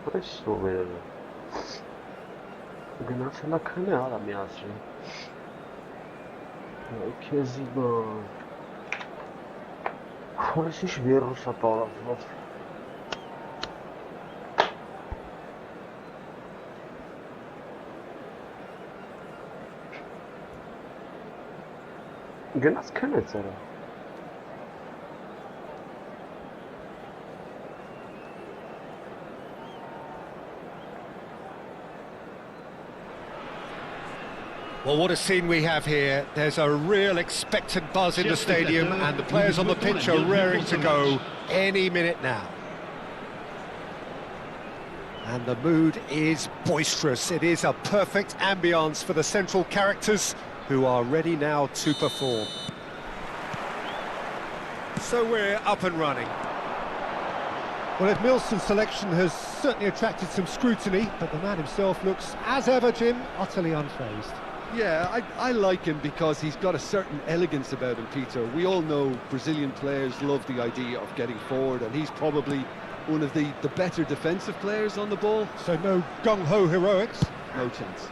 Presto vero. Gnați la canala mea zi. Քեզի բան։ Խորսիշ վիրուսա տարածված։ Գնաց քնեց արա։ Well, what a scene we have here. There's a real expectant buzz in the stadium and the players on the pitch are raring to go any minute now. And the mood is boisterous. It is a perfect ambience for the central characters who are ready now to perform. So we're up and running. Well, Ed Milson's selection has certainly attracted some scrutiny, but the man himself looks, as ever, Jim, utterly unfazed. Yeah, I like him because he's got a certain elegance about him, Peter. We all know Brazilian players love the idea of getting forward, and he's probably one of the better defensive players on the ball. So no gung-ho heroics? No chance.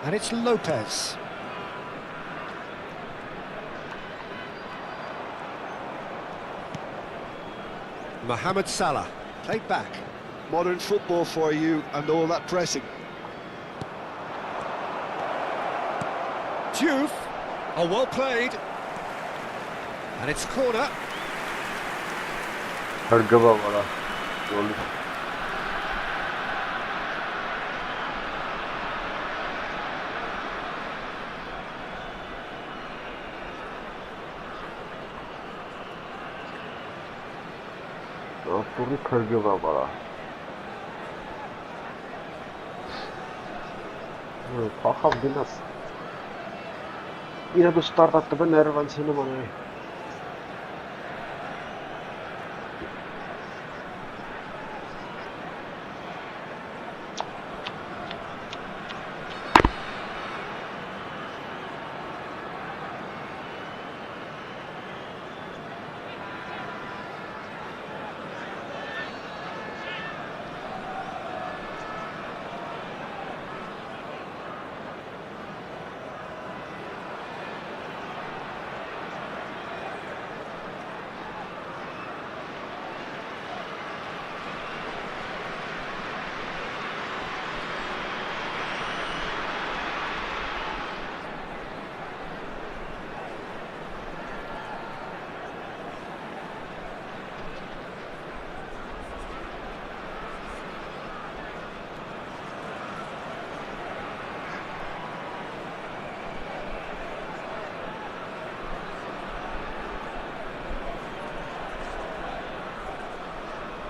And it's Lopez. Mohamed Salah, played back. Modern football for you and all that pressing. Diouf, oh, well played. And it's corner. Հարգվա վրա։ Գոլի։ Ապուրի հարգվա վրա։ Փախավ գնաց։ Իրավու ստարտատվը ներվանցի նման է։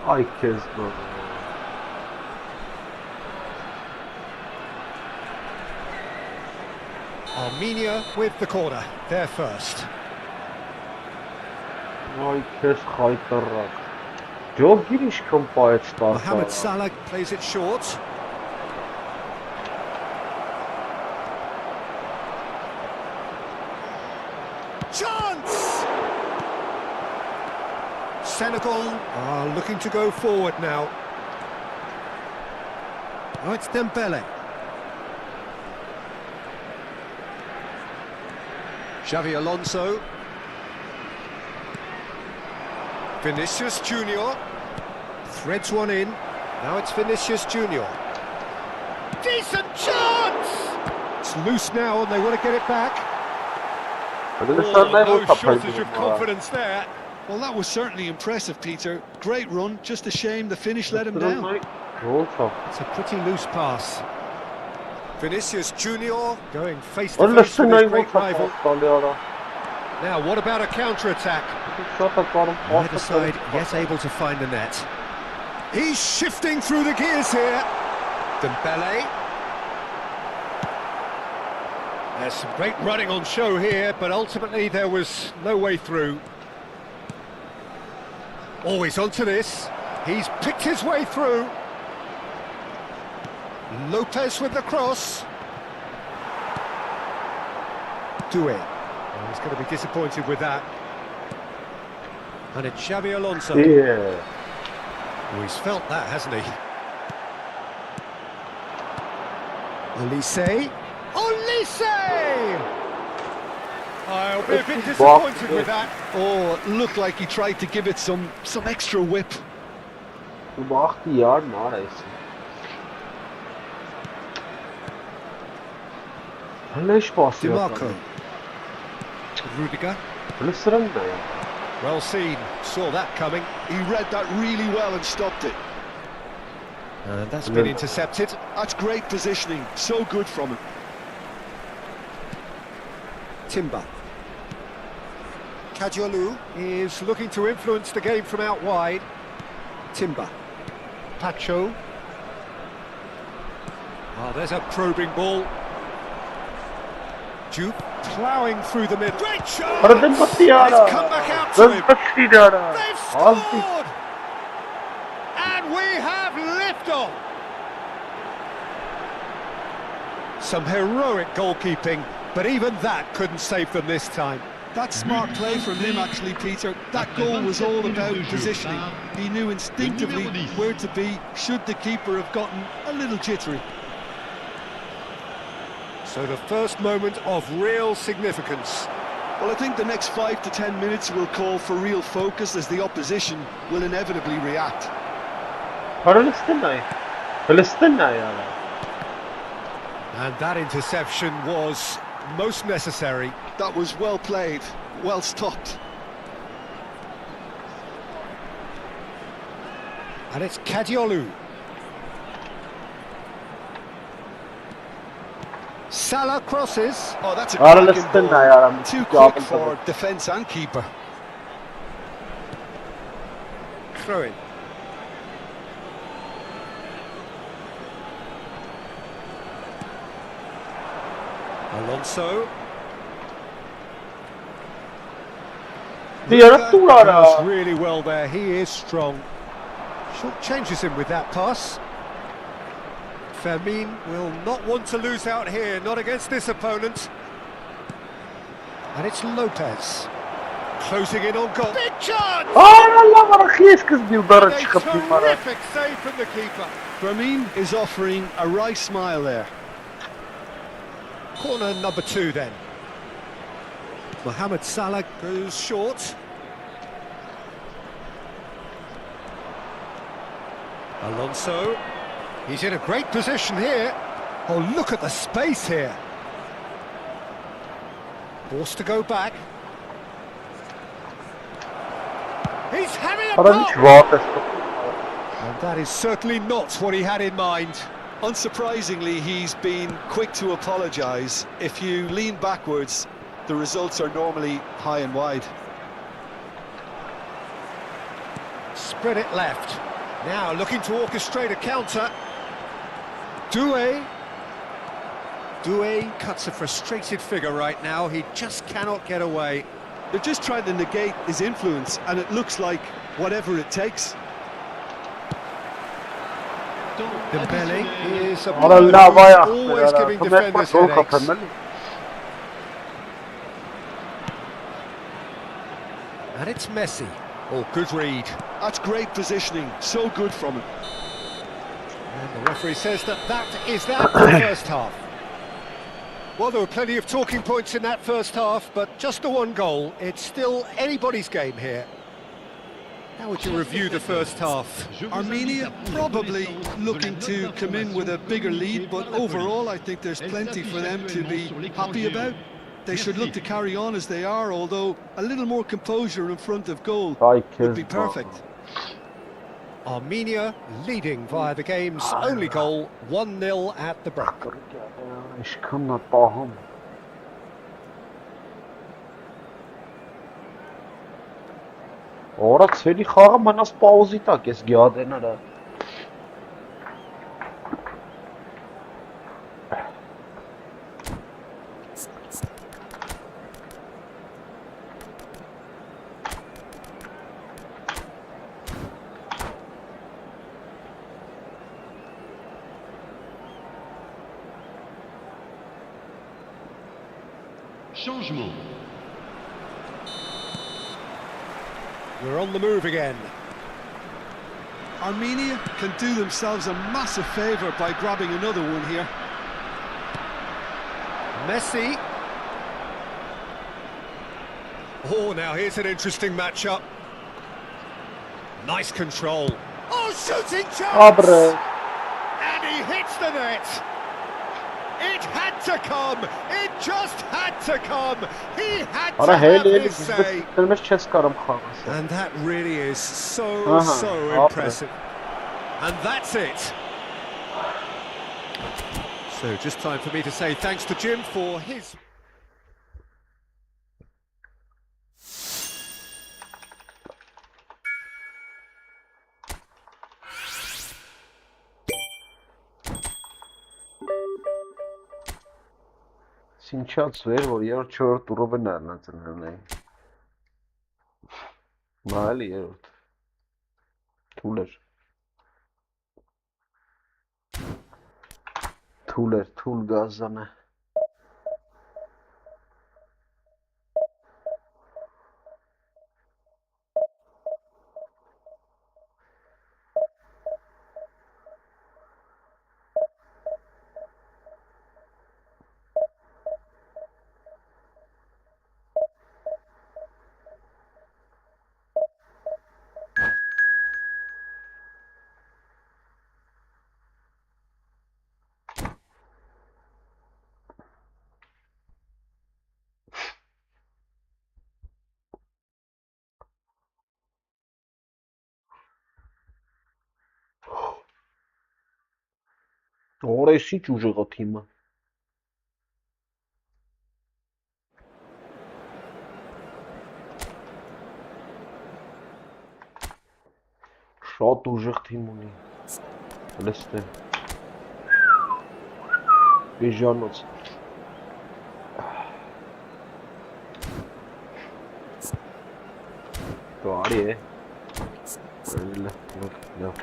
Ay kez bu. Armenia with the corner, they're first. Ay kez xaytırrak. Çok giriş kampanya startı. Mohamed Salah plays it short. Chance! Senegal are looking to go forward now. Oh, it's Dembele. Xavi Alonso. Vinicius Junior. Threads one in. Now it's Vinicius Junior. Decent chance! It's loose now and they want to get it back. No shortage of confidence there. Well, that was certainly impressive, Peter. Great run, just a shame the finish let him down. It's a pretty loose pass. Vinicius Junior going face to face with his great rival. Now, what about a counter-attack? Either side yet able to find the net. He's shifting through the gears here. Dembele. There's some great running on show here, but ultimately there was no way through. Always onto this. He's picked his way through. Lopez with the cross. Do it. Oh, he's going to be disappointed with that. And it's Xabi Alonso. Yeah. Oh, he's felt that, hasn't he? Olise. I'll be a bit disappointed with that. Oh, it looked like he tried to give it some extra whip. Du machst die Jahre nachreißen. هلا ايش باصي DiMarco. Rudiger. لسه رمنا يا Well seen. Saw that coming. He read that really well and stopped it. And that's been intercepted. That's great positioning. So good from him. Timber. Kadiolu is looking to influence the game from out wide. Timber. Pacho. Oh, there's a probing ball. Duke ploughing through the middle. Great shot! It's come back out to him. They've scored! And we have liftoff! Some heroic goalkeeping, but even that couldn't save them this time. That's smart play from him, actually, Peter. That goal was all about positioning. He knew instinctively where to be should the keeper have gotten a little jittery. So the first moment of real significance. Well, I think the next 5 to 10 minutes will call for real focus as the opposition will inevitably react. And that interception was most necessary. That was well played, well stopped. And it's Kadiolu. Salah crosses. Oh, that's a cracking ball. Too quick for defence and keeper. Throw in. Alonso. Does really well there. He is strong. Short changes him with that pass. Fermin will not want to lose out here, not against this opponent. And it's Lopez. Closing in on goal. Big chance! Terrific save from the keeper. Fermin is offering a wry smile there. Corner number 2 then. Mohamed Salah goes short. Alonso. He's in a great position here. Oh, look at the space here. Forced to go back. He's having a pop! And that is certainly not what he had in mind. Unsurprisingly, he's been quick to apologise. If you lean backwards, the results are normally high and wide. Spread it left. Now looking to orchestrate a counter. Doué cuts a frustrated figure right now. He just cannot get away. They're just trying to negate his influence, and it looks like whatever it takes. Dembele is a player always giving defenders headaches. And it's Messi. Oh, good read. That's great positioning. So good from him. And the referee says that is that for the first half. Well, there were plenty of talking points in that first half, but just the one goal. It's still anybody's game here. How would you review the first half? Armenia probably looking to come in with a bigger lead, but overall I think there's plenty for them to be happy about. They should look to carry on as they are, although a little more composure in front of goal would be perfect. Armenia leading via the game's only goal, 1-0 at the break. Ora ցելի խաղը մնաց պաուզի տակ, ես գյադենը։ Changement. We're on the move again. Armenia can do themselves a massive favour by grabbing another one here. Messi. Oh, now here's an interesting matchup. Nice control. Oh, shooting chance! And he hits the net. It had to come. It just had to come. He had to have his say. And that really is so impressive. And that's it. So just time for me to say thanks to Jim for his... Sinchած վեր, որ երորդ չորդ տուրով են արնացնրնային։ Մահելի երորդ։ Թուլ էր։ Թուլ գազան է։ Օրեսի ճուժեղա թիմը։ Շատ ուժեղ թիմ ունի։ Լստեն։ Բիժանոց։ Բարի է։ Լավ։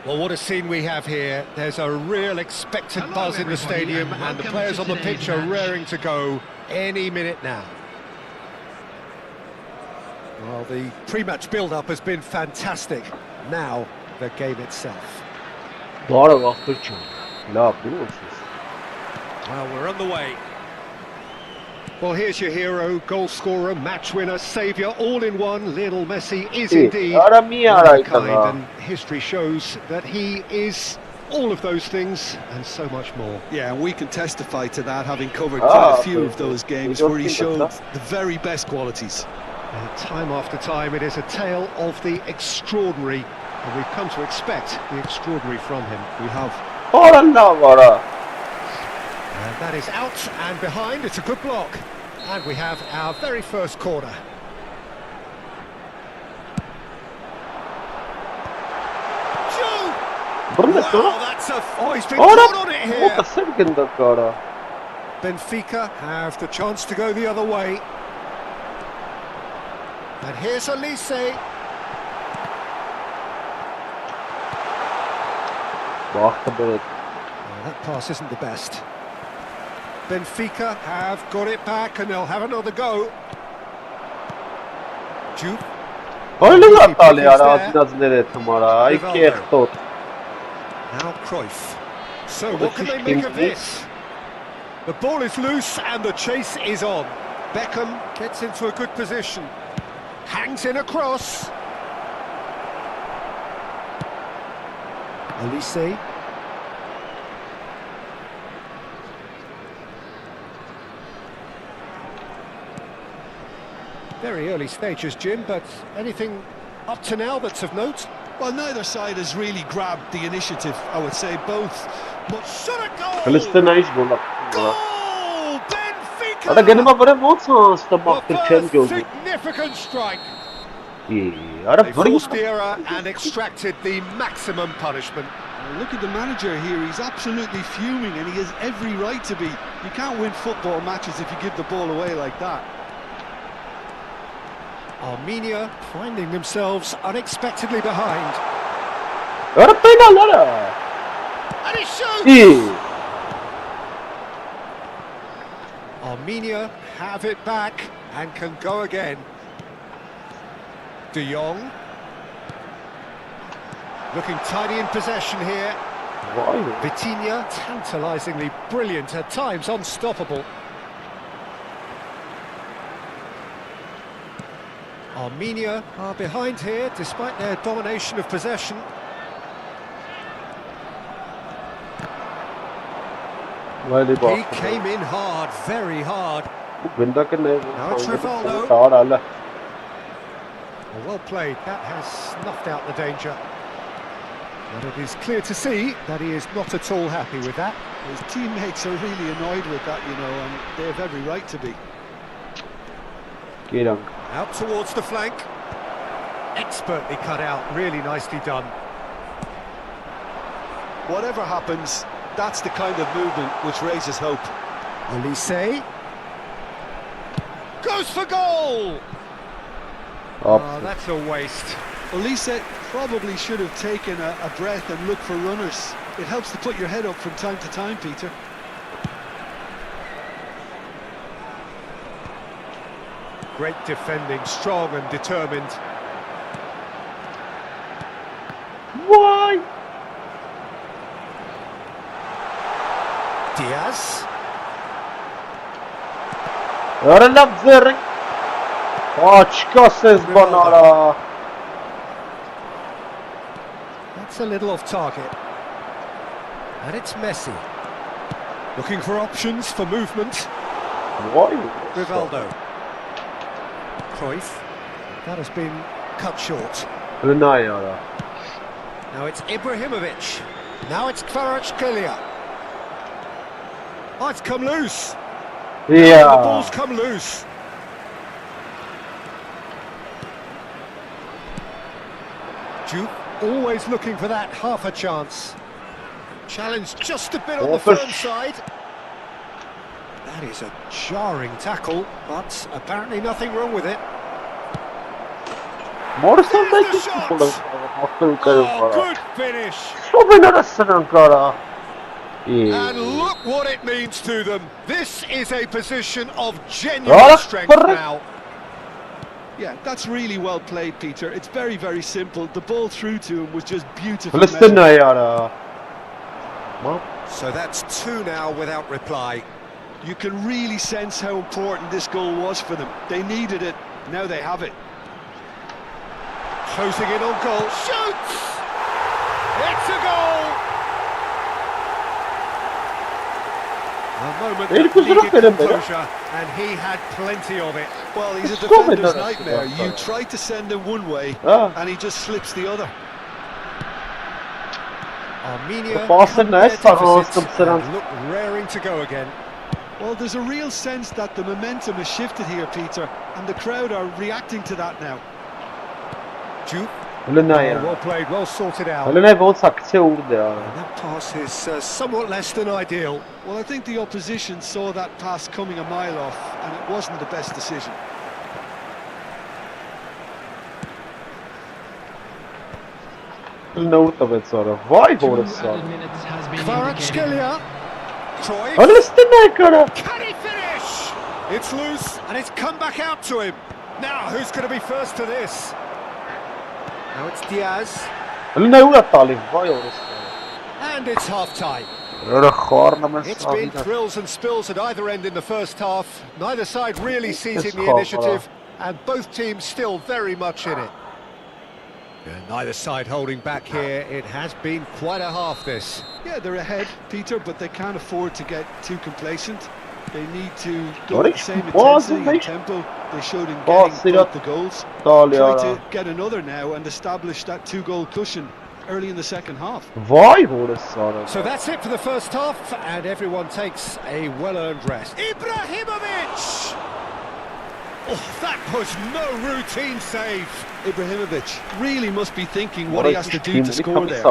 Well, what a scene we have here. There's a real expectant buzz in the stadium, and the players on the pitch are raring to go any minute now. Well, the pre-match build-up has been fantastic. Now, the game itself. Well, we're on the way. Well, here's your hero, goal scorer, match winner, saviour, all in one. Lionel Messi is indeed kind, and history shows that he is all of those things and so much more. Yeah, and we can testify to that, having covered quite a few of those games where he showed the very best qualities. And time after time, it is a tale of the extraordinary, and we've come to expect the extraordinary from him. We have. And that is out and behind. It's a good block. And we have our very first corner. Wow, that's a... Oh, he's been caught on it here. Benfica have the chance to go the other way. And here's Elise. That pass isn't the best. Benfica have got it back and they'll have another go. Juve. Now Cruyff. So what can they make of this? The ball is loose and the chase is on. Beckham gets into a good position. Hangs in a cross. Elise. Very early stages, Jim, but anything up to now that's of note? Well, neither side has really grabbed the initiative, I would say. Both. Shot a goal! Palestinians gol attı. Goal! Benfica! Ada gelme böyle Mozart da baktır The kem first gördü. significant strike. Ara They bari forced the error and extracted the maximum punishment. Look at the manager here. He's absolutely fuming, and he has every right to be. You can't win football matches if you give the ball away like that. Armenia finding themselves unexpectedly behind. Ara penal ara. And he shoots! İyi. Armenia have it back and can go again. De Jong. Looking tidy in possession here. Vay be. Vitinha, tantalisingly brilliant, at times unstoppable. Armenia are behind here despite their domination of possession. Vay be. He came in hard, very hard. Bu gündeki ne? Now it's Rivaldo. Sağır hala. Well played, that has snuffed out the danger. But it is clear to see that he is not at all happy with that. His teammates are really annoyed with that, you know, and they have every right to be. Gelen. Out towards the flank. Expertly cut out, really nicely done. Whatever happens, that's the kind of movement which raises hope. Elise goes for goal! Aferin. That's a waste. Elise probably should have taken a breath and looked for runners. It helps to put your head up from time to time, Peter. Great defending, strong and determined. Vay. Diaz. Ara nabzırın. Açka ses bana ara. That's a little off target. And it's Messi. Looking for options for movement. Vay. Rivaldo. Cruyff. That has been cut short. Lunay ara. Now it's Ibrahimovic. Now it's Kvaratskhelia. Oh, it's come loose. The Ya. ball's come loose. Duke always looking for that half a chance. Challenge just a bit on the Offers. firm side. That is a jarring tackle, but apparently nothing wrong with it. Morrison There's belki the shot. futbolun hakkı yukarı Oh, var. good finish. Sobin arasının kara. İyi. And look what it means to them. This is a position of genuine Ah, strength correct. now. Yeah, that's really well played, Peter. It's very, very simple. The ball through to him was just beautiful. Palestina'yı ara. So that's two now without reply. You can really sense how important this goal was for them. They needed it. Now they have it. Closing in on goal. Shoots! It's a goal! A moment Ele that kusura needed bakma. composure, and he had plenty of it. Well, he's a It's so defender's many nightmare. minutes. You try to send him one way, Ah. and he just slips the other. Armenia Boston cut their nice for us, deficit and look raring to go again. Well, there's a real sense that the momentum has shifted here, Peter, and the crowd are reacting to that now. Duke, Lunay well ara. played, well sorted out. Lunay bol sakçı vurdu ya. And that pass is somewhat less than ideal. Well, I think the opposition saw that pass coming a mile off, and it wasn't the best decision. Lunay vurdu ben sonra. Vay orası. Kvaratskhelia. Cruyff. Palestina'yı kara. Can he finish? It's loose and it's come back out to him. Now, who's going to be first to this? Now it's Diaz. Lunay vurdu Talih. Vay orası. And it's half-time. It's been thrills and spills at either end in the first half. Neither side really seizing the initiative, and both teams still very much in it. And neither side holding back here. It has been quite a half, this. Yeah, they're ahead, Peter, but they can't afford to get too complacent. They need to go with the same intensity and tempo they showed in getting both the goals. Try to get another now and establish that two-goal cushion early in the second half. So that's it for the first half, and everyone takes a well-earned rest. Ibrahimovic! Oh, that was no routine save. Ibrahimovic really must be thinking what he has to do to score there.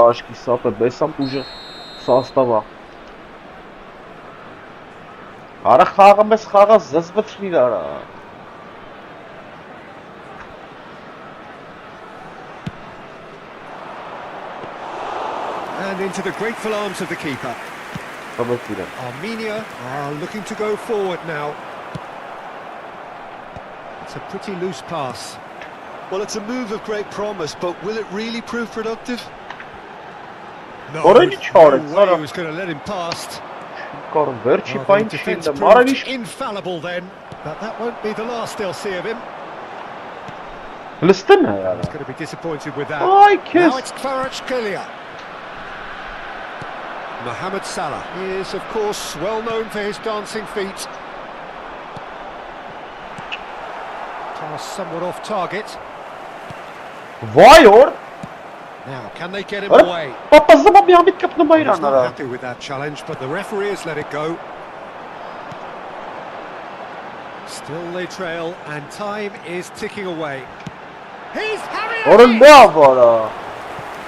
And into the grateful arms of the keeper. Armenia are looking to go forward now. It's a pretty loose pass. Well, it's a move of great promise, but will it really prove productive? No way he was going to let him past. The defence proved infallible then, but that won't be the last they'll see of him. He's going to be disappointed with that. Now it's Kvaratskhelia. Mohamed Salah is, of course, well known for his dancing feet. Pass somewhat off target. Now, can they get him away? He's not happy with that challenge, but the referee has let it go. Still they trail, and time is ticking away. He's Harry!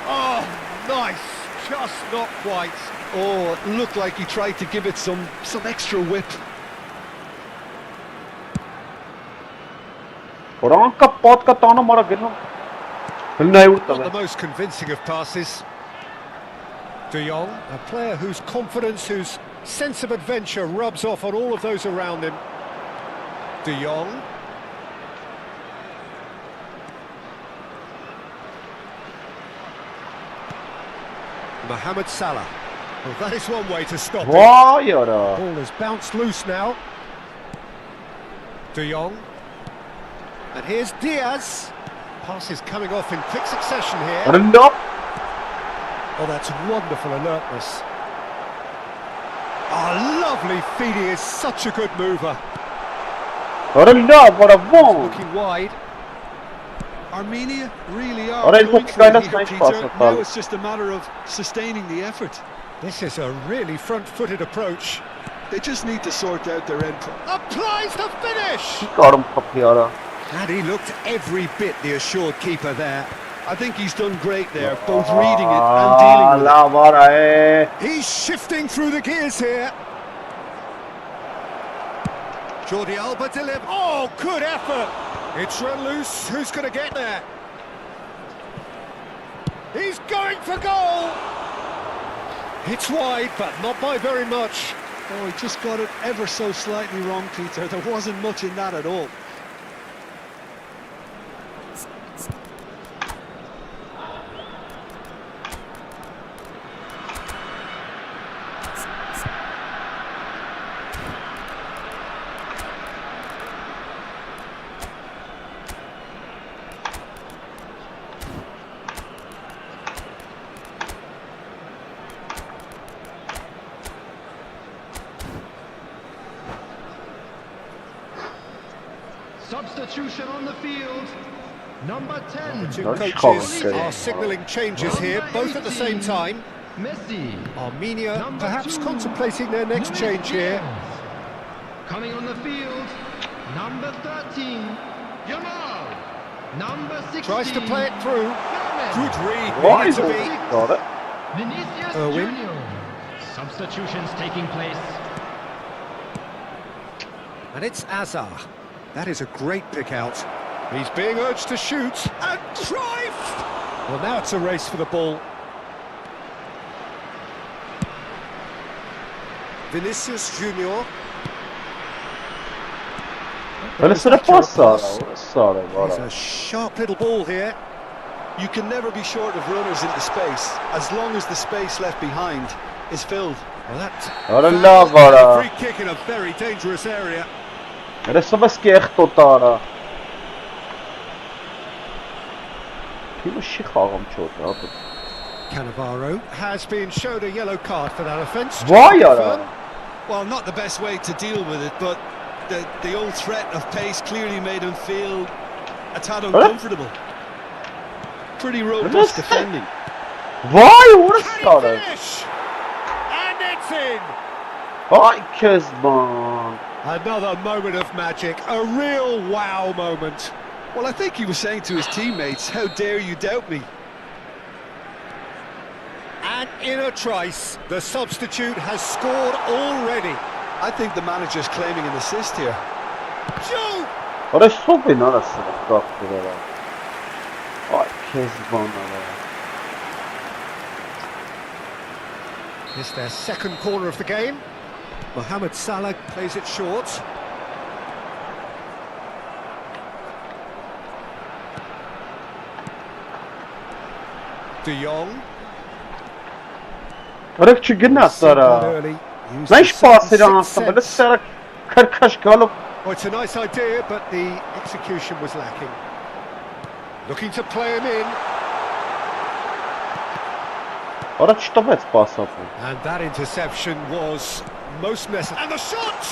Oh, nice! Just not quite. Oh, it looked like he tried to give it some extra whip. Not the most convincing of passes. De Jong, a player whose confidence, whose sense of adventure rubs off on all of those around him. De Jong. Mohamed Salah. Well, that is one way to stop it. Ball has bounced loose now. De Jong. And here's Diaz. Pass is coming off in quick succession here. Oh, that's wonderful alertness. Oh, lovely feed. He is such a good mover. Looking wide. Armenia really are going for it here, Peter. Now it's just a matter of sustaining the effort. This is a really front-footed approach. They just need to sort out their end. Applies the finish! And he looked every bit the assured keeper there. I think he's done great there, both reading it and dealing with it. He's shifting through the gears here. Jordi Alba delivers. Oh, good effort! It's run loose. Who's going to get there? He's going for goal! It's wide, but not by very much. Oh, he just got it ever so slightly wrong, Peter. There wasn't much in that at all. Substitution on the field, number 10. The two coaches are signalling changes here, both at the same time. Messi. Armenia perhaps contemplating their next change here. Coming on the field, number 13, Yamal. Number 16. Tries to play it through. Good read. Why? To be. Got it. Vinicius Irwin. Junior. Substitutions taking place. And it's Azar. That is a great pick out. He's being urged to shoot. And Cruyff! Well, now it's a race for the ball. Vinicius Junior. It's a sharp little ball here. You can never be short of runners into space, as long as the space left behind is filled. Well, that Ora love, ora. free kick in a very dangerous area. Adesso va schietto, ora. Chi lo schicharm chota? Cannavaro has been showed a yellow card for that offence. Why, ora? Well, not the best way to deal with it, but the old threat of pace clearly made him feel a tad uncomfortable. Pretty robust defending. Why? What Can is he that? finish? And it's in. Ay Kezban. Another moment of magic, a real wow moment. Well, I think he was saying to his teammates, how dare you doubt me? And in a trice, the substitute has scored already. I think the manager's claiming an assist here. Joe! Ora subin arasına kalktılar. Ay Kezban ora. It's their second corner of the game. Mohamed Salah plays it short. De Jong. Ora küçük gnas ora. Early. Used Nice the pass sixth aslında. Böyle sense. sarak karkaş kalıp. Oh, it's a nice idea, but the execution was lacking. Looking to play him in. Ora çtobec pass yapıyor. And that interception was most necessary. And the shot!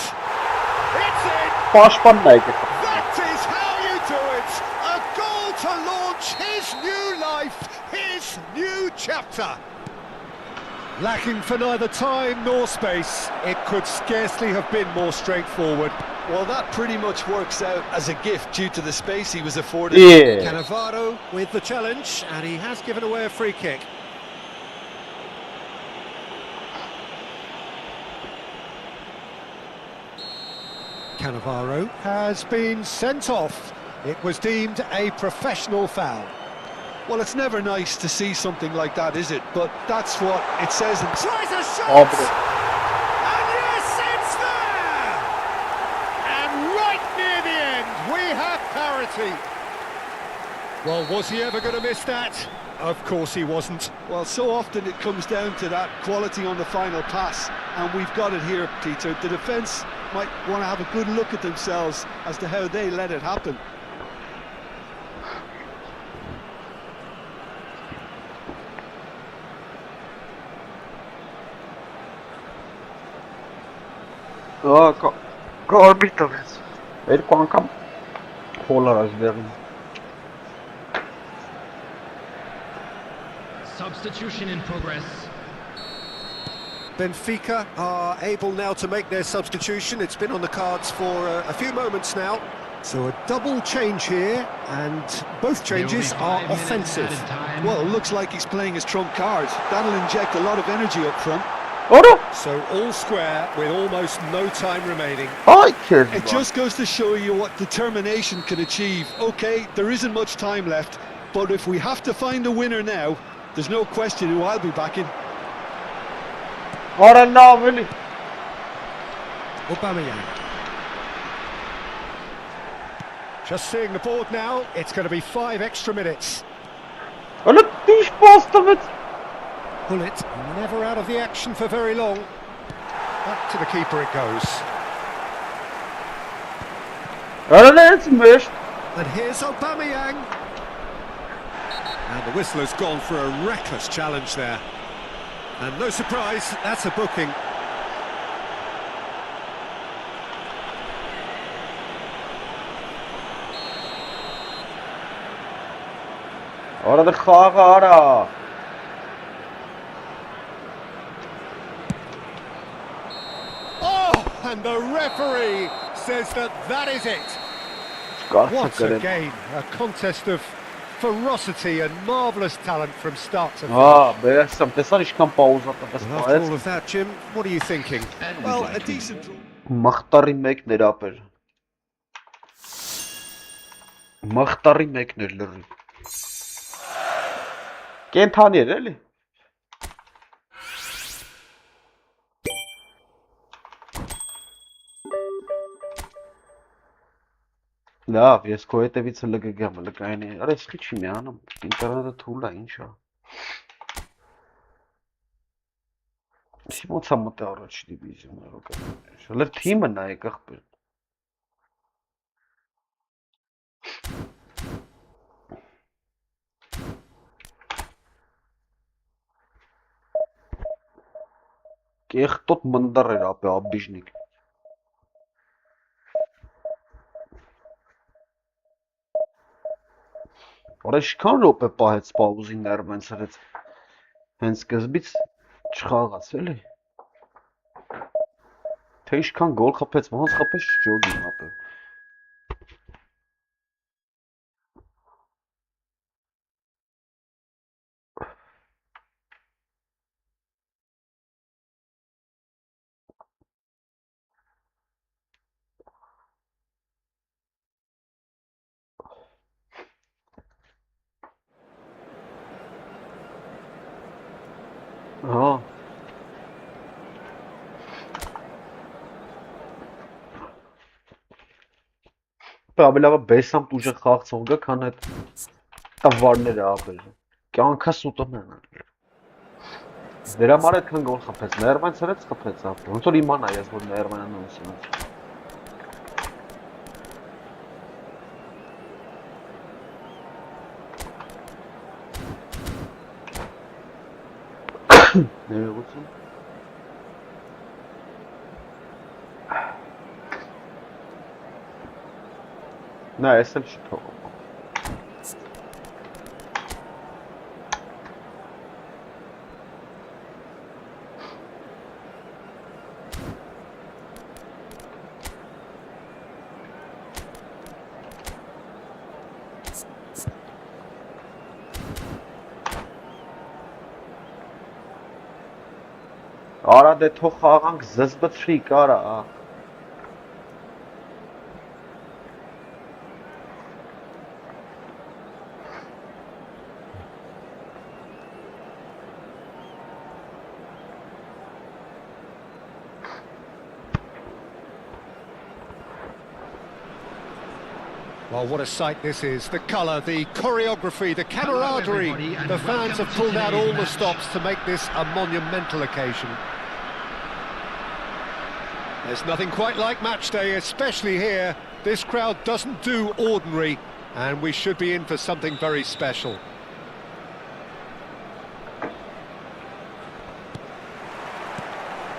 It's in! Başpan neydi? That is how you do it! A goal to launch his new life, his new chapter. Lacking for neither time nor space, it could scarcely have been more straightforward. Well, that pretty much works out as a gift due to the space he was afforded. Yeah. Cannavaro with the challenge, and he has given away a free kick. Cannavaro has been sent off. It was deemed a professional foul. Well, it's never nice to see something like that, is it? But that's what it says. Tries a shot! Oh, but And yes, it's there! And right near the end, we have parity. Well, was he ever going to miss that? Of course he wasn't. Well, so often it comes down to that quality on the final pass, and we've got it here, Peter. The defence might want to have a good look at themselves as to how they let it happen. Գորբիտովից։ Երկու անգամ փոլար ազդեղին։ Substitution in progress. Benfica are able now to make their substitution. It's been on the cards for a few moments now. So a double change here, and both changes are offensive. Well, it looks like he's playing his trump card. That'll inject a lot of energy up front. Ora! So all square with almost no time remaining. Ay It Kezban. just goes to show you what determination can achieve. Okay, there isn't much time left, but if we have to find a winner now, there's no question who I'll be backing. Ora laveli. Aubameyang. Just seeing the board now, it's going to be 5 extra minutes. Ora diş bastovec. Bullet never out of the action for very long. Back to the keeper it goes. Ora lensmiş. And here's Aubameyang. And the whistle has gone for a reckless challenge there. And no surprise, that's a booking. Ora de xağa ora. Oh, and the referee says that is it. Qarşı What a qırın. game, a contest of ferocity and marvellous talent from start to finish. Ha, bəsəm, təsər işkan pauzatda bəs After all bayət. of that, Jim, what are you thinking? Well, a decent draw. Մախտարի մեկն էր ապեր։ Մախտարի մեկն էր լրի։ Կենթանի էր էլի։ Լավ, ես քո հետևից լգգամ, լգայինի։ Արա իսկի չի միանում։ Ինտերնետը թույլ է, ինչ է։ Ոնց է մտե առաջի դիվիզիոն ռոկա։ Շալեր թիմը նայեք ախպեր։ Կեղտոտ մնդար էր ապե աբիժնիկ։ Որը շքան րոպե պահեց պաուզի ներվ հենց հրեց։ Հենց սկզբից չխաղաց էլի։ Թե ինչքան գոլ խփեց, ոնց խփեց ջոգին ապե։ Ահա։ Ավելի լավ է բեսամ ուժը խաղացող գա, քան այդ տվարները ապեր։ Կյանքը սուտում են։ Դրա համար այդքան գոլ խփեց, ներվան ցրեց խփեց ապեր։ Ոնց որ իմանա ես, որ ներվանը նույնս է։ Ներողություն։ Նա էս էլ չի թողում։ Արա դե թող խաղանք զզբծրի կարա։ Well, what a sight this is. The colour, the choreography, the camaraderie. The fans have pulled out all the stops to make this a monumental occasion. There's nothing quite like match day, especially here. This crowd doesn't do ordinary, and we should be in for something very special.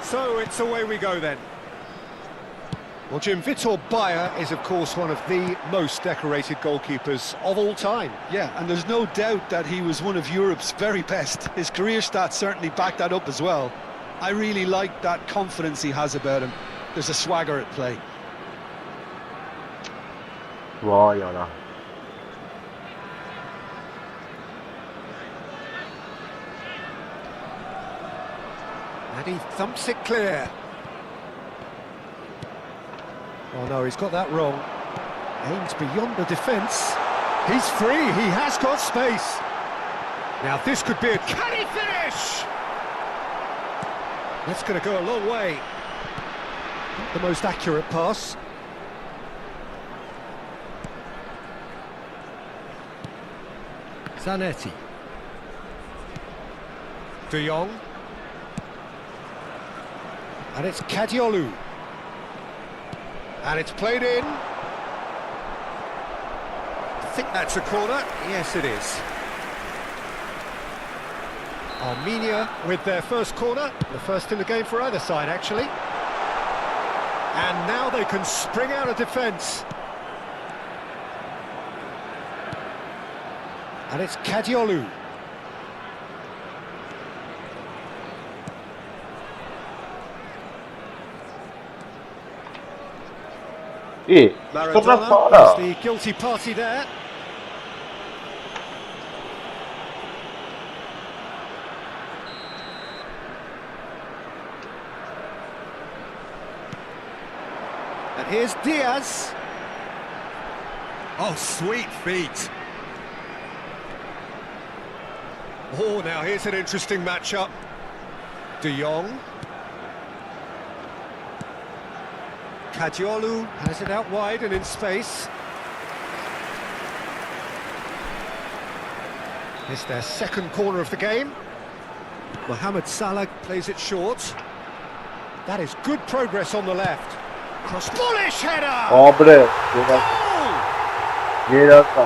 So it's away we go then. Well, Jim, Vitor Bayer is, of course, one of the most decorated goalkeepers of all time. Yeah, and there's no doubt that he was one of Europe's very best. His career stats certainly back that up as well. I really like that confidence he has about him. There's a swagger at play. Vay ana. And he thumps it clear. Oh no, he's got that wrong. Aims beyond the defence. He's free, he has got space. Now this could be a... Can he finish? That's going to go a long way. Not the most accurate pass. Zanetti. De Jong. And it's Kadiolu. And it's played in. I think that's a corner. Yes, it is. Armenia with their first corner. The first in the game for either side, actually. And now they can spring out of defence. And it's Kadiolu. Maradona is the guilty party there. And here's Diaz. Oh, sweet feet. Oh, now here's an interesting matchup. De Jong. Kadiolu has it out wide and in space. It's their second corner of the game. Mohamed Salah plays it short. That is good progress on the left. Bullish header! Oh bre. Goal! Yeratan.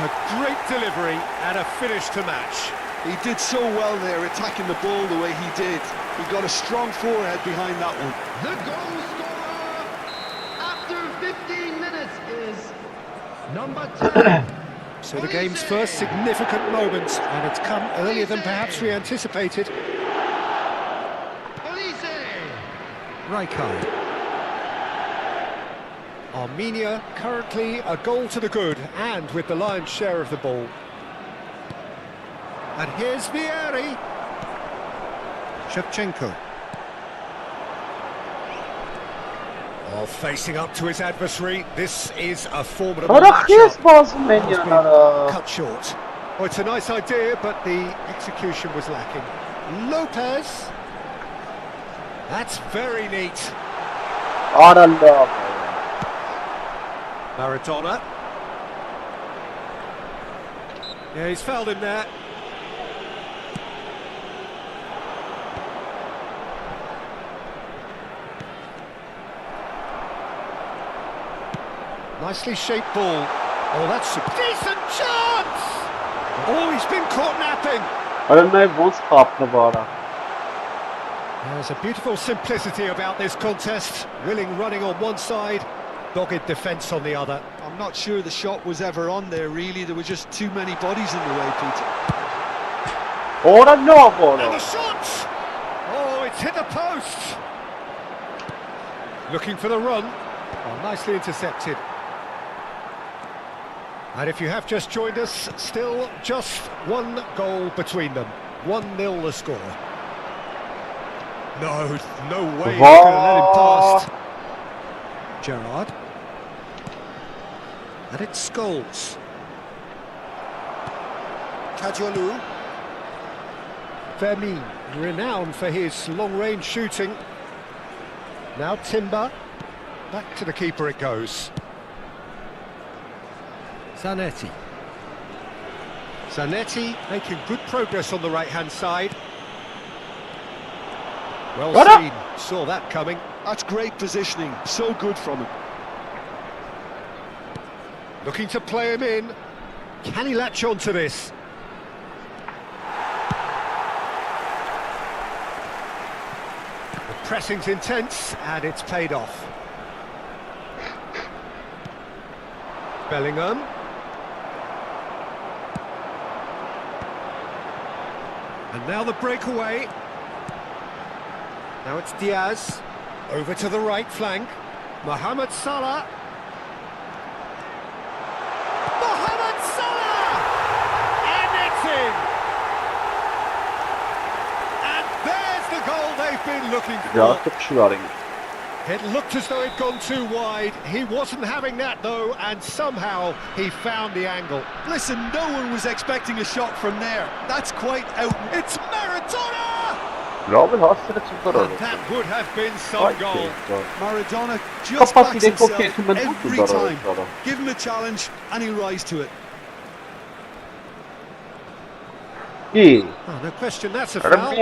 A great delivery and a finish to match. He did so well there, attacking the ball the way he did. He got a strong forehead behind that one. The goal scorer after 15 minutes is number 10. So the game's first significant moment, and it's come earlier than perhaps we anticipated. Rijkaard. Armenia currently a goal to the good, and with the lion's share of the ball. And here's Vieri. Shevchenko. Oh, facing up to his adversary. This is a formidable matchup. Cut short. Well, it's a nice idea, but the execution was lacking. Lopez. That's very neat. Maradona. Yeah, he's fouled him there. Nicely shaped ball. Oh, that's a decent chance! Oh, he's been caught napping. I don't know if once half the ball. There's a beautiful simplicity about this contest. Willing running on one side, dogged defence on the other. I'm not sure the shot was ever on there, really. There were just too many bodies in the way, Peter. Ora no, And the shot! Oh, it's hit the post! Looking for the run. Oh, nicely intercepted. And if you have just joined us, still just one goal between them. 1-0 the score. No way he's going to let him past. Gerrard. And it's Scholes. Kajolu. Vermeer, renowned for his long-range shooting. Now Timber. Back to the keeper it goes. Zanetti. Zanetti making good progress on the right-hand side. Well seen, saw that coming. That's great positioning, so good from him. Looking to play him in. Can he latch on to this? The pressing's intense and it's paid off. Bellingham. And now the breakaway. Now it's Diaz. Over to the right flank. Mohamed Salah. Mohamed Salah! And it's in! And there's the goal they've been looking for. It looked as though it'd gone too wide. He wasn't having that though, and somehow he found the angle. Listen, no one was expecting a shot from there. That's quite out. It's Maradona! Robin Hoster That would have been some goal. Maradona just backs himself every time. Give him a challenge and he'll rise to it. Oh, no question, that's a foul.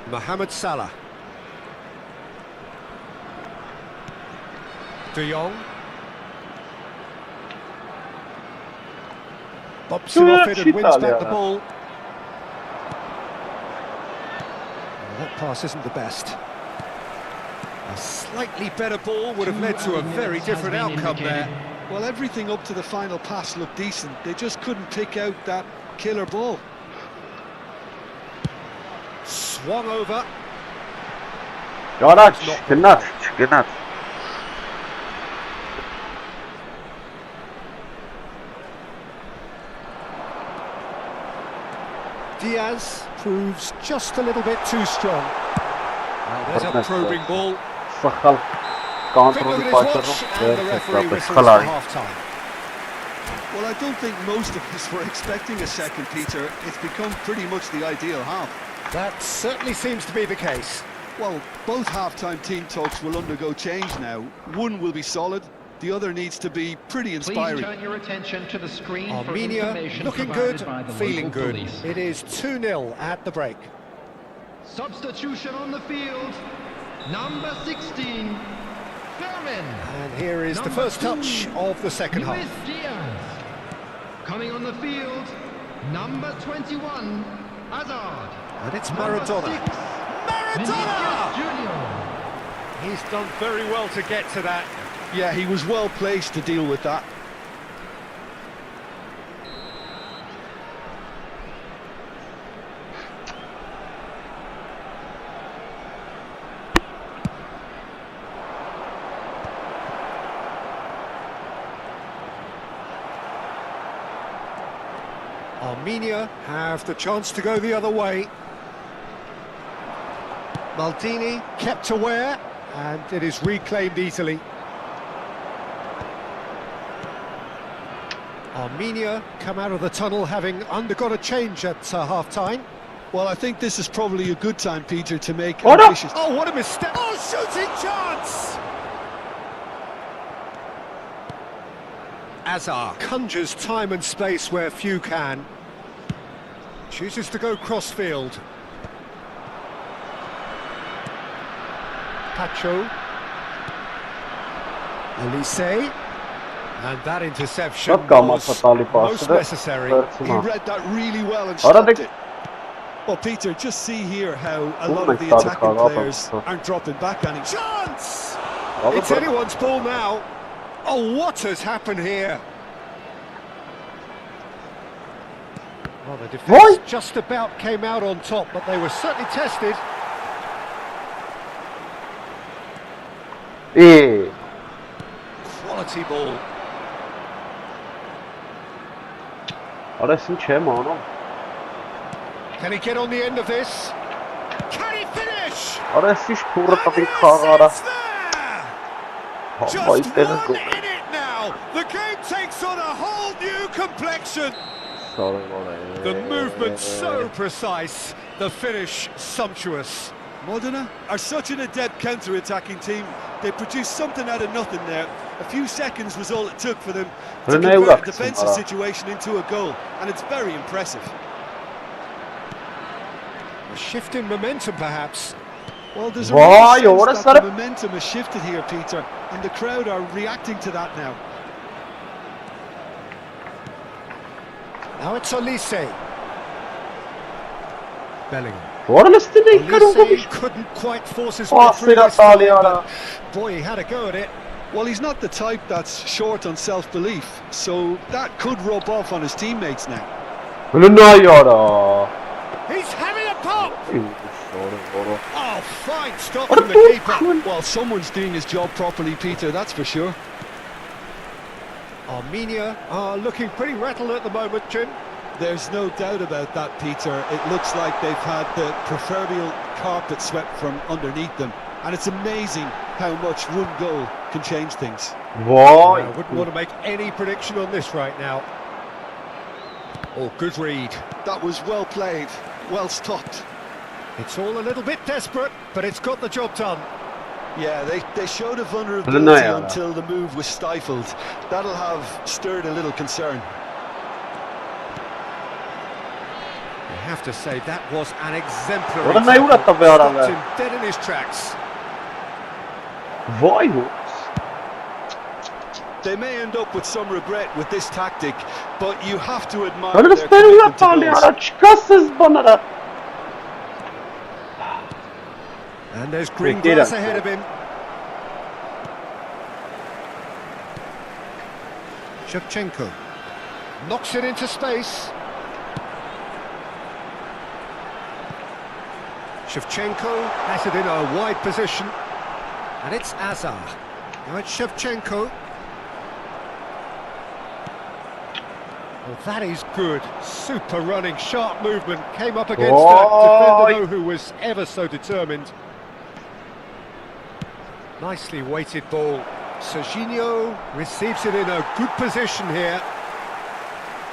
Mohamed Salah. De Jong. Bobs him off it and wins back the ball. Oh, that pass isn't the best. A slightly better ball would have led to a very different outcome there. Well, everything up to the final pass looked decent. They just couldn't pick out that killer ball. Swung over. Gennat. Diaz proves just a little bit too strong. There's a probing ball. Quick look at his watch, and the referee whistles for half-time. Well, I don't think most of us were expecting a second, Peter. It's become pretty much the ideal half. That certainly seems to be the case. Well, both half-time team talks will undergo change now. One will be solid, The other needs to be pretty Please inspiring. turn your attention to the screen for Armenia information looking provided good, by the feeling local good. police. It is 2-0 at the break. Substitution on the field. Number 16, Fairman. And here is the Number first touch 2, of the second Luis half. Diaz. Coming on the field, number 21, Hazard. And it's Number Maradona. 6, Maradona! Vinicius Junior. He's done very well to get to that. Yeah, he was well placed to deal with that. Armenia have the chance to go the other way. Maldini kept aware, and it is reclaimed easily. Armenia come out of the tunnel having undergone a change at half-time. Well, I think this is probably a good time, Peter, to make What up? ambitious... Oh, what a mistake! Oh, shooting chance! Hazard conjures time and space where few can. Chooses to go cross-field. Pacho. Elise. And that interception was most necessary. He read that really well and Ora stopped de- it. Well, Peter, just see here how a Oh lot my of the God, attacking Carl, players Robert. aren't dropping back any. Chance! It's anyone's ball now. Oh, what has happened here? Well, the defence Why? just about came out on top, but they were certainly tested. Eh. Quality ball. Ora sim չեմ անում։ Can he get on the end of this? Can he finish? Ora սիշ փուրը And տվի yes, խաղարա։ it's there! Հայ Just տերը one գոհ։ in it now. The game takes on a whole new complexion. The movement so precise, the finish sumptuous. Modena are such an adept counter-attacking team. They produced something out of nothing there. A few seconds was all it took for them to Rene convert a Ura defensive kısım situation into a goal, and it's very impressive. A shift in momentum, perhaps. Well, there's a Vay, real orası sense that the sarı- momentum has shifted here, Peter, and the crowd are reacting to that now. Now it's Elise. Bellingham. Ora լստին եք կարող Elise ուրիշ։ couldn't quite force his way Oh, through this Սիրատալի time, արա։ but boy, he had a go at it. Well, he's not the type that's short on self-belief, so that could rub off on his teammates now. Լնայ արա։ He's having a pop! Ora։ Oh, fine stop Ora from the դու keeper. քուն։ Well, someone's doing his job properly, Peter, that's for sure. Armenia are looking pretty rattled at the moment, Jim. There's no doubt about that, Peter. It looks like they've had the proverbial carpet swept from underneath them. And it's amazing how much one goal can change things. Vay։ I wouldn't want to make any prediction on this right now. Oh, good read. That was well played, well stopped. It's all a little bit desperate, but it's got the job done. Yeah, they showed a Lena, vulnerability yeah. until the move was stifled. That'll have stirred a little concern. I have to say that was an exemplary Ora նայ ուր է տվե Stopped արավը։ him dead in his tracks. Vay ու։ They may end up with some regret with this tactic, but you have to admire Ora their լստին ուր է commitment to տալի goals. արա, չկասես բաները։ And there's green Did grass it. ahead of him. Shevchenko knocks it into space. Shevchenko has it in a wide position. And it's Hazard. Now it's Shevchenko. Well, that is good. Super running, sharp movement. Came up against Oh, that defender, though, who was ever so determined. Nicely weighted ball. Serginho receives it in a good position here.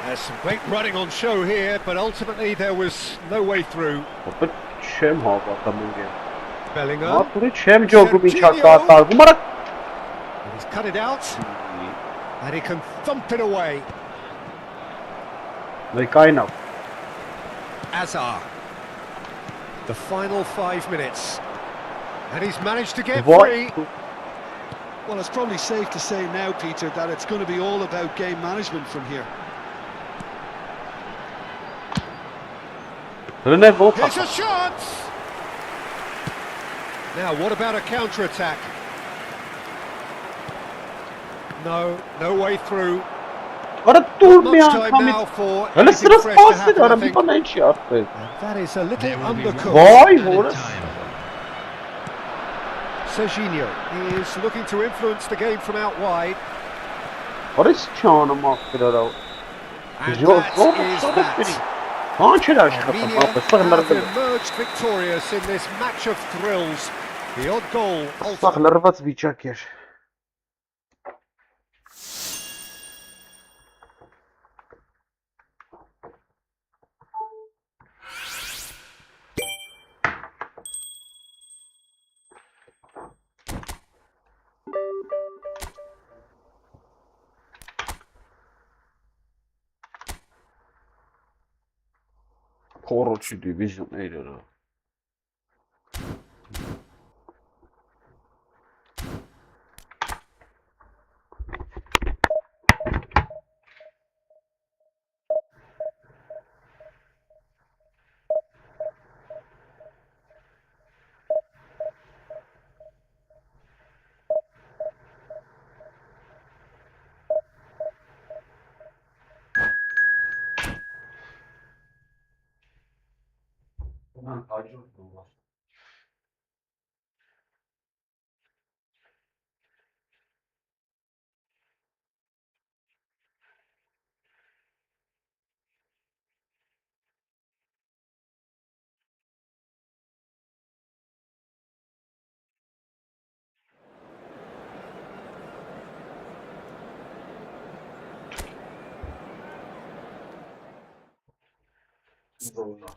There's some great running on show here, but ultimately there was no way through. Ո՞վ չեմ հավատում ինձ։ Bellingham. Ատուրի չեմ ջոգում ինչա կատարվում։ Արա He's cut it out, and he can thump it away. Kind of. Azar. The final 5 minutes. And he's managed to get What? free. Well, it's probably safe to say now, Peter, that it's going to be all about game management from here. Here's a shot! Now, what about a counter-attack? No way through. Ora Much durmuyor time Hamit. now for Öyle anything sırası fresh to pas happen, I ediyorum. Bir think. bana hiç yaptı. And that is a little There will be undercooked. Vay added Horace. time. Serginho is looking to influence the game from out wide. Horace çağını mahveder o. And Zor that is biri. that. Hançer aşkı Armenia kapı. Sığınları have emerged victorious in this match of thrills. The odd goal ultimately. Sığınları vazgeçecek yer. Korotçu division neydi o? Ulan acı oldu. Zorla.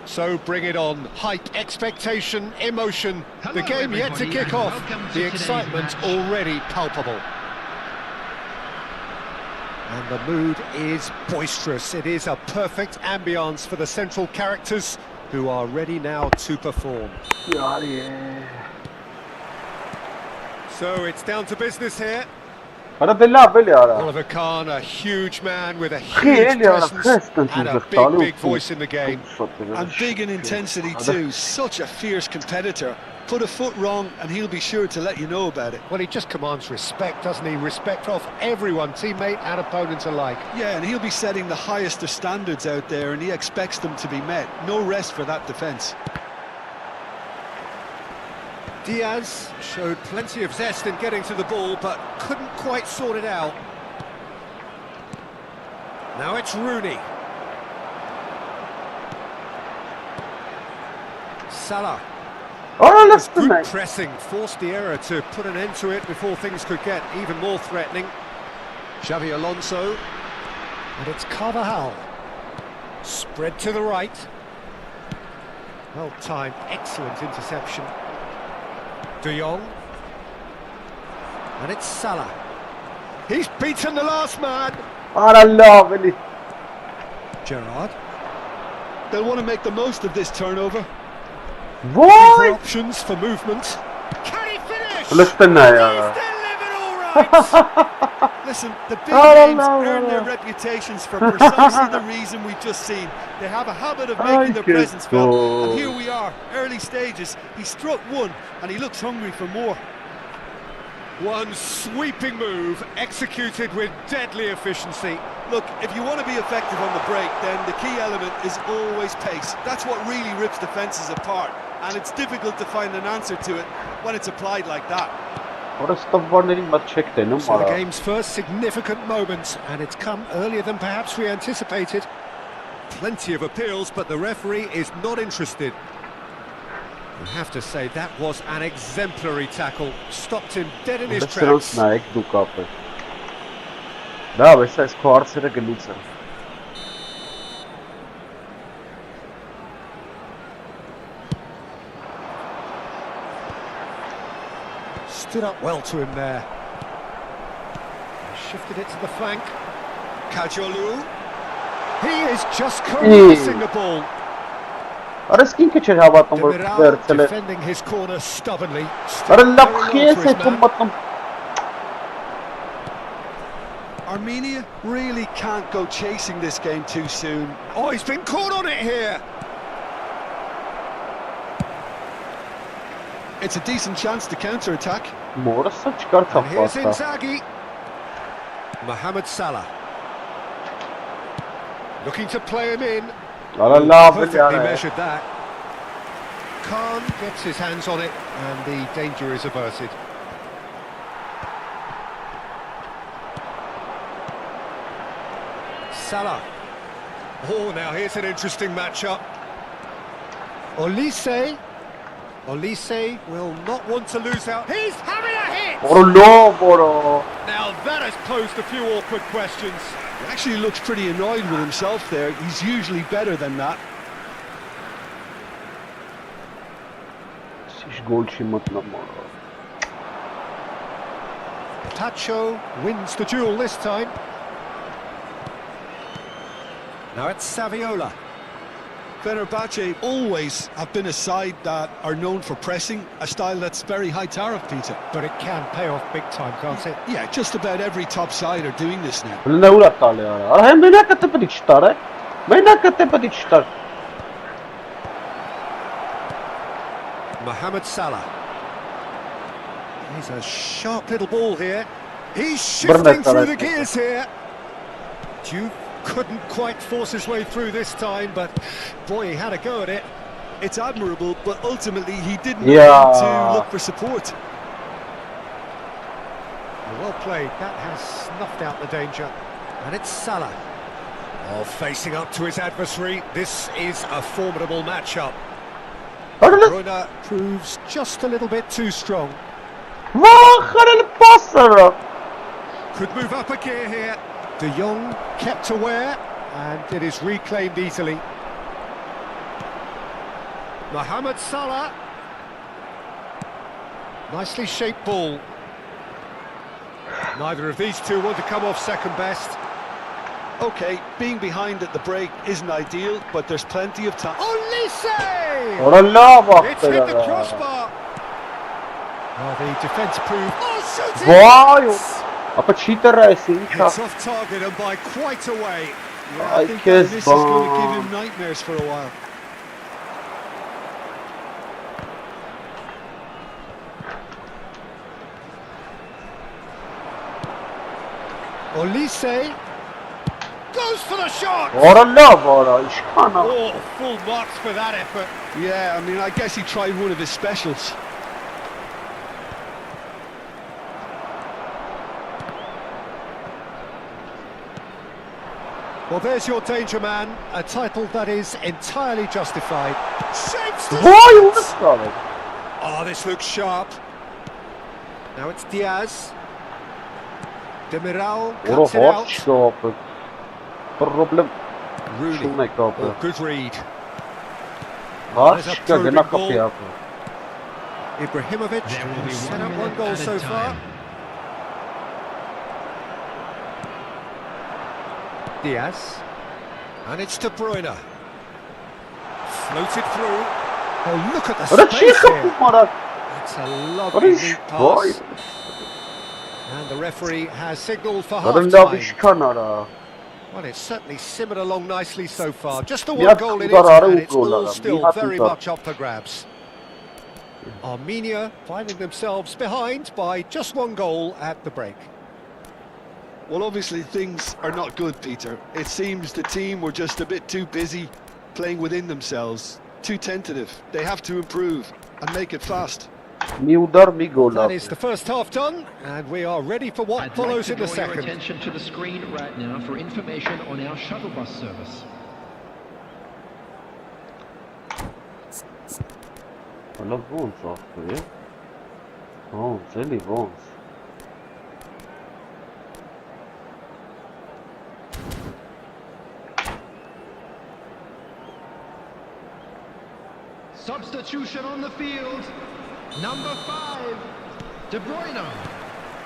So bring it on. Hype, expectation, emotion. Hello, The game yet to everybody, kick and off. welcome to The today's excitement match. already palpable. And the mood is boisterous. It is a perfect ambience for the central characters who are ready now to perform. So it's down to business here. Ara bella bella. Oliver Kahn, a huge man with a Geen huge ja, presence dat and a is big voice in the game. And big in intensity too. Such a fierce competitor. Put a foot wrong and he'll be sure to let you know about it. Well, he just commands respect, doesn't he? Respect of everyone, teammate and opponent alike. Yeah, and he'll be setting the highest of standards out there and he expects them to be met. No rest for that defence. Diaz showed plenty of zest in getting to the ball, but couldn't quite sort it out. Now it's Rooney. Salah. Ora Good listen. pressing, forced the error to put an end to it before things could get even more threatening. Xavi Alonso. And it's Carvajal. Spread to the right. Well timed, excellent interception. De Jong. And it's Salah. He's beaten the last man. Ora lovely. Gerrard. They'll want to make the most of this turnover. For Vay! options for movement. Can he finish? Listen He's ya. delivered all right. Listen, the big Oh, names no, earn no, their no. reputations for precisely the reason we've just seen. They have a habit of making their Ay, presence felt, and qué here we are, early stages. He struck one, and he looks hungry for more. One sweeping move executed with deadly efficiency. Look, if you want to be effective on the break, then the key element is always pace. That's what really rips defences apart, and it's difficult to find an answer to it when it's applied like that. Ora stavaներին մտ չեք տենում, So the արա։ game's first significant moment, and it's come earlier than perhaps we anticipated. Plenty of appeals, but the referee is not interested. I have to say that was an exemplary tackle. Stopped him dead in his Դրանց tracks. նայեք դուք ապեր։ Լավ, այս քո հարցերը գլուց են։ Stood up well to him there. Shifted it to the flank. Kajolu. He is just caressing the ball. Արա իսկ ինքը չէր հավատում որ Demiral վերցել է։ defending his corner stubbornly. Արա Stood լավ very քի well ես for his հետո man. մտնում։ Armenia really can't go chasing this game too soon. Oh, he's been caught on it here. It's a decent chance to counter-attack. Մորսը չկարծա And here's փաստա։ Inzaghi. Mohamed Salah. Looking to play him in. Արա լավ է Perfectly յարա։ measured that. Khan gets his hands on it and the danger is averted. Salah. Oh, now here's an interesting matchup. Olise. Olise will not want to lose out. He's having a hit! Ora լավ որա։ Now that has posed a few awkward questions. He actually looks pretty annoyed with himself there. He's usually better than that. Ինչ գոլ չի մտնում որա։ Tacho wins the duel this time. Now it's Saviola. Fenerbahce always have been a side that are known for pressing, a style that's very high tariff, Peter. But it can pay off big time, can't it? Yeah, just about every top side are doing this now. Լնա ուրա տալի արա։ Արա հեն մենակը դե պետք չտար է։ Մենակը դե պետք չտար։ Mohamed Salah. He's a sharp little ball here. He's shifting through the gears here. Duke couldn't quite force his way through this time, but boy, he had a go at it. It's admirable, but ultimately he didn't know Yeah. when to look for support. Well played, that has snuffed out the danger. And it's Salah. Oh, facing up to his adversary, this is a formidable matchup. Արա լավ։ Bruyne proves just a little bit too strong. Վախ, արա պասը։ Could move up a gear here. De Jong kept aware, and it is reclaimed easily. Mohamed Salah. Nicely shaped ball. Neither of these two want to come off second best. Okay, being behind at the break isn't ideal, but there's plenty of time. Olise! Ora լավ It's hit the ախտեր։ crossbar. Oh, the defence proved. Oh, shooting! Վայ, ապա չի տրա էս ինչա։ It's off target and by quite a way. Yeah, I I think guess that this is going to give bomb. him nightmares for a while. Olise goes for the shot. Ora լավ, արա, ինչքան է։ Oh, full marks for that effort. Yeah, I mean, I guess he tried one of his specials. Well, there's your danger man, a title that is entirely justified. Shapes the Vay onu sağladı. Oh, this looks sharp. Now it's Diaz. Demiral Ora cuts it out. hot stopper. Problem. Rooney. Şunu kapı. Oh, good read. Hot gene kapı yaptı. Ibrahimovic set up one goal so far. Diaz. And it's De Bruyne. Floated through. Oh, look at the Ora çiğ space here. kapı var. It's a lovely neat Vay. pass. And the referee has signalled for Karın da bir half-time. kanara. Well, it's certainly simmered along nicely so far. Just the one Nihat goal in it, Kuzar and it's Araujo'lar, all still Nihat very Kuzar. much up for grabs. Armenia finding themselves behind by just one goal at the break. Well, obviously things are not good, Peter. It seems the team were just a bit too busy playing within themselves, too tentative. They have to improve and make it fast. Mi udar mi gol That attı. is the first half done, and we are ready for what I'd follows like in to the draw your second. attention to the screen right now for information on our shuttle bus service. Hala Vons attı ya. Vons, Eli Vons. Substitution on the field. Number 5, De Bruyne.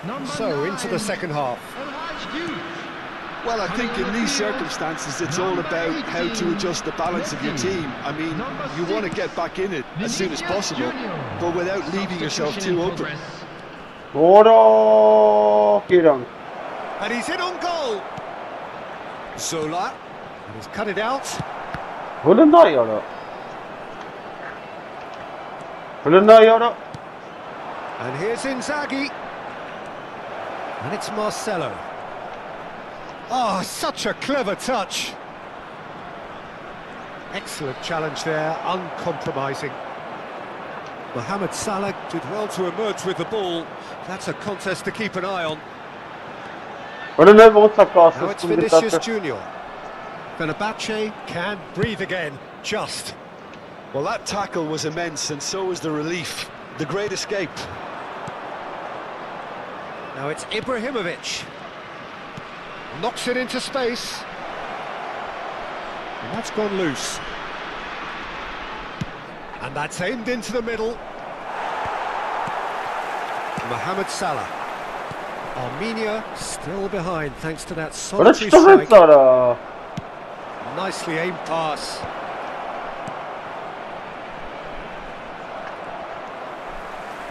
Number So, 9, into the second half. Alik-GAMING. Well, I think in these circumstances it's all about how to adjust the balance of your team. I mean, you want to get back in it as soon as possible, but without leaving yourself too open. Ora Kiran. And he's in on goal. Zola. And he's cut it out. Hılına yara. Hılına yara. And here's Inzaghi. And it's Marcelo. Oh, such a clever touch. Excellent challenge there, uncompromising. Mohamed Salah did well to emerge with the ball. That's a contest to keep an eye on. Hılına Vons Now akasız. it's Vinicius Junior. Fenerbahce can breathe again, just. Well, that tackle was immense, and so was the relief. The great escape. Now it's Ibrahimovic. Knocks it into space. And that's gone loose. And that's aimed into the middle. Mohamed Salah. Armenia still behind thanks to that Ora solitary çıtı strike. zara. Nicely aimed pass.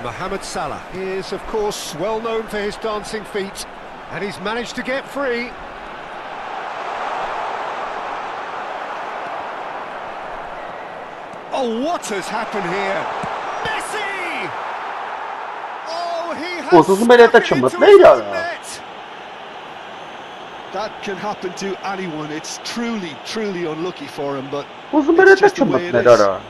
Mohamed Salah is, of course, well known for his dancing feet, and he's managed to get free. Oh, what has happened here? Messi! Oh, he has Uzun böyle stuck it taçım, into neydi his own ya? net. That can happen to anyone. It's truly, truly unlucky for him, but Uzun böyle it's just the taçım way it ne is. dara.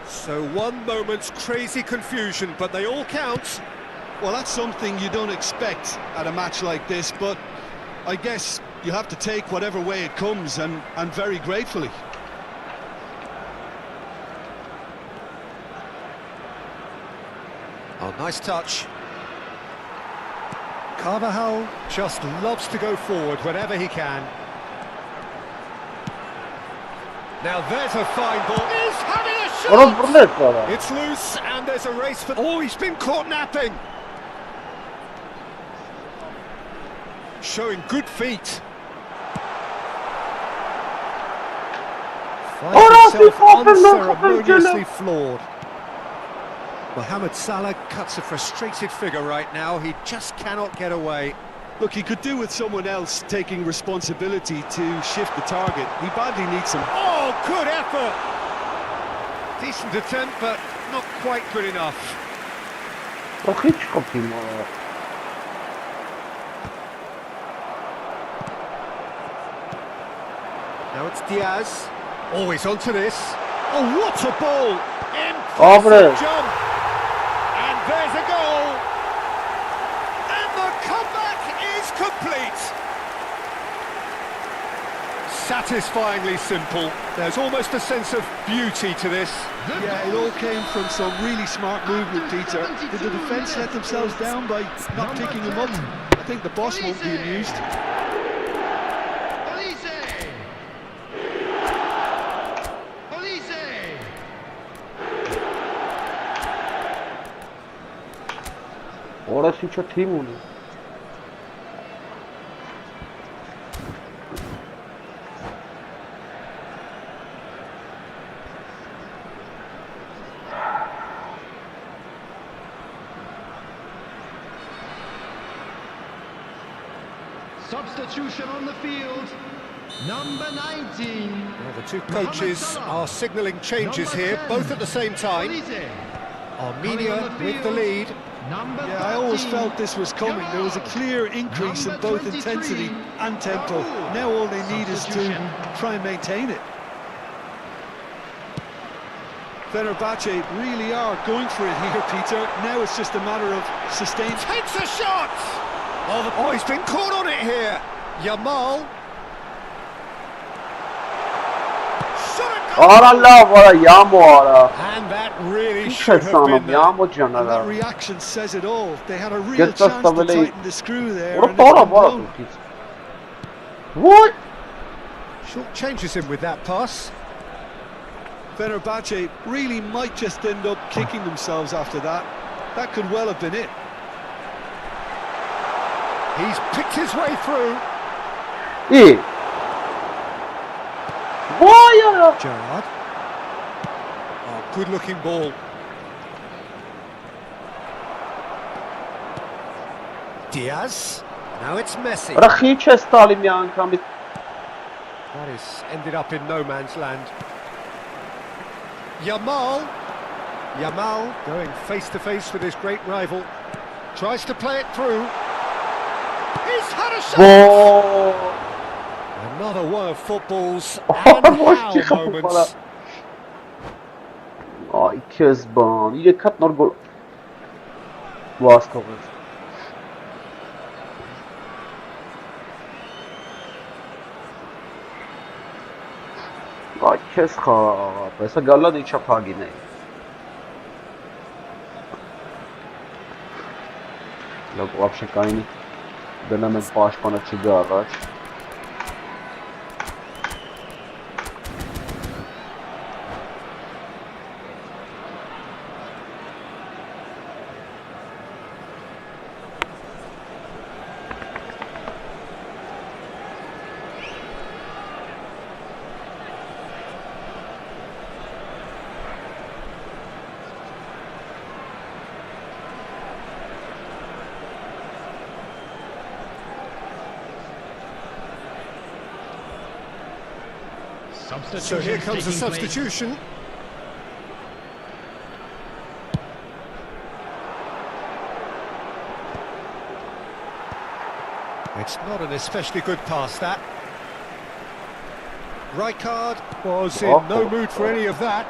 So one moment's crazy confusion, but they all count. Well, that's something you don't expect at a match like this, but I guess you have to take whatever way it comes, and very gratefully. Oh, nice touch. Carvajal just loves to go forward whenever he can. Now there's a fine ball. He's having a Ora shot! burada zara. It's loose and there's a race for... Oh, he's been caught napping! Showing good feet. Finds Ora, himself FIFA, unceremoniously floored. Mohamed Salah cuts a frustrated figure right now. He just cannot get away. Look, he could do with someone else taking responsibility to shift the target. He badly needs some. Oh, good effort! Decent attempt, but not quite good enough. Bak hiç kapayım ora. Now it's Diaz. Always onto this. Oh, what a ball! Abre. Impressive jump! And there's a goal! And satisfyingly simple. There's almost a sense of beauty to this. Yeah, it all came from some really smart movement, Peter. Did the defence let themselves down by not picking him up? I think the boss won't be amused. Orası hiç atayım onu. Substitution on the field. Number 19. Well, the two coaches are signalling changes here, both at the same time. Armenia with the lead. Yeah, I always felt this was coming. There was a clear increase in both intensity and tempo. Now all they need is to try and maintain it. Fenerbahce really are going for it here, Peter. Now it's just a matter of sustained... Takes a shot! Oh, he's been caught on it here. Yamal. Allah vara yağmur ara. And that really Bir should have been there. yağmur And that canavar. reaction says it all. They had a real Get chance just to the tighten the screw there. Orada and it's doğru been var. blown. What? Short changes him with that pass. Fenerbahce really might just end up kicking themselves after that. That could well have been it. He's picked his way through. İyi. Vay ya. Gerrard. Oh, good-looking ball. Diaz. Now it's Messi. Bırak hiç estalim ya ankam. That is ended up in no man's land. Yamal. Yamal going face-to-face with his great rival. Tries to play it through. He's had a shot! Gol. Another one of football's and how moments. Ay Kezban. İyice kat nor gol. Boğaz kafası. Ay Kezban. Pesa galla de çapagi ne? Look, вообще кайни. Դնեմ են պաշտպանը չգա առաջ։ So here comes the substitution. It's not an especially good pass, that. Rijkaard was in no mood for any of that.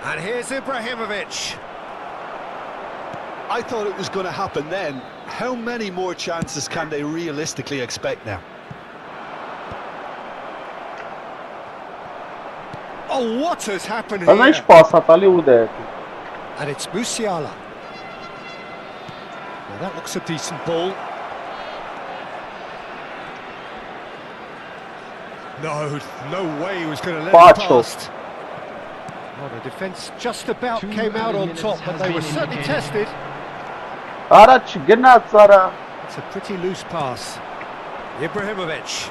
And here's Ibrahimovic. I thought it was going to happen then. How many more chances can they realistically expect now? Oh, what has happened Bana here? hiç pas hatalı urda. And it's Musiala. Now that looks a decent ball. No way he was going to let it past. Well, the defence just about came out on top, but they were certainly tested. Առաջ գնաց արա. It's a pretty loose pass. Ibrahimovic.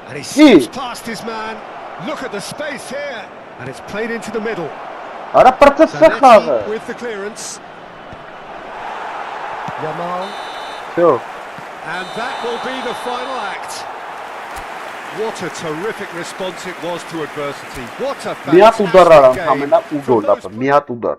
And he skips past his man. Look at the space here. And it's played into the middle. Արա պրծեցը խաղը։ With the clearance. Yamal. Всё. And that will be the final act. What a terrific response it was to adversity. What a Միատ ուդար արան, fantastic game. ամենա ու գոլ ապա, միատ ուդար։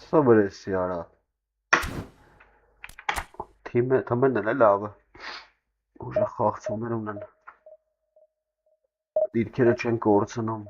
Սա բրեսի արա։ թմերն էլ է լավը։ Ուժեղ խաղացողներ ունեն։ Դիրքերը չեն կորցնում։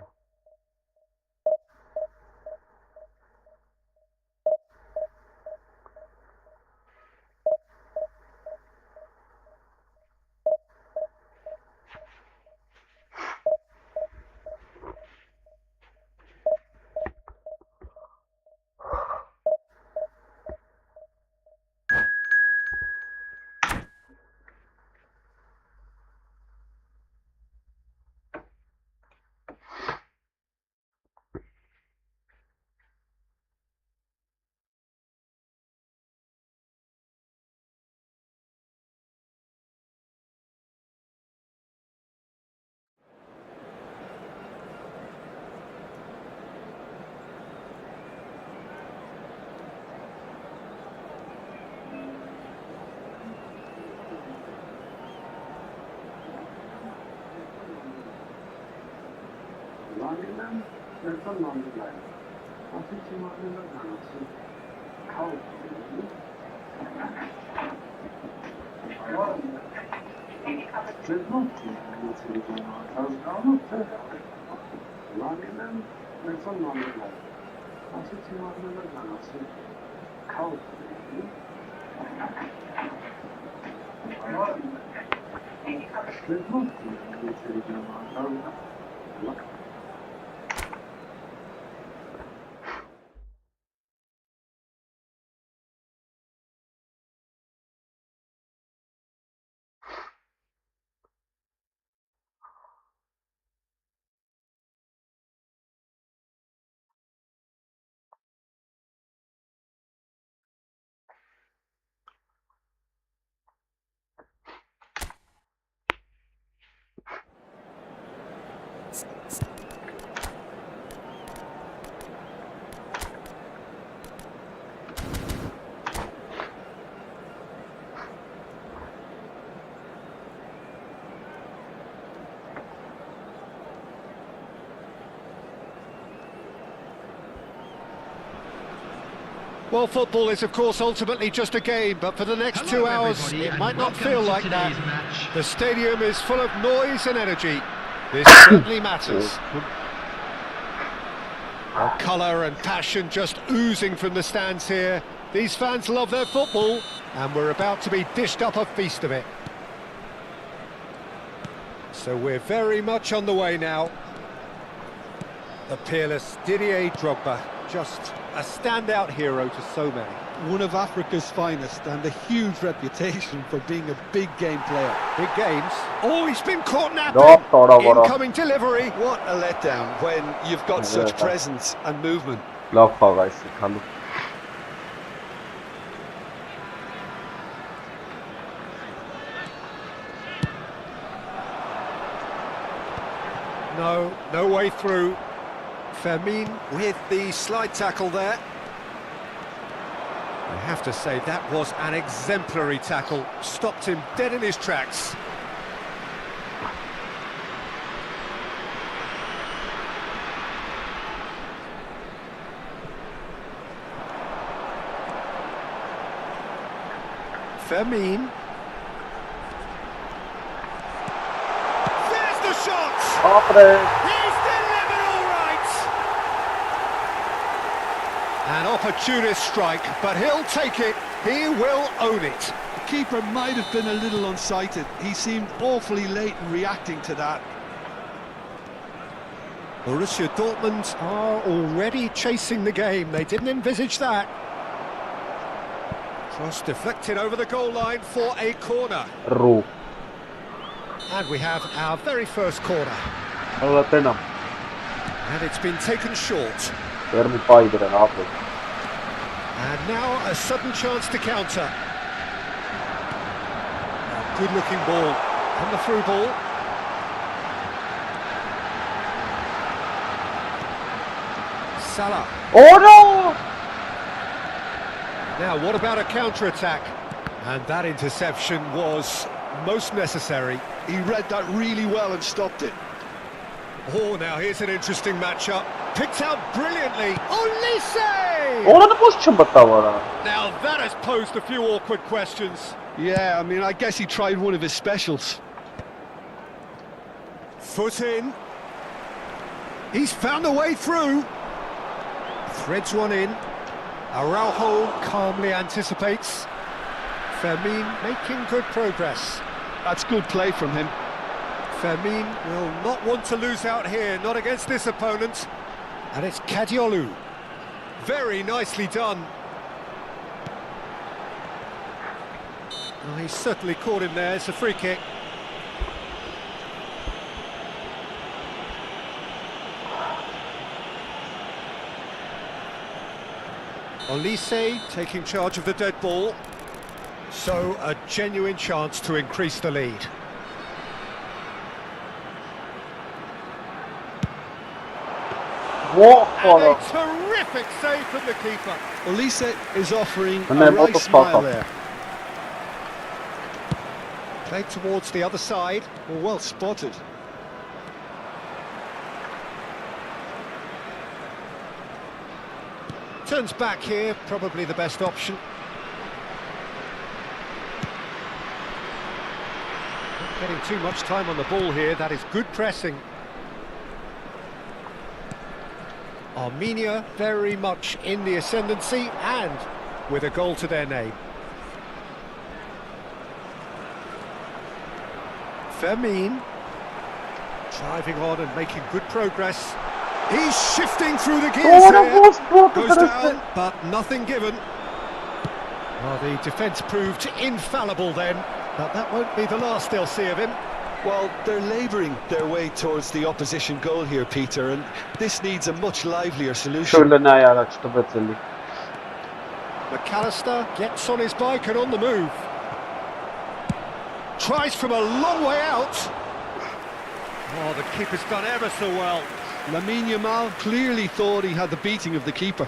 Well, football is, of course, ultimately just a game, but for the next 2 hours, it might not feel like that. The stadium is full of noise and energy. This certainly matters. Colour and passion just oozing from the stands here. These fans love their football, and we're about to be dished up a feast of it. So we're very much on the way now. The peerless Didier Drogba, just a standout hero to so many. One of Africa's finest and a huge reputation for being a big game player. Big games. Oh, he's been caught napping. Incoming delivery. What a letdown when you've got such presence and movement. Լավ խաղ այս քալու։ No way through. Fermin with the slide tackle there. I have to say that was an exemplary tackle. Stopped him dead in his tracks. Fermin. There's the shot! An opportunist strike, but he'll take it. He will own it. The keeper might have been a little unsighted. He seemed awfully late in reacting to that. Borussia Dortmund are already chasing the game. They didn't envisage that. Cross deflected over the goal line for a corner. And we have our very first corner. And it's been taken short. And now a sudden chance to counter. A good-looking ball and the through ball. Salah. Oh no! Now what about a counter-attack? And that interception was most necessary. He read that really well and stopped it. Oh, now here's an interesting matchup. Picked out brilliantly. Olise! save! Օրը դուք չմտավ արա։ Now that has posed a few awkward questions. Yeah, I mean, I guess he tried one of his specials. Foot in. He's found a way through. Threads one in. Araujo calmly anticipates. Fermin making good progress. That's good play from him. Fermin will not want to lose out here, not against this opponent. And it's Kadiolu. Very nicely done. Well, he's certainly caught him there. It's a free kick. Olise taking charge of the dead ball. So a genuine chance to increase the lead. What And a for? terrific save from the keeper. Olise is offering And a then right what the smile fuck? there. Played towards the other side. Well spotted. Turns back here, probably the best option. Not getting too much time on the ball here, that is good pressing. Armenia very much in the ascendancy and with a goal to their name. Fermin driving on and making good progress. He's shifting through the gears here. Goes down, but nothing given. Well, the defence proved infallible then, but that won't be the last they'll see of him. Well, they're labouring their way towards the opposition goal here, Peter, and this needs a much livelier solution. Շուլնայ առաջ տվեց էլի։ McAllister gets on his bike and on the move. Tries from a long way out. Oh, the keeper's done ever so well. Lamine Yamal clearly thought he had the beating of the keeper.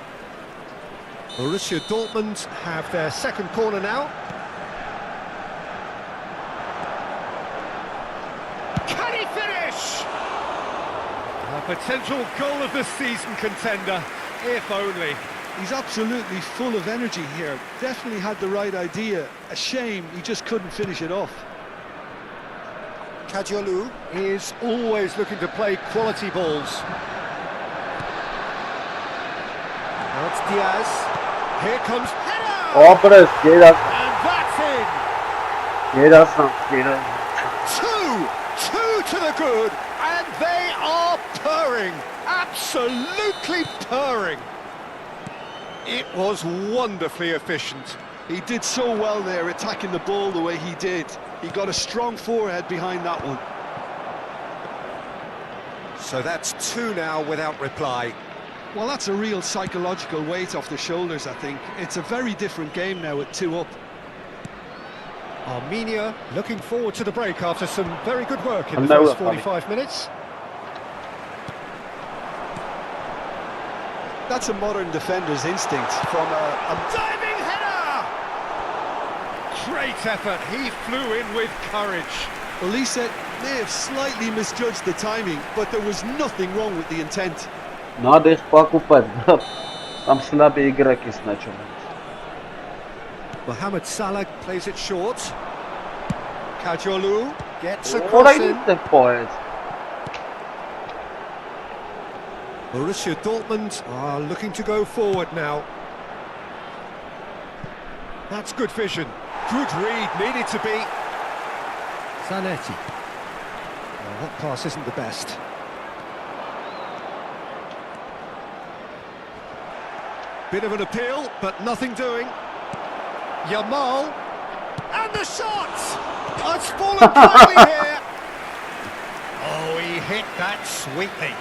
Borussia Dortmund have their second corner now. Can he finish? A potential goal of the season contender, if only. He's absolutely full of energy here. Definitely had the right idea. A shame he just couldn't finish it off. Kadiolu is always looking to play quality balls. Now it's Diaz. Here comes header! Ապրես, գերաս, And that's in! գերասան, գերաս։ Two to the good, and they are purring, absolutely purring. It was wonderfully efficient. He did so well there, attacking the ball the way he did. He got a strong forehead behind that one. So that's two now without reply. Well, that's a real psychological weight off the shoulders, I think. It's a very different game now with 2 up. Armenia looking forward to the break after some very good work in the No, first 45 minutes. That's a modern defender's instinct from a Diving header! Great effort, he flew in with courage. Olise may have slightly misjudged the timing, but there was nothing wrong with the intent. Надо их покупать, да. Там слабый игрок есть на чем. Mohamed Salah plays it short. Kadiolu gets a What cross are in. you the poet? Borussia Dortmund are looking to go forward now. That's good vision. Good read, needed to be. Zanetti. Well, that pass isn't the best. Bit of an appeal, but nothing doing. Yamal. And the shot! Oh, it's fallen quietly here. Oh, he hit that sweetly.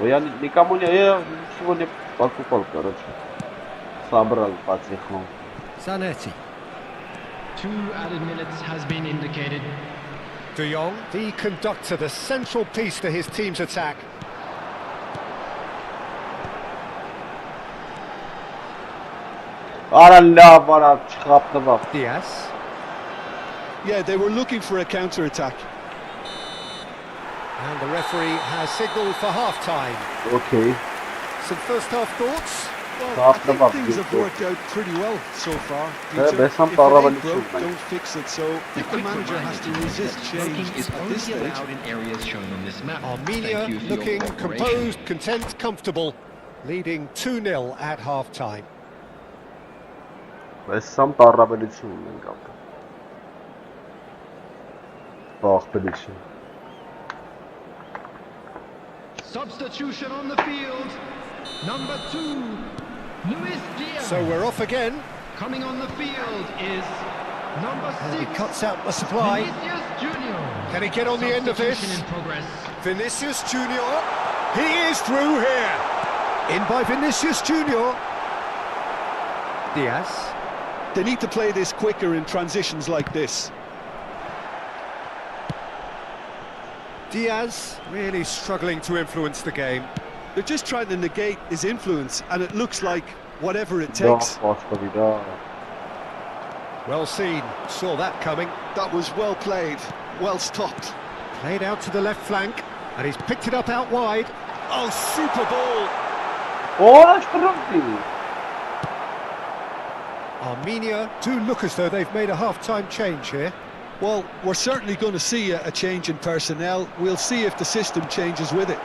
Я никому не, я сегодня покупал, короче. Собрал потихоньку. Zanetti. 2 added minutes has been indicated. De Jong, the conductor, the central piece to his team's attack. Արա լավ, արա չխապնվա։ Diaz. Yeah, they were looking for a counter-attack. And the referee has signalled for half-time. Okay. Some first-half thoughts? Well, I think things have worked out pretty well so far. Peter. best If it para ain't broke, Valencia. don't fix it. So if the manager has to resist change Smoking is at this only stage, allowed in areas shown on this map. Armenia Thank you for your looking cooperation. composed, content, comfortable, leading 2-0 at half-time. Bessam տարրաբերություն ունենք ապա։ Բախբերություն։ Substitution on the field. Number 2, Luis Diaz. So we're off again. Coming on the field is number 6, He cuts out the supply. Vinicius Junior. Can he get on the end of this? Substitution in progress. Vinicius Junior. He is through here. In by Vinicius Junior. Diaz. they need to play this quicker in transitions like this. Diaz really struggling to influence the game. They're just trying to negate his influence, and it looks like whatever it takes. Well seen. Saw that coming. That was well played, well stopped. Played out to the left flank. And he's picked it up out wide. Oh, super ball. Armenia do look as though they've made a half-time change here. Well, we're certainly going to see a change in personnel. We'll see if the system changes with it.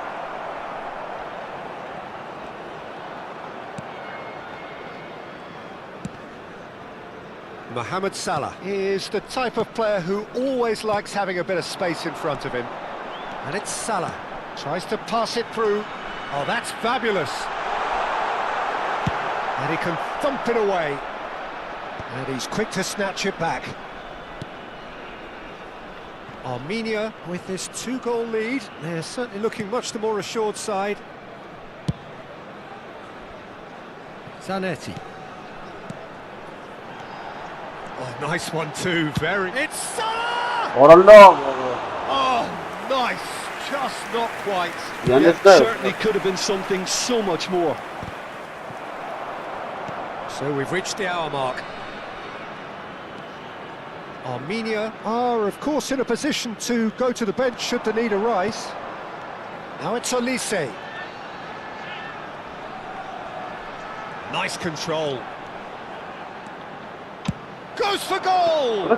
Mohamed Salah is the type of player who always likes having a bit of space in front of him. And it's Salah. Tries to pass it through. Oh, that's fabulous. And he can thump it away. And he's quick to snatch it back. Armenia with this 2-goal lead. They're certainly looking much the more assured side. Zanetti. Oh, nice one too. Very. It's Salah! Oh, nice. Just not quite. Certainly could have been something so much more. So we've reached the hour mark. Armenia are, of course, in a position to go to the bench should the need arise. Now it's Olise. Nice control. Goes for goal!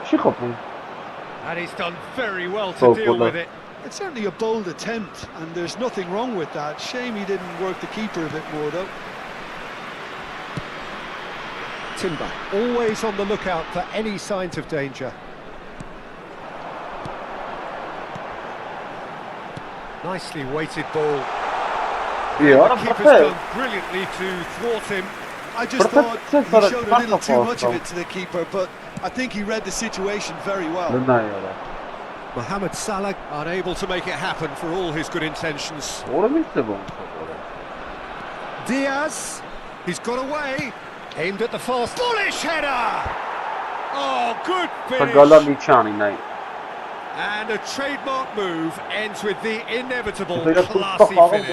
And he's done very well to deal with it. It's certainly a bold attempt, and there's nothing wrong with that. Shame he didn't work the keeper a bit more, though. Timber, always on the lookout for any signs of danger. Nicely weighted ball. The keeper's done brilliantly to thwart him. I just thought he showed a little too much of it to the keeper, but I think he read the situation very well. Mohamed Salah unable to make it happen for all his good intentions. Diaz, he's got away. Aimed at the fast. Bullish header! Oh, good finish! And a trademark move ends with the inevitable classy finish.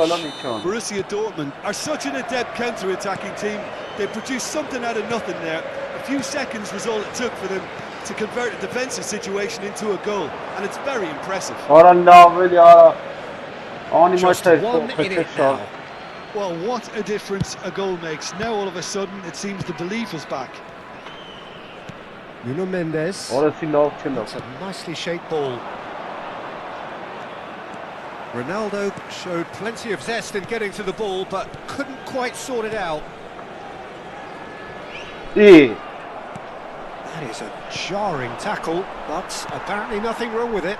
Borussia Dortmund are such an adept counter-attacking team. They produced something out of nothing there. A few seconds was all it took for them to convert a defensive situation into a goal, and it's very impressive. Just one in it now. Well, what a difference a goal makes. Now all of a sudden it seems the belief is back. Nuno Mendes. It's a nicely shaped ball. Ronaldo showed plenty of zest in getting to the ball, but couldn't quite sort it out. That is a jarring tackle, but apparently nothing wrong with it.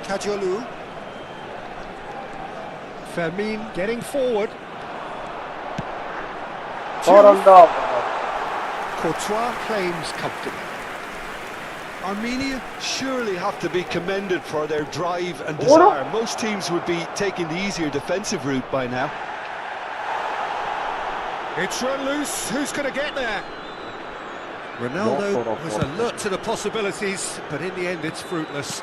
Kajolu. Fermin getting forward. Courtois claims comfortably. Armenia surely have to be commended for their drive and desire. Most teams would be taking the easier defensive route by now. It's run loose. Who's going to get there? Ronaldo was alert to the possibilities, but in the end it's fruitless.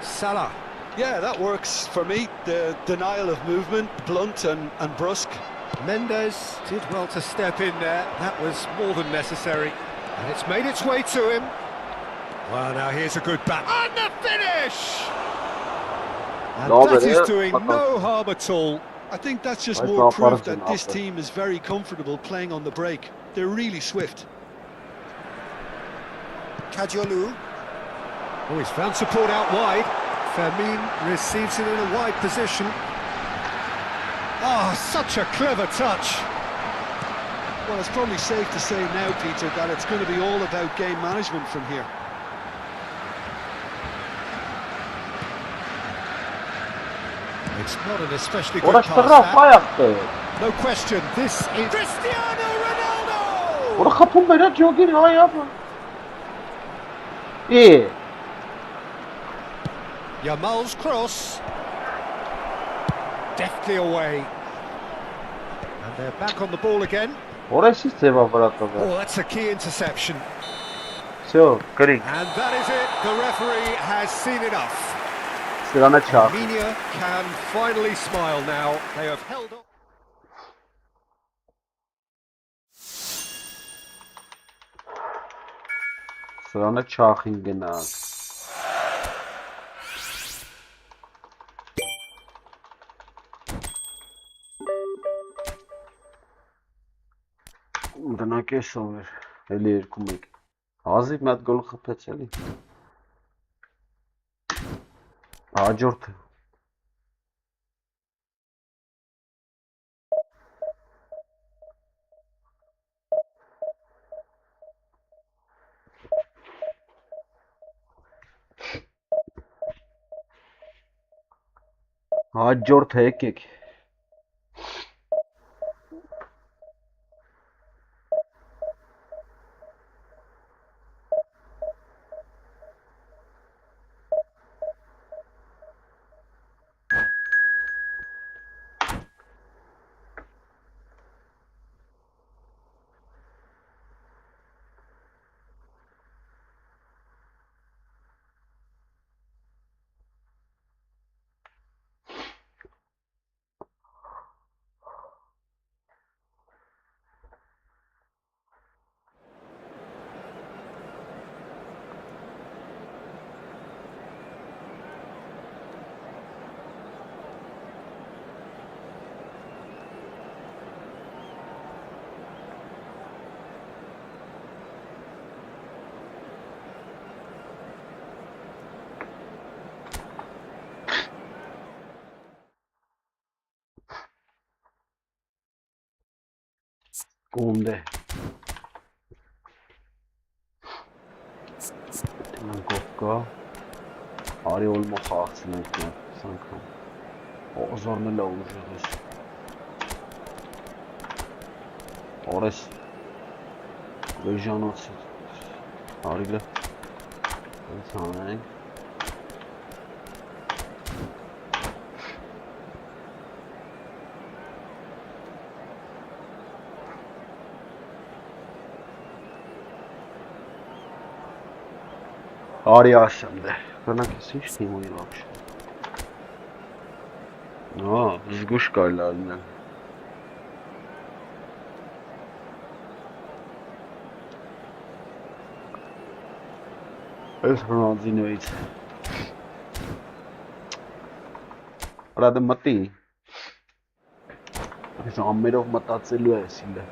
Salah. Yeah, that works for me. The denial of movement, blunt and brusque. Mendes did well to step in there. That was more than necessary. And it's made its way to him. Well, now here's a good bat. And the finish! And that is doing no harm at all. I think that's just more proof that this team is very comfortable playing on the break. They're really swift. Kajolu. Oh, he's found support out wide. Fermin receives it in a wide position. Oh, such a clever touch. Well, it's probably safe to say now, Peter, that it's going to be all about game management from here. It's not an especially good pass. No question, this is Cristiano Ronaldo! What a couple minutes jogging high up. Yeah. Yamal's cross. Deftly away. And they're back on the ball again. What is this? Oh, that's a key interception. So, correct. And that is it. The referee has seen enough. Armenia can finally smile now. They have held up. Սրանը չախին գնանք։ Գնանք էս over, էլի 2-1։ Հազիվ մի հատ գոլ խփեց էլի։ Հաջորդը։ Հաջորդը եկեք։ Կոնդե Տնանքով կա Արի ոլմո խաղացին ենք նեղ սանգամ Ոզորն էլ ուժեղ ես Օրես Բեժանոցի Արիլը Ենց հանենք Արի ասამდե, կրանք ես ինչ թիմ ունի վաղշ զգուշ կայլ ալնեն Ես հրնազինոյից Հրադը մտի Ես ամերով մտացելու է սիլը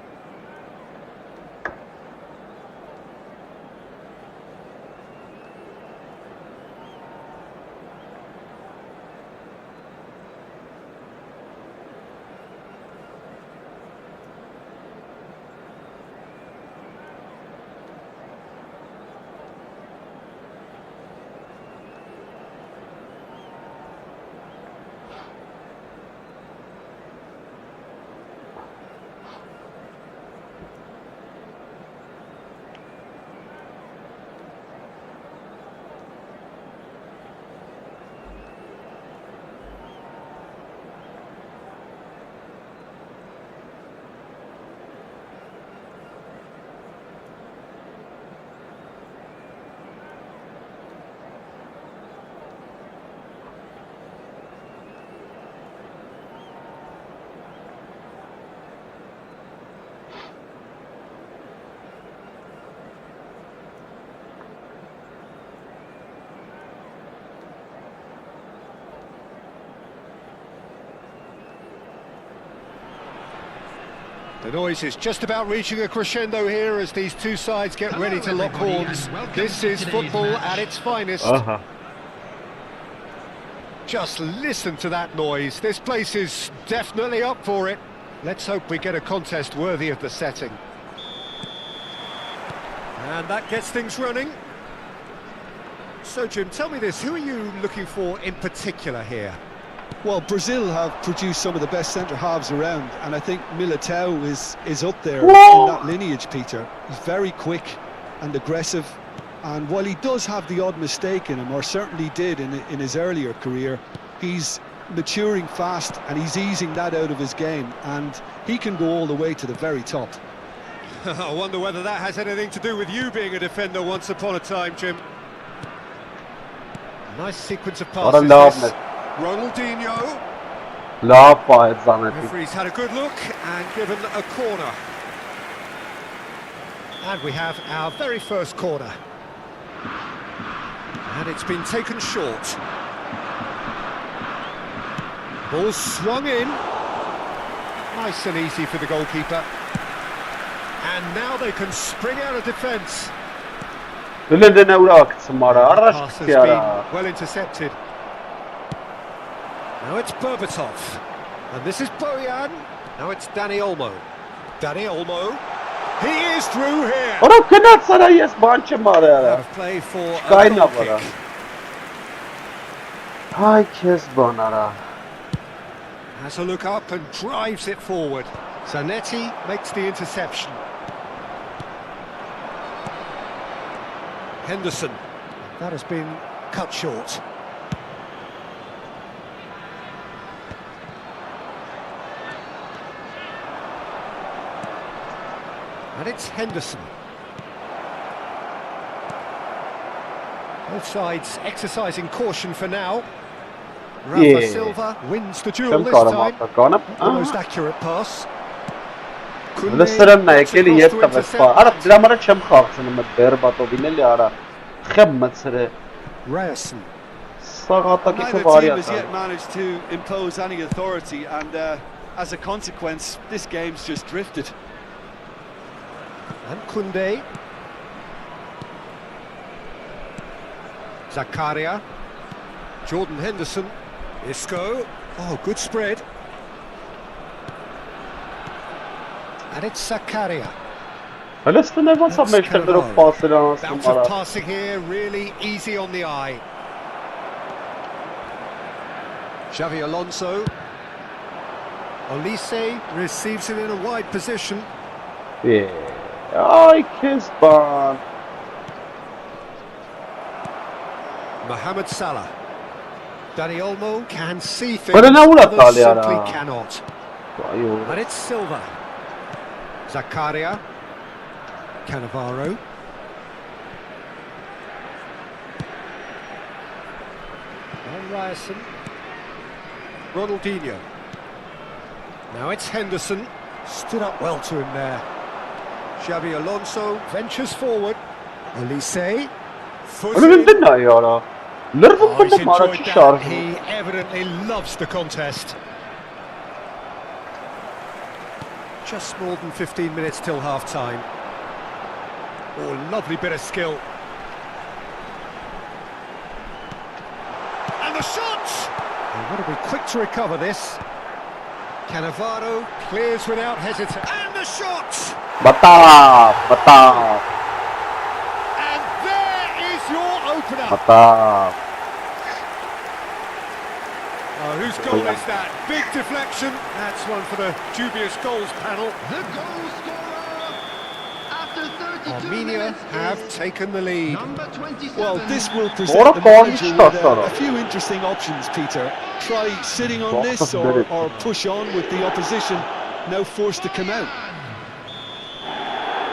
The noise is just about reaching a crescendo here as these two sides get ready to lock horns. This is football at its finest. Just listen to that noise. This place is definitely up for it. Let's hope we get a contest worthy of the setting. And that gets things running. So, Jim, tell me this, who are you looking for in particular here? Well, Brazil have produced some of the best centre-halves around, and I think Militao is up there in that lineage, Peter. He's very quick and aggressive, and while he does have the odd mistake in him, or certainly did in his earlier career, he's maturing fast and he's easing that out of his game, and he can go all the way to the very top. I wonder whether that has anything to do with you being a defender once upon a time, Jim. Nice sequence of passes. This. Ronaldinho. Referee's had a good look and given a corner. And we have our very first corner. And it's been taken short. Ball swung in. Nice and easy for the goalkeeper. And now they can spring out of defence. Pass has been well intercepted. Now it's Berbatov. And this is Bojan. Now it's Dani Olmo. Dani Olmo. He is through here. Out of play for a goal kick. Has a look up and drives it forward. Zanetti makes the interception. Henderson. That has been cut short. And it's Henderson. Both sides exercising caution for now. Rafa Silva wins the duel this time. The most accurate pass. Ryerson. Neither team has yet managed to impose any authority, and as a consequence, this game's just drifted. And Koundé. Zakaria. Jordan Henderson. Isco. Oh, good spread. And it's Zakaria. Bounce of passing here, really easy on the eye. Xavi Alonso. Olise receives it in a wide position. Mohamed Salah. Dani Olmo can see things, others simply cannot. And it's Silva. Zakaria. Cannavaro. And Ryerson. Ronaldinho. Now it's Henderson. Stood up well to him there. Xavi Alonso ventures forward. Olise. He's enjoyed that. He evidently loves the contest. Just more than 15 minutes till half-time. Oh, lovely bit of skill. And the shot! And what are we quick to recover this? Cannavaro clears without hesitation. And the shot! And there is your opener. Whose goal is that? Big deflection. That's one for the dubious goals panel. The goal scorer after 32 Armenia minutes have is taken the lead. number 27. Well, this will present the manager with a few interesting options, Peter. Try sitting on this or push on with the opposition now forced to come out.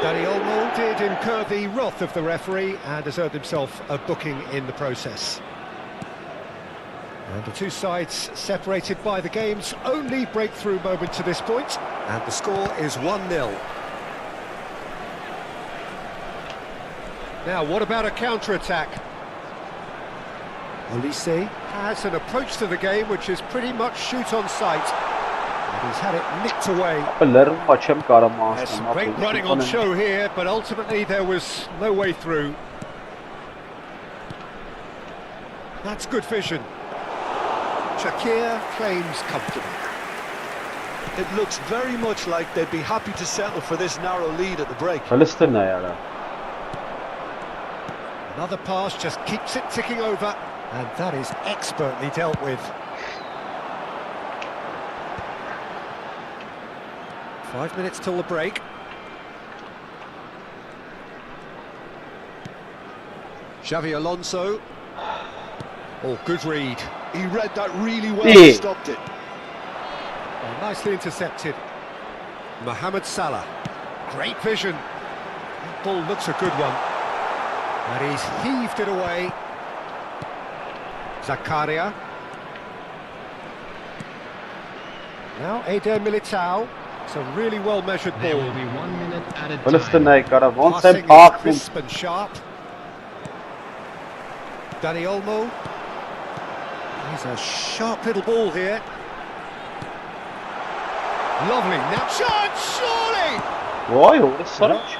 Dani Olmo did incur the wrath of the referee and has earned himself a booking in the process. And the two sides separated by the game's only breakthrough moment to this point, and the score is 1-0. Now, what about a counter-attack? Olise has an approach to the game which is pretty much shoot on sight. He's had it nicked away. Լերում չեմ կարամ There's some great running on show here, but ultimately there was no way through. That's good vision. Shakir claims comfortably. It looks very much like they'd be happy to settle for this narrow lead at the break. Palestine yaara. Another pass just keeps it ticking over, and that is expertly dealt with. 5 minutes till the break. Xavi Alonso. Oh, good read. He read that really well and stopped it. Oh, nicely intercepted. Mohamed Salah. Great vision. That ball looks a good one. And he's heaved it away. Zakaria. Now Eder Militao. It's a really well-measured There ball. will be 1 minute added Palestine time. կարա ոնց Passing է is փախում։ crisp and sharp. Dani Olmo. He's a sharp little ball here. Lovely. Now shot, surely! Ոայ, ո՞ր սարջ։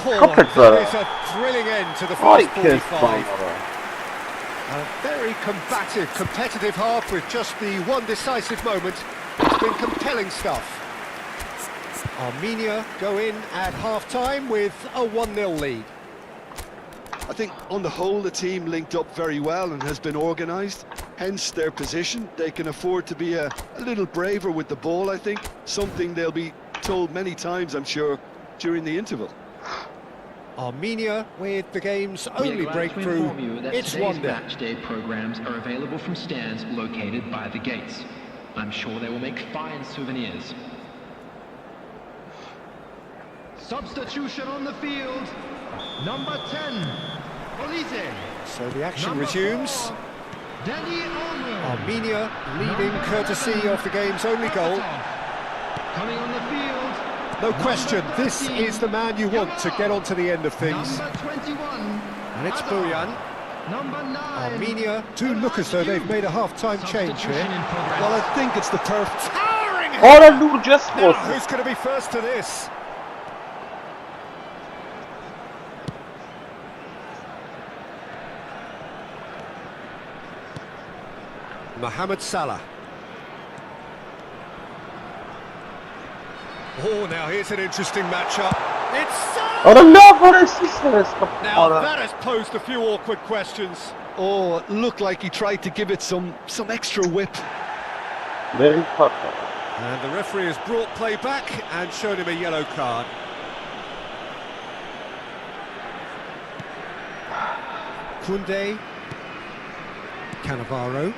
Oh, Coupled that there. is a thrilling end to the Ոայ, first քեզ 45. բանարա։ A very combative, competitive half with just the one decisive moment. It's been compelling stuff. Armenia go in at half-time with a 1-0 lead. I think on the whole the team linked up very well and has been organised, hence their position. They can afford to be a little braver with the ball, I think, something they'll be told many times, I'm sure, during the interval. Armenia with the game's We are only glad to breakthrough. inform you that It's today's 1-0. match day programs are available from stands located by the gates. I'm sure they will make fine souvenirs. Substitution on the field. Number 10, Olise. So the action Number resumes. 4, Dani Olmo. Armenia leading courtesy of the game's only goal. Coming on the field. No question, this 15, is the man you want to get onto the end of things. Number 21, And it's Adam. Bouyan. Number 9, Armenia do look as though they've made a half-time change Substitution here. in progress. Well, I think it's the perfect... Towering head! Արա լուրջ ես Now, խոսում։ who's going to be first to this? Mohamed Salah. Oh, now here's an interesting matchup. It's Salah! Արա լավ արես ես Now կապարա։ that has posed a few awkward questions. Oh, it looked like he tried to give it some extra whip. Դերի փակա։ And the referee has brought play back and shown him a yellow card. Koundé. Cannavaro.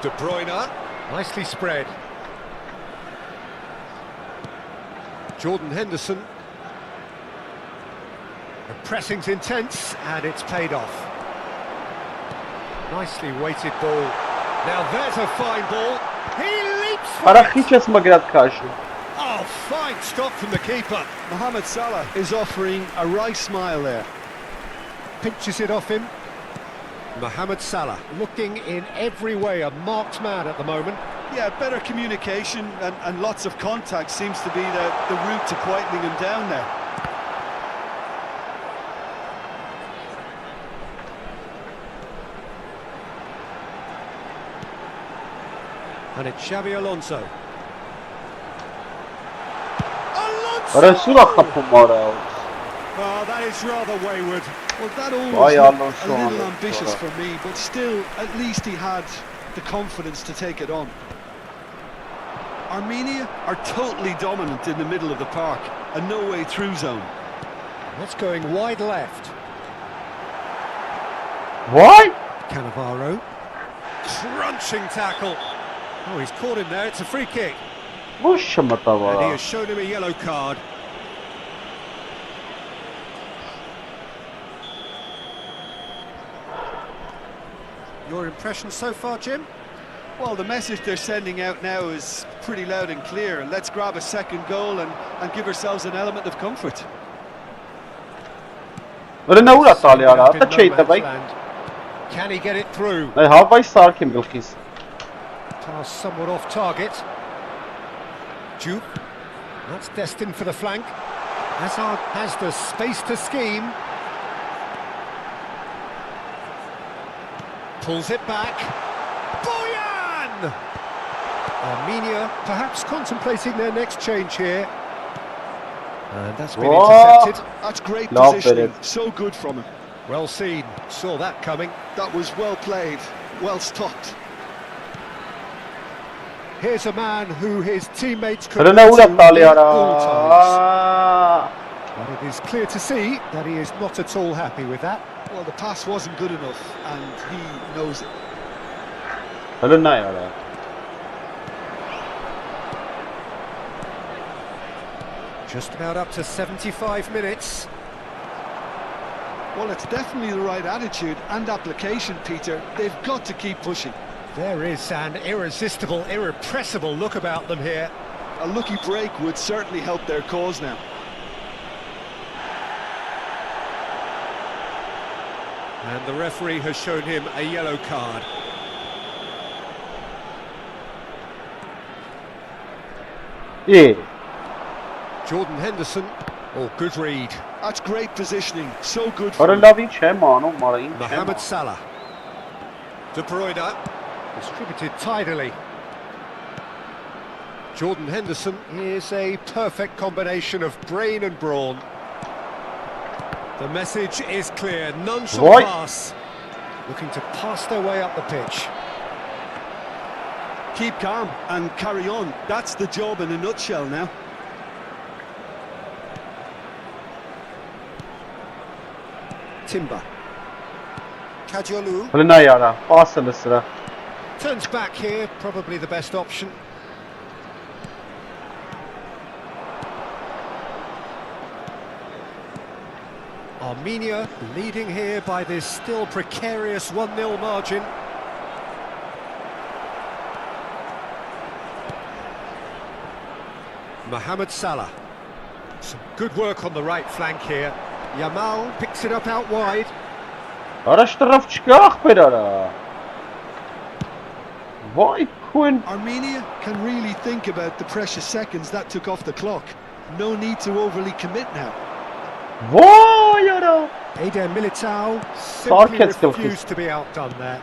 De Bruyne. Nicely spread. Jordan Henderson. The pressing's intense and it's paid off. Nicely weighted ball. Now there's a fine ball. He leaps for Արա it. քիչ ես մգրատ քաշի։ Oh, fine stop from the keeper. Mohamed Salah is offering a right smile there. Pinches it off him. Mohamed Salah looking in every way a marked man at the moment. Yeah, better communication and lots of contact seems to be the route to quietening him down there. And it's Xavi Alonso. Արա սուրա խփում արա։ Oh, that is rather wayward. Well, that Why always are looked no a strong little as ambitious well? for me, but still, at least he had the confidence to take it on. Armenia are totally dominant in the middle of the park, a no-way through zone. That's going wide left. Why? Cannavaro. Crunching tackle. Oh, he's caught him there. It's a free kick. Ոչ And he չմտավարա։ has shown him a yellow card. Your impression so far, Jim? Well, the message they're sending out now is pretty loud and clear. Let's grab a second goal and give ourselves an element of comfort. Որը նա ուրա տալի արա, Up in ատա չէի no man's տվայ։ land. Can he get it through? Այ հավայ սարքեմ գլխիս։ Pass somewhat off target. Jupe. That's destined for the flank. Hazard has the space to scheme. Pulls it back. Boyan! Armenia perhaps contemplating their next change here. And that's been intercepted. That's great Love positioning. it. So good from him. Well seen. Saw that coming. That was well played. Well stopped. Here's a man who his teammates could Հրնա ուր է look տալի to արա։ at all times. But it is clear to see that he is not at all happy with that. Well, the pass wasn't good enough, and he knows it. Հրնա է արա։ Just about up to 75 minutes. Well, it's definitely the right attitude and application, Peter. They've got to keep pushing. There is an irresistible, irrepressible look about them here. A lucky break would certainly help their cause now. And the referee has shown him a yellow card. Yeah. Jordan Henderson. Oh, good read. That's great positioning. So good for Արա him. լավ ինչ եմ անում, մարը ինչ եմ Mohamed անում։ Salah. De Bruyne. Distributed tidily. Jordan Henderson is a perfect combination of brain and brawn. The message is clear. None shall Right. pass. Looking to pass their way up the pitch. Keep calm and carry on. That's the job in a nutshell now. Timber. Kadiolu Հրնա է արա, պասը լսրա։ turns back here, probably the best option. Armenia leading here by this still precarious 1-0 margin. Mohamed Salah. Some good work on the right flank here. Yamal picks it up out wide. Առաջ տրավ չկա ախպեր արա։ Վայ քույն։ Armenia can really think about the precious seconds that took off the clock. No need to overly commit now. Վայ արա։ Eder Militao simply Sarkets gilkis. refused to be outdone there.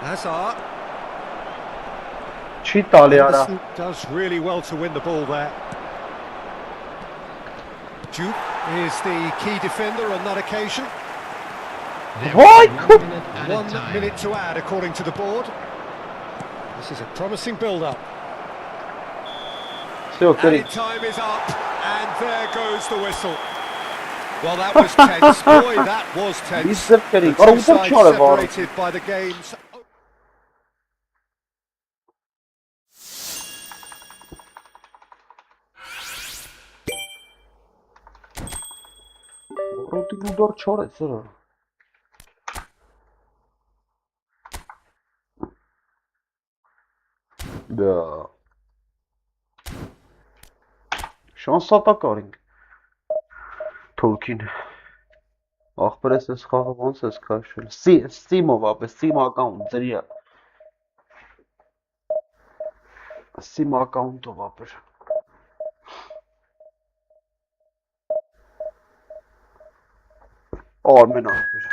Hazard. Չի տալի արա։ Henderson does really well to win the ball there. Jupe is the key defender on that occasion. Վայ քույն։ 1 minute at a 1 time. minute to add according to the board. This is a promising build-up. Всё, կրի։ Added time is up, and there goes the whistle. Well, that was tense. Boy, that was tense. Իսկ կրի։ The Արա two ուտել sides չարը վարը։ separated by the game's Ռոտի դուր չորը ծրա։ Դա։ Շանսատակար ենք։ Թուրքին։ Ախպերես ես խաղը ոնց ես քաշել։ Steam-ով ապե, Steam account ծրիա։ Steam account-ով ապեր։ Արմեն ապեր։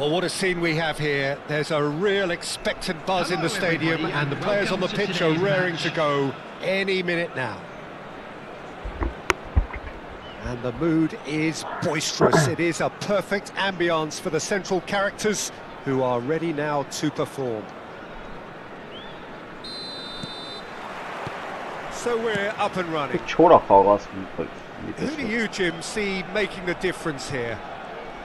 Well, what a scene we have here. There's a real expectant buzz in the stadium, and the players on the pitch are raring to go any minute now. And the mood is boisterous. It is a perfect ambience for the central characters who are ready now to perform. So we're up and running. Who do you, Jim, see making the difference here?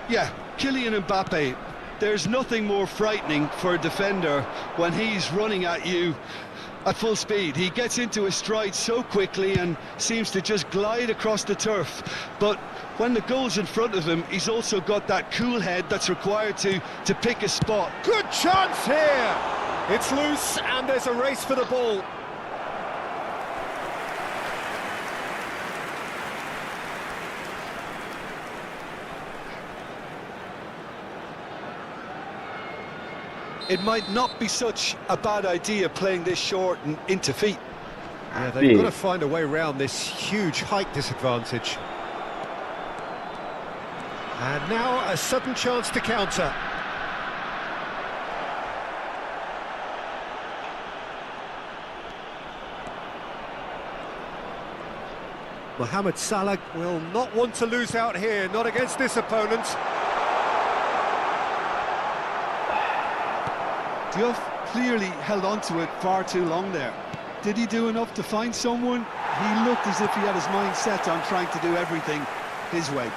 Yeah, Kylian Mbappe. There's nothing more frightening for a defender when he's running at you at full speed. He gets into his stride so quickly and seems to just glide across the turf. But when the goal's in front of him, he's also got that cool head that's required to pick a spot. Good chance here! It's loose and there's a race for the ball. It might not be such a bad idea playing this short and into feet. Yeah, they've got to find a way around this huge height disadvantage. And now a sudden chance to counter. Mohamed Salah will not want to lose out here, not against this opponent. Diouf clearly held on to it far too long there. Did he do enough to find someone? He looked as if he had his mind set on trying to do everything his way.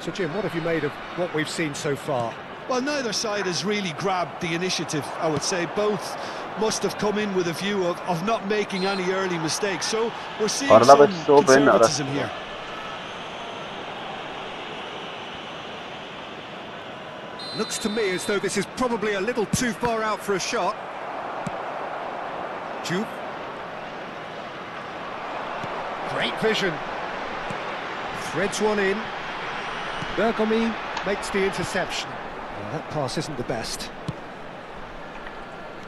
So Jim, what have you made of what we've seen so far? Well, neither side has really grabbed the initiative, I would say. Both must have come in with a view of not making any early mistakes. So we're seeing some conservatism here. Looks to me as though this is probably a little too far out for a shot. Jupe. Great vision. Threads one in. Bergomi makes the interception. Well, that pass isn't the best.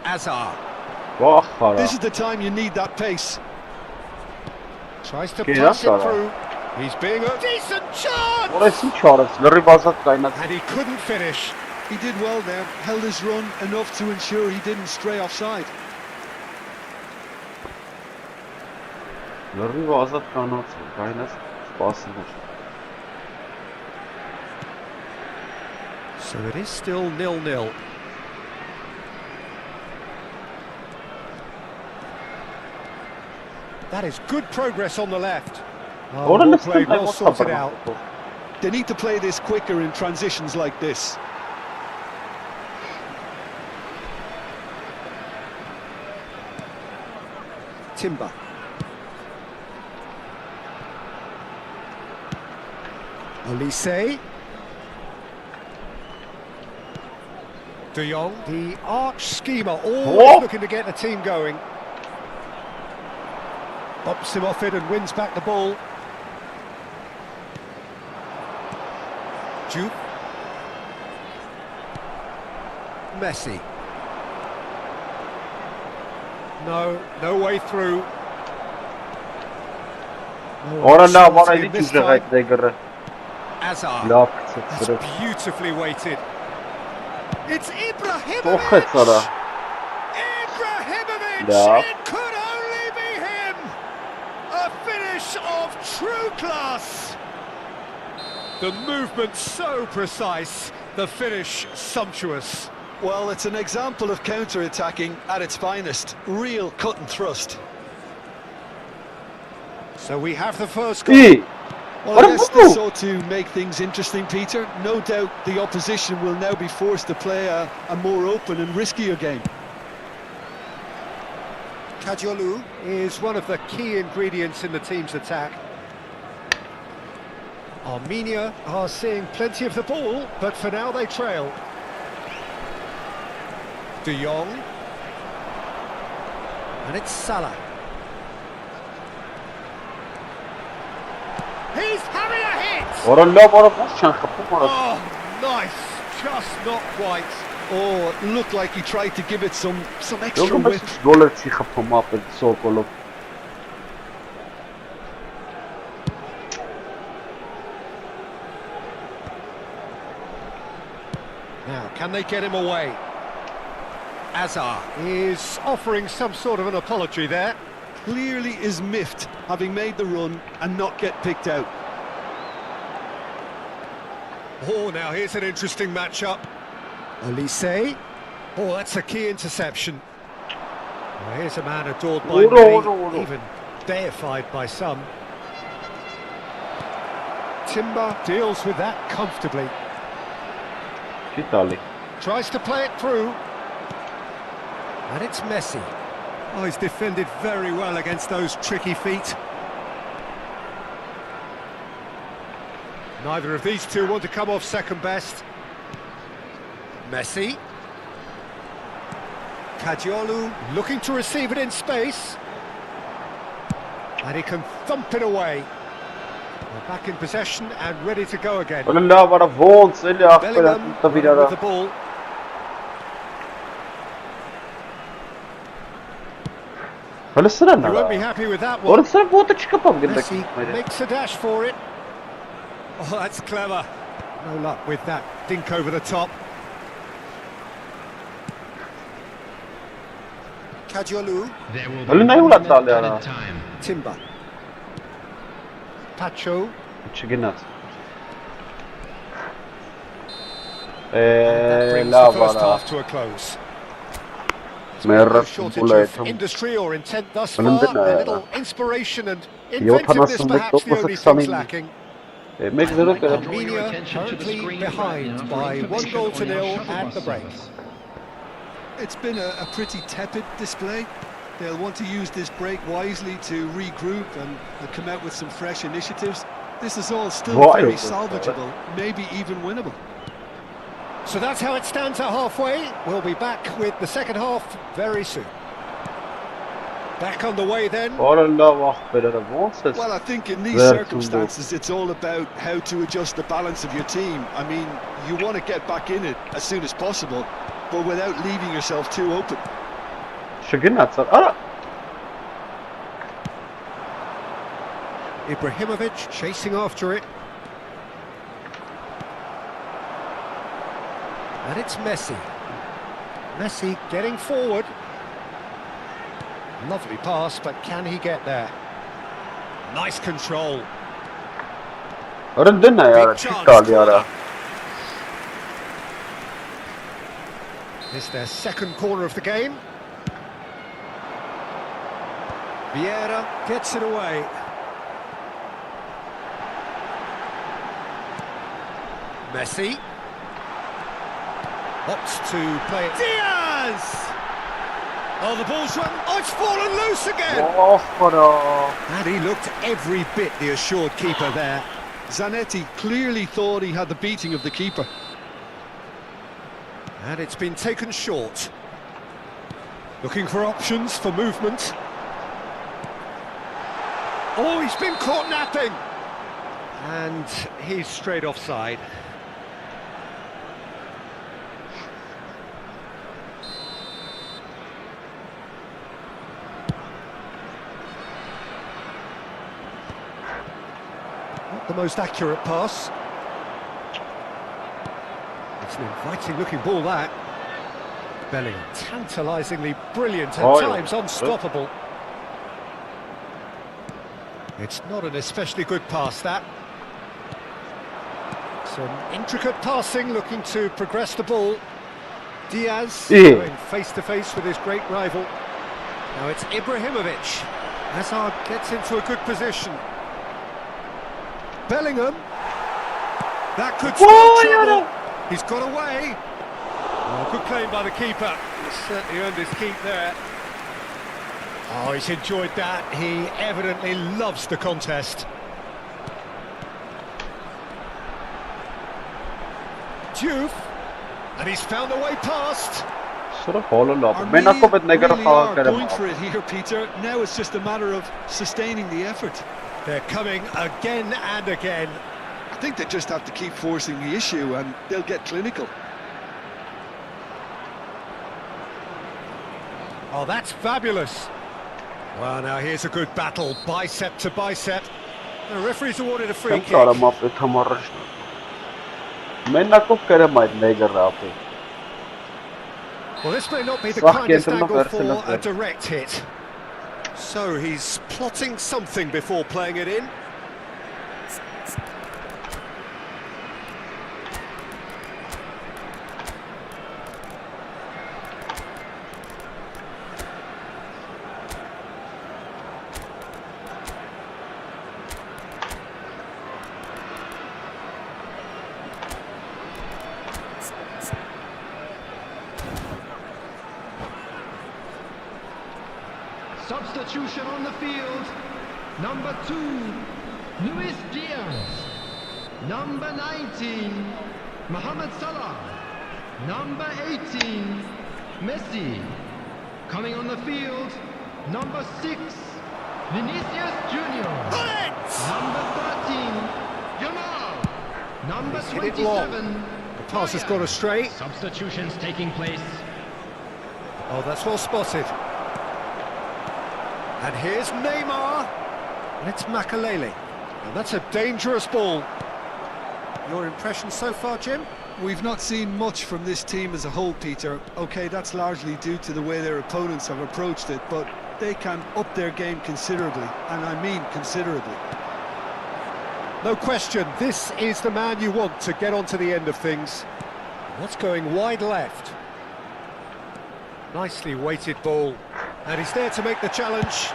Azar. This is the time you need that pace. Tries to pass it through. He's being a decent chance! And he couldn't finish. He did well there, held his run enough to ensure he didn't stray offside. So it is still 0-0. That is good progress on the left. Oh, well played, well sorted out. They need to play this quicker in transitions like this. Timber. Olise. De Jong, the arch schemer, always looking to get the team going. Bops him off it and wins back the ball. Jupe. Messi. No way through. Azar. That's beautifully weighted. It's Ibrahimovic! Ibrahimovic! It could only be him! A finish of true class! The movement so precise, the finish sumptuous. Well, it's an example of counter-attacking at its finest. Real cut and thrust. So we have the first goal. Well, I guess this ought to make things interesting, Peter. No doubt the opposition will now be forced to play a more open and riskier game. Kadiolu is one of the key ingredients in the team's attack. Armenia are seeing plenty of the ball, but for now they trail. De Jong. And it's Salah. He's having a hit! Oh, nice, just not quite. Oh, it looked like he tried to give it some extra width. Can they get him away? Azar is offering some sort of an apology there. Clearly is miffed, having made the run and not get picked out. Oh, now here's an interesting matchup. Olise. Oh, that's a key interception. Well, here's a man adored by many, even deified by some. Timber deals with that comfortably. Tries to play it through. And it's Messi. Oh, he's defended very well against those tricky feet. Neither of these two want to come off second best. Messi. Kadiolu looking to receive it in space. And he can thump it away. We're back in possession and ready to go again. Bellingham with the ball. You won't be happy with that one. Messi makes a dash for it. Oh, that's clever. No luck with that dink over the top. Kadiolu. There will be 1 minute added time. Timber. Pacho. That brings the first half to a close. No shortage of industry or intent thus far. A little inspiration and inventiveness perhaps the only things lacking. Armenia currently behind by 1-0 at the break. It's been a pretty tepid display. They'll want to use this break wisely to regroup and come out with some fresh initiatives. This is all still very salvageable, maybe even winnable. So that's how it stands at halfway. We'll be back with the second half very soon. Back on the way then. Well, I think in these circumstances it's all about how to adjust the balance of your team. I mean, you want to get back in it as soon as possible, but without leaving yourself too open. Ibrahimovic chasing after it. And it's Messi. Messi getting forward. Lovely pass, but can he get there? Nice control. Big chance. It's their second corner of the game. Vieira gets it away. Messi opts to play it. Diaz! Oh, the ball's run. Oh, it's fallen loose again! And he looked every bit the assured keeper there. Zanetti clearly thought he had the beating of the keeper. And it's been taken short. Looking for options for movement. Oh, he's been caught napping! And he's straight offside. Not the most accurate pass. It's an inviting looking ball, that. Bellingham, tantalisingly brilliant, at times unstoppable. It's not an especially good pass, that. Some intricate passing, looking to progress the ball. Diaz going face-to-face with his great rival. Now it's Ibrahimovic. Hazard gets into a good position. Bellingham. That could spell trouble. He's got away. Oh, good claim by the keeper. He's certainly earned his keep there. Oh, he's enjoyed that. He evidently loves the contest. Diouf. And he's found a way past. Armenia really are going for it here, Peter. Now it's just a matter of sustaining the effort. They're coming again and again. I think they just have to keep forcing the issue and they'll get clinical. Oh, that's fabulous. Well, now here's a good battle, bicep to bicep. The referee's awarded a free kick. Well, this may not be the Swak kindest center'dan angle for versene a ver. direct hit. So he's plotting something before playing it in. Substitution on the field. Number 2, Luis Diaz. Number 19, Mohamed Salah. Number 18, Messi. Coming on the field, number 6, Vinicius Junior. Number 13, Jamal. Number He's hit it long. 27, The pass has gone astray. Substitutions taking place. Oh, that's well spotted. And here's Neymar. And it's Makalele. And that's a dangerous ball. Your impression so far, Jim? We've not seen much from this team as a whole, Peter. OK, that's largely due to the way their opponents have approached it, but they can up their game considerably, and I mean considerably. No question, this is the man you want to get onto the end of things. What's going wide left? Nicely weighted ball. And he's there to make the challenge.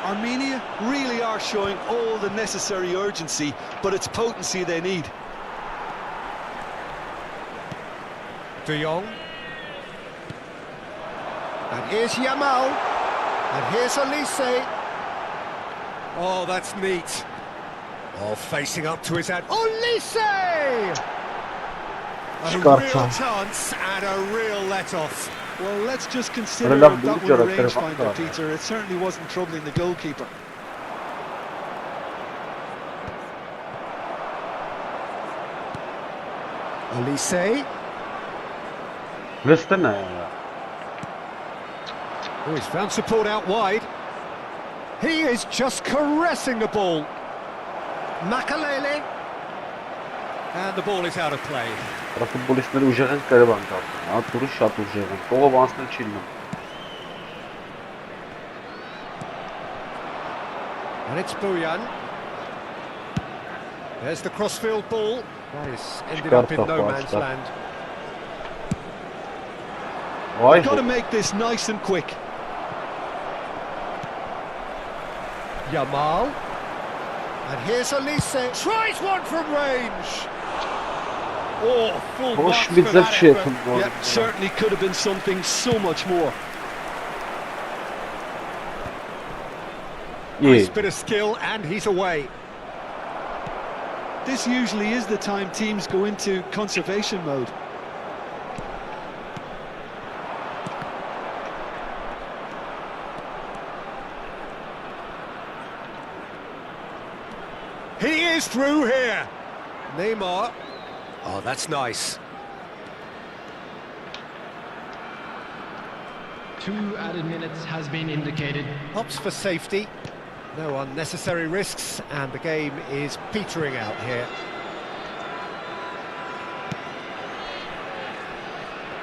Armenia really are showing all the necessary urgency, but it's potency they need. De Jong. And here's Yamal. And here's Elise. Oh, that's neat. Oh, facing up to his ad. Elise! A real chance and a real let-off. Well, let's just consider Well, that Lucha one a Rocker rangefinder, Rocker. Peter. It certainly wasn't troubling the goalkeeper. Elise. Listen ya. Oh, he's found support out wide. He is just caressing the ball. Makalele. And the ball is out of play. Արա ֆուտբոլիստները ուժեղ են կերևան կապում, հա, դուրս շատ ուժեղ են, կողով անցնել չի լինում։ And it's Bojan. There's the crossfield ball. That is ended up in no man's land. Վայ, Got to make this nice and quick. Yamal. And here's Elise. Tries one from range. Oh, full marks Hoş for bir that şey effort. yapın. Yeah, certainly could have been something so much more. Nice bit of skill, and he's away. This usually is the time teams go into conservation mode. He is through here. Neymar. Oh, that's nice. 2 added minutes has been indicated. Opts for safety. No unnecessary risks, and the game is petering out here.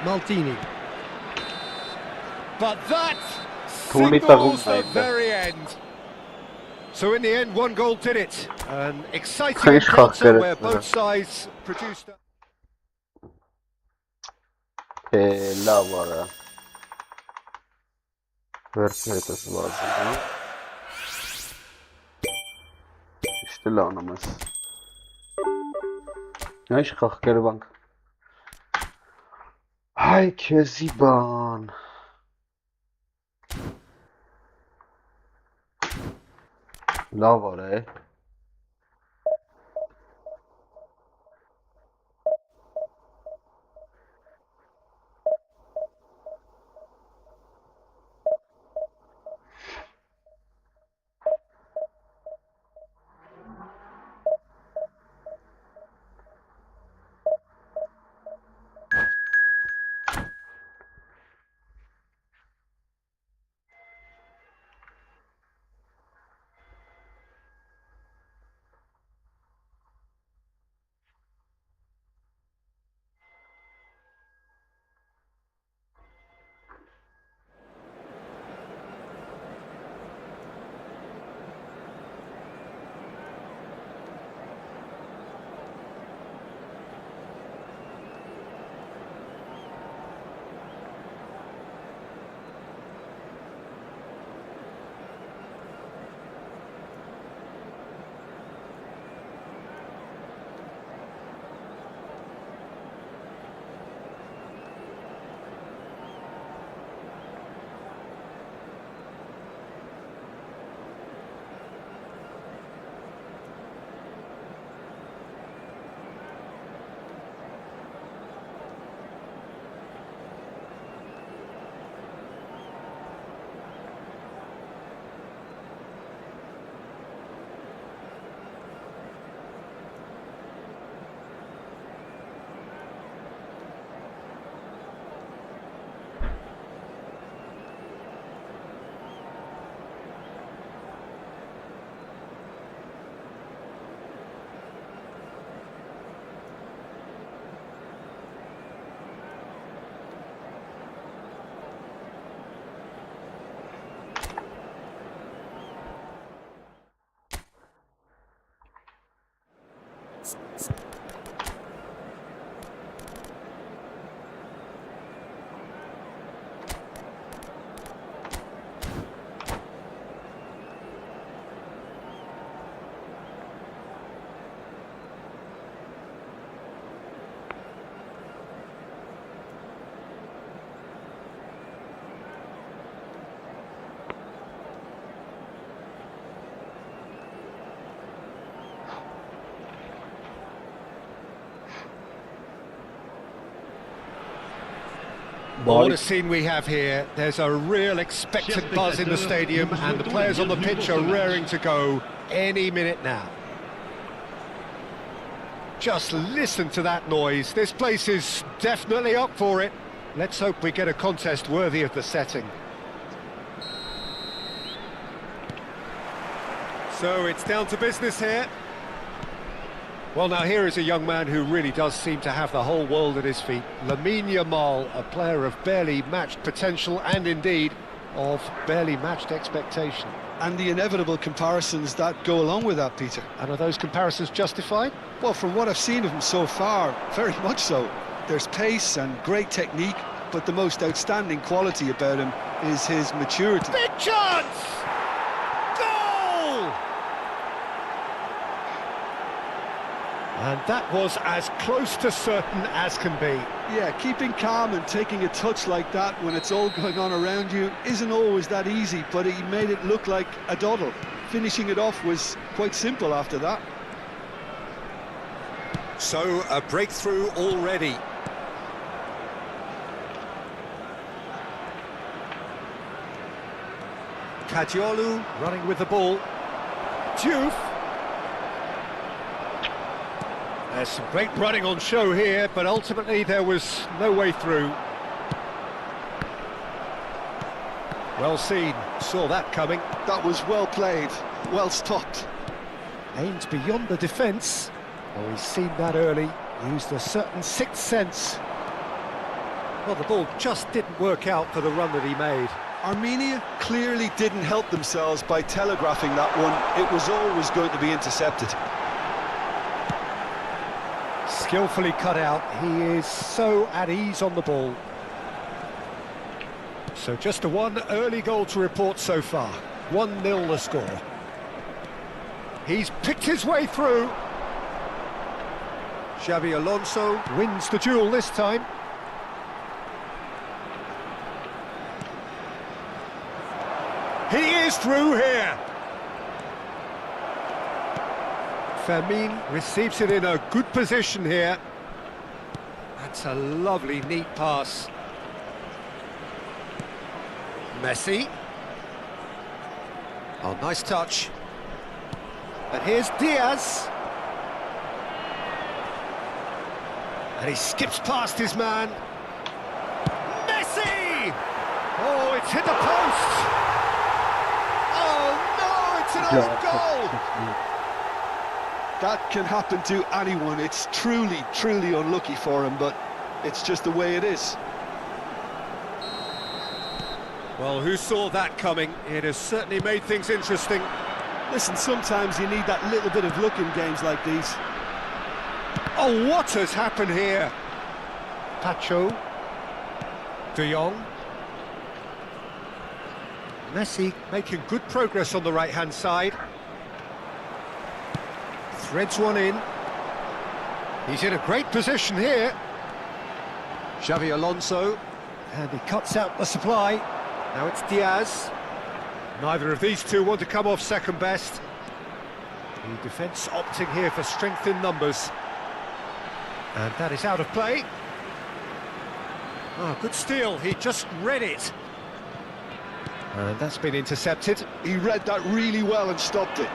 Maldini. But that signals the very end. So in the end, 1 goal did it. An exciting encounter where both sides produced... լավ արա։ Վերցնետս վազում, հա։ Իշտի լավն եմ ես։ Այս խաղ կերվանք։ Հայ քեզի բան։ Լավ արա է։ Well, what a scene we have here. There's a real expectant buzz in the stadium and the players on the pitch are raring to go any minute now. Just listen to that noise. This place is definitely up for it. Let's hope we get a contest worthy of the setting. So it's down to business here. Well, now here is a young man who really does seem to have the whole world at his feet. Lamine Yamal, a player of barely matched potential and indeed of barely matched expectation. And the inevitable comparisons that go along with that, Peter. And are those comparisons justified? Well, from what I've seen of him so far, very much so. There's pace and great technique, but the most outstanding quality about him is his maturity. Big chance! Goal! And that was as close to certain as can be. Yeah, keeping calm and taking a touch like that when it's all going on around you isn't always that easy, but he made it look like a doddle. Finishing it off was quite simple after that. So, a breakthrough already. Kadiolu running with the ball. Diouf. There's some great running on show here, but ultimately there was no way through. Well seen, saw that coming. That was well played, well stopped. Aimed beyond the defence. Oh, he's seen that early, used a certain sixth sense. Well, the ball just didn't work out for the run that he made. Armenia clearly didn't help themselves by telegraphing that one. It was always going to be intercepted. Skillfully cut out, he is so at ease on the ball. So just a one early goal to report so far. 1-0 the score. He's picked his way through. Xabi Alonso wins the duel this time. He is through here. Fermin receives it in a good position here. That's a lovely, neat pass. Messi. Oh, nice touch. And here's Diaz. And he skips past his man. Messi! Oh, it's hit the post! Oh no, it's an own goal! That can happen to anyone. It's truly, truly unlucky for him, but it's just the way it is. Well, who saw that coming? It has certainly made things interesting. Listen, sometimes you need that little bit of luck in games like these. Oh, what has happened here? Pacho. De Jong. Messi making good progress on the right-hand side. Threads one in. He's in a great position here. Xabi Alonso. And he cuts out the supply. Now it's Diaz. Neither of these two want to come off second best. The defence opting here for strength in numbers. And that is out of play. Oh, good steal, he just read it. And that's been intercepted. He read that really well and stopped it.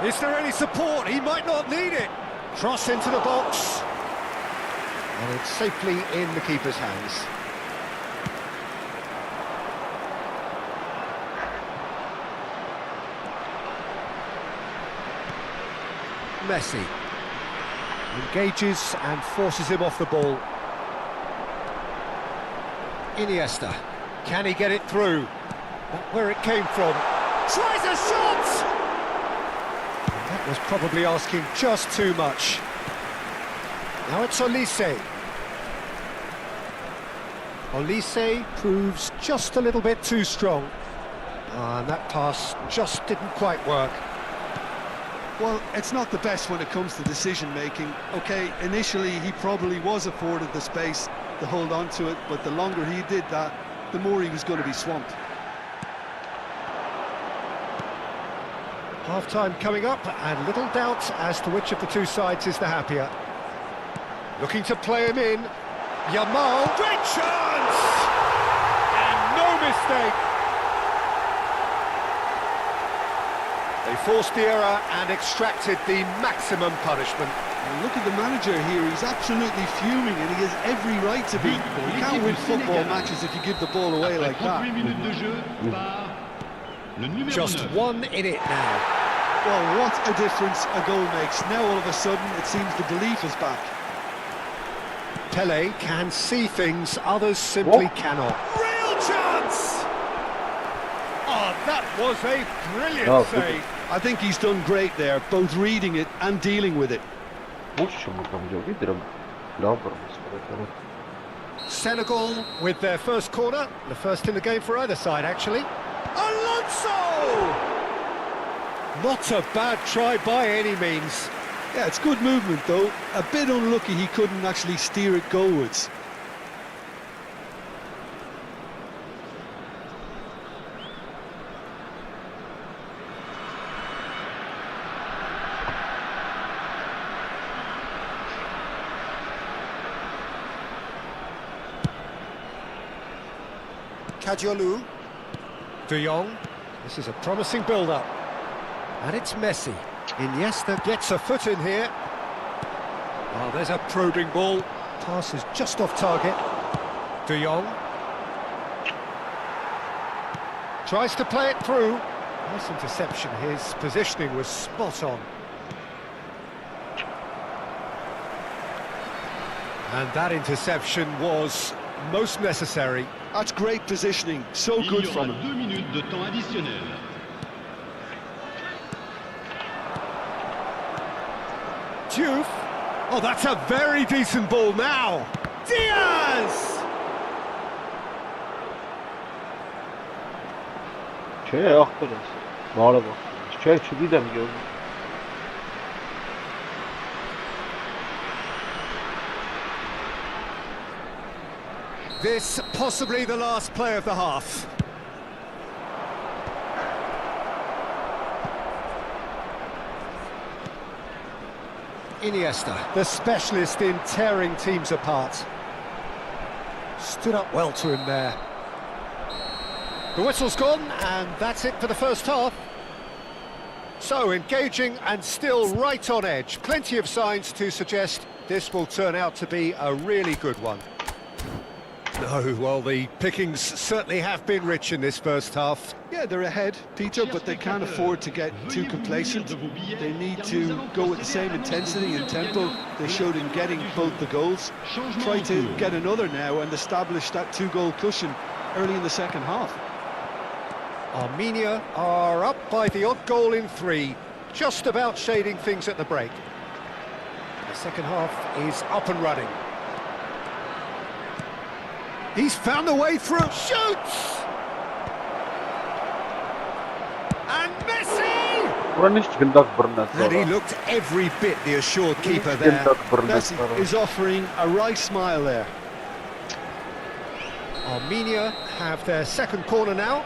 Is there any support? He might not need it. Cross into the box. And it's safely in the keeper's hands. Messi engages and forces him off the ball. Iniesta, can he get it through? Not where it came from. Tries a shot! That was probably asking just too much. Now it's Olise. Olise proves just a little bit too strong. And that pass just didn't quite work. Well, it's not the best when it comes to decision-making. Okay, initially he probably was afforded the space to hold on to it, but the longer he did that, the more he was going to be swamped. Half-time coming up, and little doubt as to which of the two sides is the happier. Looking to play him in. Yamal, great chance! And no mistake! They forced the error and extracted the maximum punishment. And look at the manager here, he's absolutely fuming and he has every right to be. You can't win football matches if you give the ball away like that. Just 1 in it now. Well, what a difference a goal makes. Now all of a sudden it seems the belief is back. Pele can see things others simply cannot. Real chance! Oh, that was a brilliant save. I think he's done great there, both reading it and dealing with it. Senegal with their first corner, the first in the game for either side actually. Alonso! Not a bad try by any means. Yeah, it's good movement though. A bit unlucky he couldn't actually steer it goalwards. Kadiolu. De Jong. This is a promising build-up. And it's Messi. Iniesta gets a foot in here. Oh, there's a probing ball. Pass is just off target. De Jong. Tries to play it through. Nice interception. His positioning was spot on. And that interception was most necessary. That's great positioning. So good from him. 2 minutes de temps additionnel. Diouf. Oh, that's a very decent ball now. Diaz! This possibly the last play of the half. Iniesta, the specialist in tearing teams apart. Stood up well to him there. The whistle's gone, and that's it for the first half. So, engaging and still right on edge. Plenty of signs to suggest this will turn out to be a really good one. No, well, the pickings certainly have been rich in this first half. Yeah, they're ahead, Peter, but they can't afford to get too complacent. They need to go with the same intensity and tempo they showed in getting both the goals. Try to get another now and establish that 2-goal cushion early in the second half. Armenia are up by the odd goal in 3, just about shading things at the break. The second half is up and running. He's found a way through. Shoots! And Messi! And he looked every bit the assured keeper there. Messi is offering a right smile there. Armenia have their second corner now.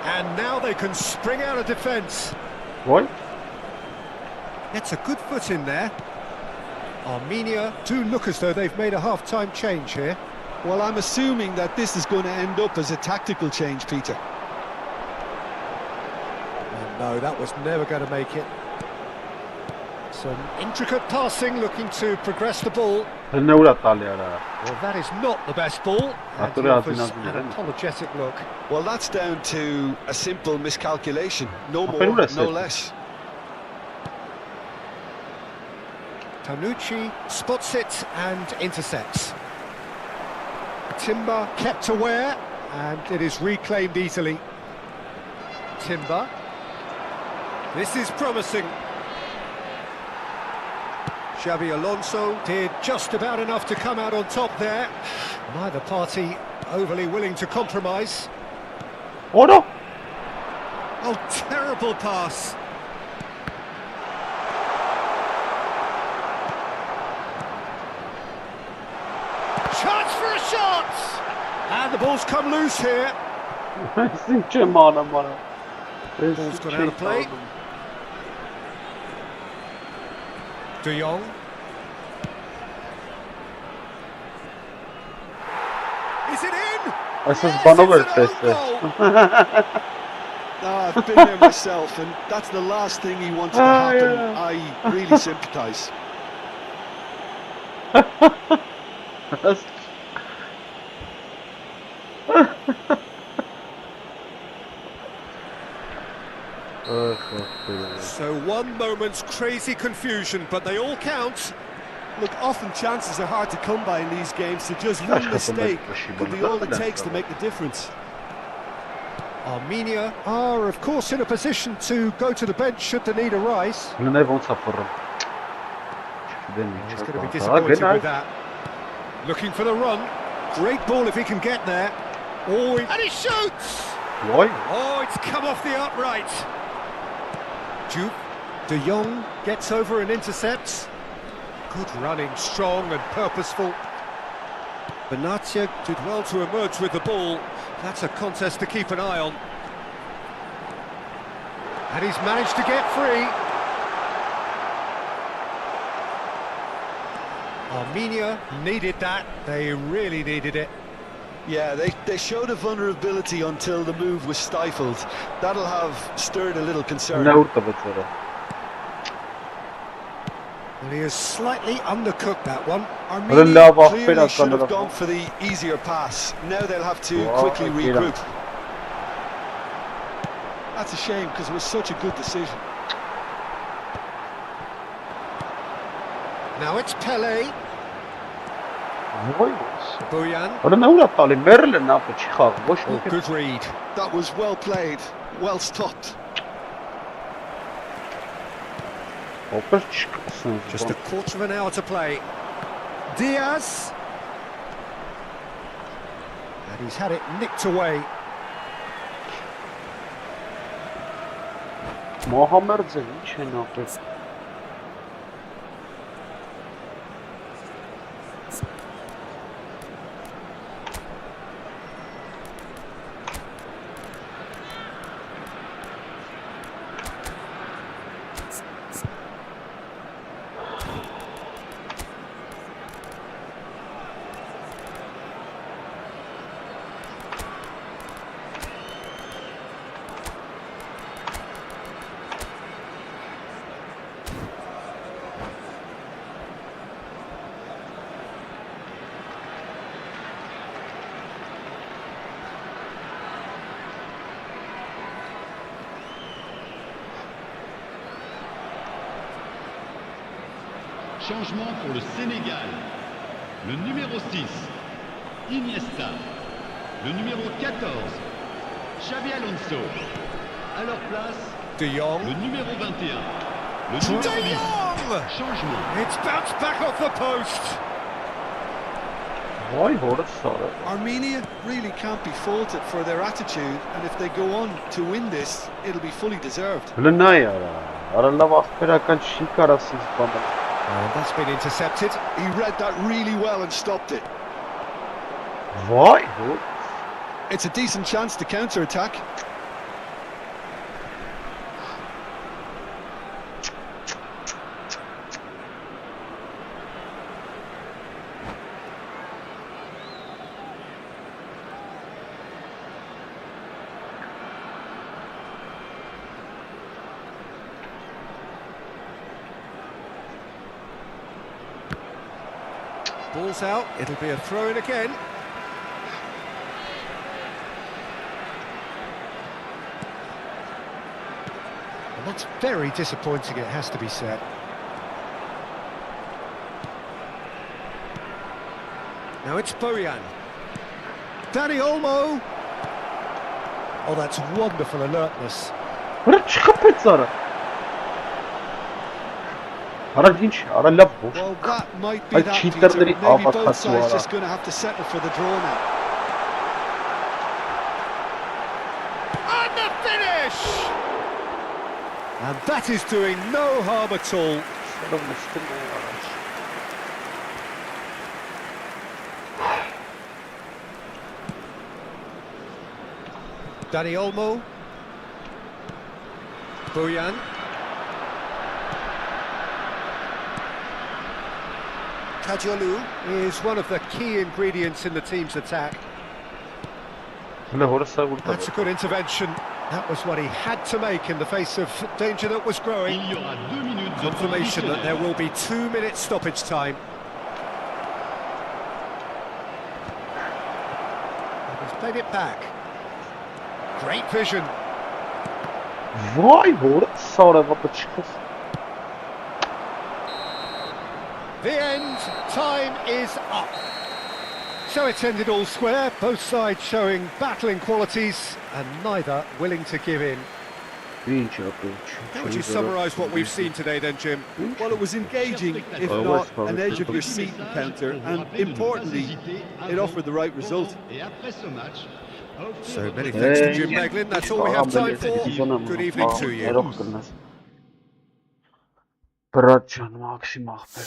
And now they can spring out of defence. What? It's a good foot in there. Armenia do look as though they've made a half-time change here. Well, I'm assuming that this is going to end up as a tactical change, Peter. And no, that was never going to make it. Some intricate passing, looking to progress the ball. Well, that is not the best ball. And he offers an apologetic look. Well, that's down to a simple miscalculation. No more, no less. Tanucci spots it and intercepts. Timber kept aware, and it is reclaimed easily. Timber. This is promising. Xabi Alonso did just about enough to come out on top there. Neither party overly willing to compromise. Oh no! Oh, terrible pass. Chance for a shot! And the ball's come loose here. Ball's gone out of play. De Jong. Is it in? This is Yes, one over it's an own goal. No, I've been there myself, and that's the last thing he wanted to happen. Yeah. I really sympathise. So one moment's crazy confusion, but they all count. Look, often chances are hard to come by in these games, so just one mistake could be all it takes to make the difference. Armenia are, of course, in a position to go to the bench should the need arise. He's going to be disappointed with that. Looking for the run. Great ball if he can get there. Oh, and he shoots! Why? Oh, it's come off the upright. Duke. De Jong gets over and intercepts. Good running, strong and purposeful. Benatia did well to emerge with the ball. That's a contest to keep an eye on. And he's managed to get free. Armenia needed that. They really needed it. Yeah, they showed a vulnerability until the move was stifled. That'll have stirred a little concern. Well, he has slightly undercooked that one. Armenia clearly should have gone for the easier pass. Now they'll have to quickly regroup. That's a shame because it was such a good decision. Now it's Pele. Boyan. Oh, good read. That was well played, well stopped. Just a quarter of an hour to play. Diaz. And he's had it nicked away. Changement pour le Sénégal. Le numéro 6, Iniesta. Le numéro 14, Xabi Alonso. À leur place, De Jong. le numéro 21. Le numéro 10. Changement. It's bounced back off the post. Armenia really can't be faulted for their attitude, and if they go on to win this, it'll be fully deserved. And that's been intercepted. He read that really well and stopped it. It's a decent chance to counter-attack. Ball's out, it'll be a throw-in again. And that's very disappointing, it has to be said. Now it's Boyan. Danny Olmo. Oh, that's wonderful alertness. Hıra çıkıp ara. Ara dinç, ara laf boş. Well, that might be Ay, that, cheaterleri Peter. Maybe both avukatı sides var. just going to have to settle for the draw now. And the finish! And that is doing no harm at all. Sana mısın ya? Dani Olmo. Bojan. Kajolu is one of the key ingredients in the team's attack. Hele orası vurdu. That's a good intervention. That was what he had to make in the face of danger that was growing. Il y aura 2 minutes de temps Confirmation that there additionnel. will be 2 minutes stoppage time. He's played it back. Great vision. Vay orası oraya kapı çıkız. The end time is up. So it's ended all square, both sides showing battling qualities and neither willing to give in. Dinç ya How would you summarise what we've seen today then, Jim? Well, it was engaging, if Oh, not West Brom. an edge of your seat encounter, and importantly, it offered the right result. Et après ce match, So many thanks to Jim Meglin. That's all we have time for. Good evening to you. Brat canım akşam ahber.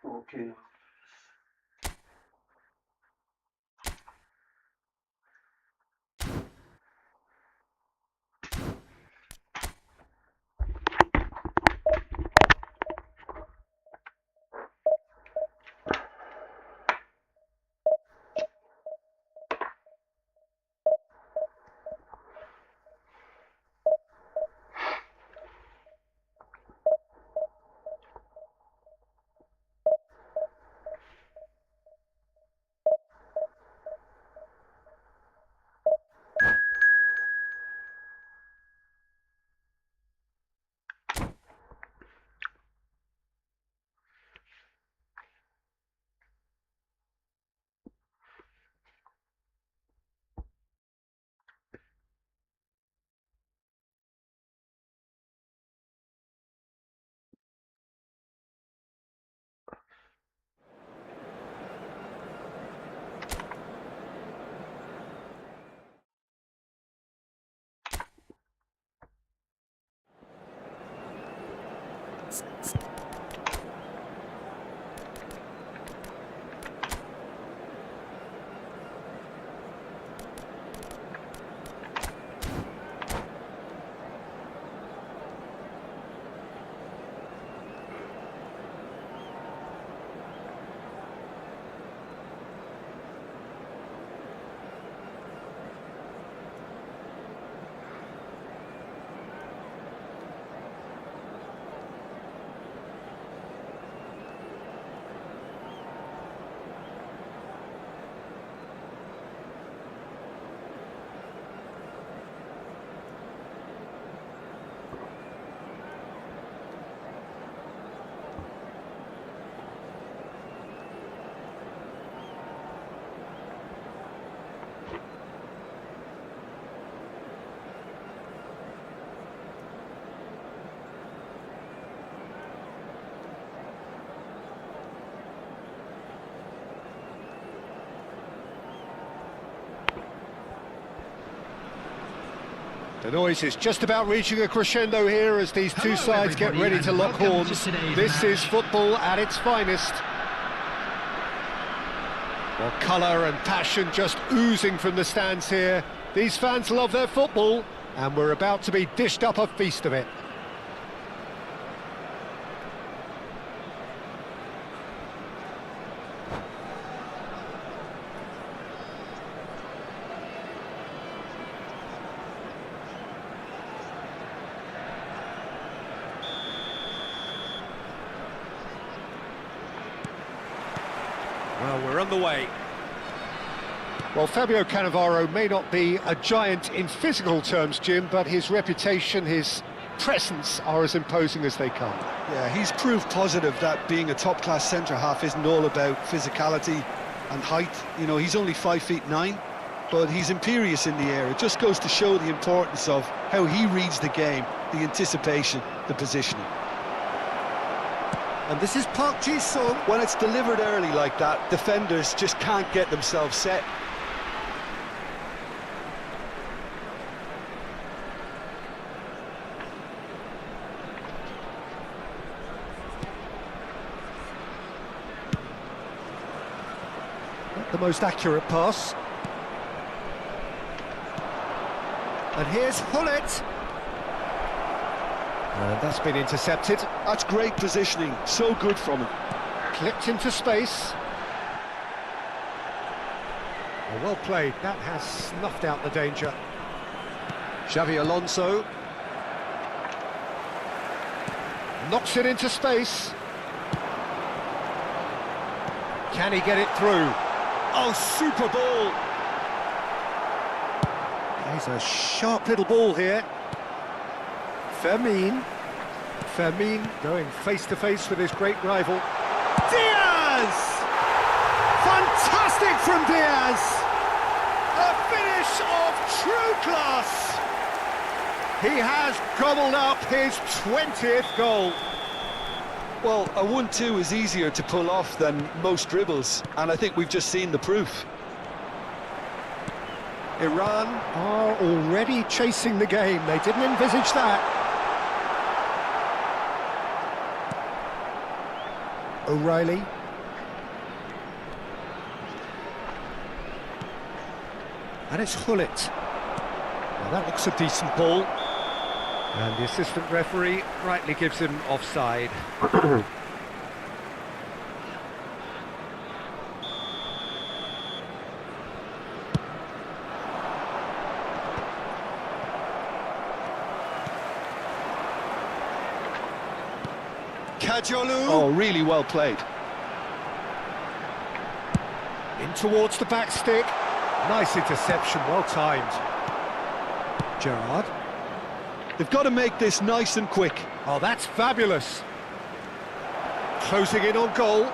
Okay. The noise is just about reaching a crescendo here as these two sides get ready to lock horns. This is football at its finest. Well, colour and passion just oozing from the stands here. These fans love their football, and we're about to be dished up a feast of it. Well, we're on the way. Well, Fabio Cannavaro may not be a giant in physical terms, Jim, but his reputation, his presence are as imposing as they come. Yeah, he's proof positive that being a top-class centre-half isn't all about physicality and height. You know, he's only 5'9", but he's imperious in the air. It just goes to show the importance of how he reads the game, the anticipation, the positioning. And this is Park Ji-sung. When it's delivered early like that, defenders just can't get themselves set. Not the most accurate pass. And here's Hullet. And that's been intercepted. That's great positioning, so good from him. Clipped into space. Well played, that has snuffed out the danger. Xavi Alonso. Knocks it into space. Can he get it through? Oh, super ball! He's a sharp little ball here. Fermin going face-to-face with his great rival. Diaz! Fantastic from Diaz! A finish of true class! He has gobbled up his 20th goal. Well, a 1-2 is easier to pull off than most dribbles, and I think we've just seen the proof. Iran are already chasing the game. They didn't envisage that. O'Reilly. And it's Hullet. Well, that looks a decent ball. And the assistant referee rightly gives him offside. Kajolu. Oh, really well played. In towards the back stick. Nice interception, well timed. Gerrard. They've got to make this nice and quick. Oh, that's fabulous. Closing in on goal.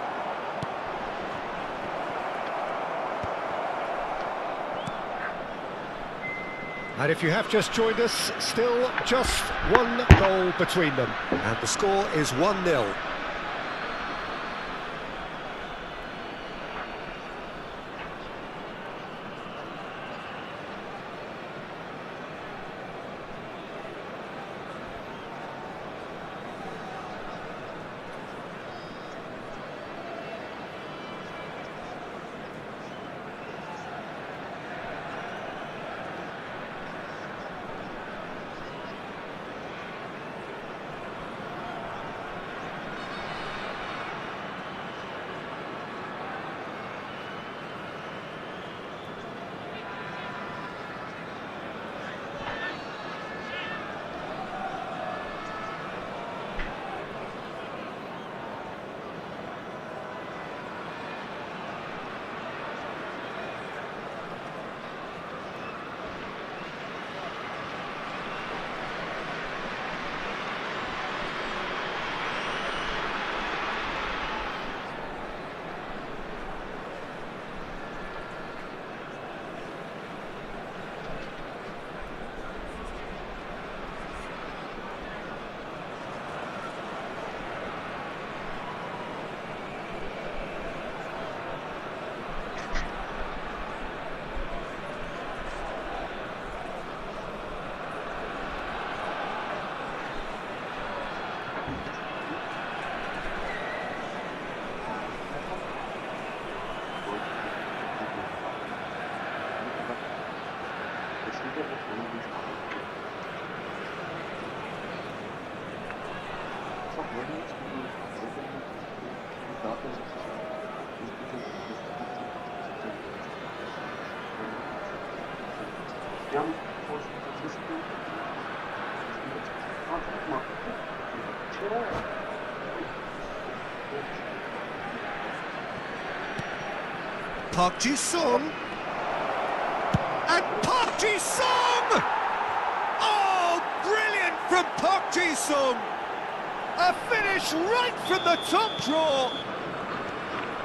And if you have just joined us, still just one goal between them. And the score is 1-0. Park Ji-sung. And Park Ji-sung! Oh, brilliant from Park Ji-sung! A finish right from the top draw.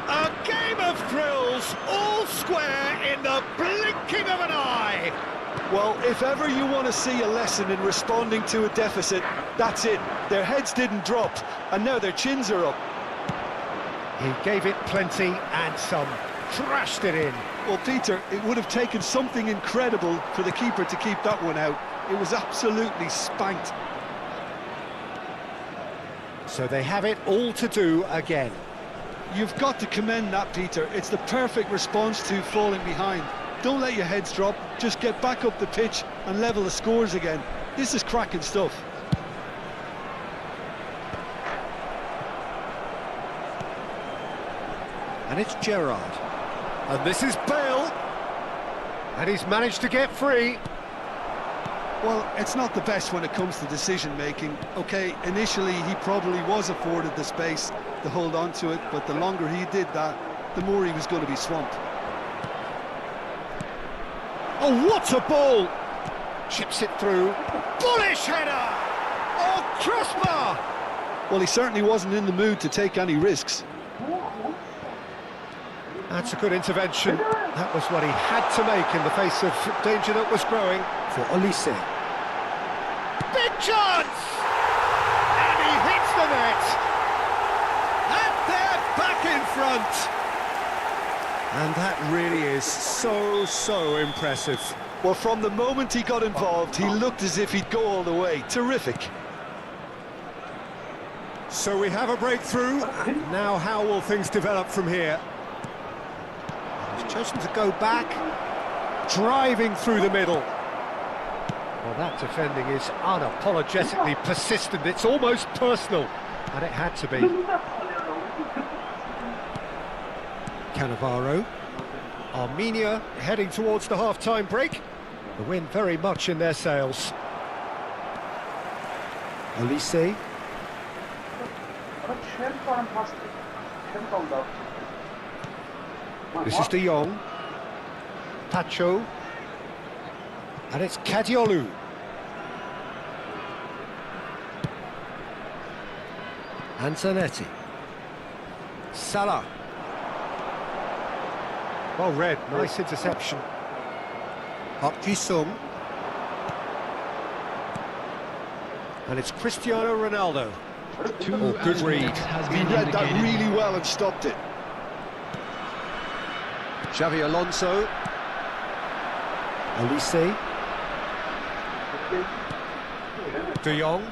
A game of thrills, all square in the blinking of an eye. Well, if ever you want to see a lesson in responding to a deficit, that's it. Their heads didn't drop, and now their chins are up. He gave it plenty and some. Thrashed it in. Well, Peter, it would have taken something incredible for the keeper to keep that one out. It was absolutely spanked. So they have it all to do again. You've got to commend that, Peter. It's the perfect response to falling behind. Don't let your heads drop, just get back up the pitch and level the scores again. This is cracking stuff. And it's Gerrard. And this is Bale. And he's managed to get free. Well, it's not the best when it comes to decision-making. OK, initially he probably was afforded the space to hold on to it, but the longer he did that, the more he was going to be swamped. Oh, what a ball! Chips it through. Bullish header! Oh, crossbar! Well, he certainly wasn't in the mood to take any risks. That's a good intervention. That was what he had to make in the face of danger that was growing. For Olise. Big chance! And he hits the net! And they're back in front! And that really is so impressive. Well, from the moment he got involved, he looked as if he'd go all the way. Terrific. So we have a breakthrough. Now how will things develop from here? He's chosen to go back, driving through the middle. Well, that defending is unapologetically persistent. It's almost personal, and it had to be. Cannavaro. Armenia heading towards the half-time break. The wind very much in their sails. Olise. This is De Jong. Pacho. And it's Kadiolu. Antonetti. Salah. Well read, nice interception. Park Ji-sung. And it's Cristiano Ronaldo. Oh, good read. He read that really well and stopped it. Xavi Alonso. Olise. De Jong.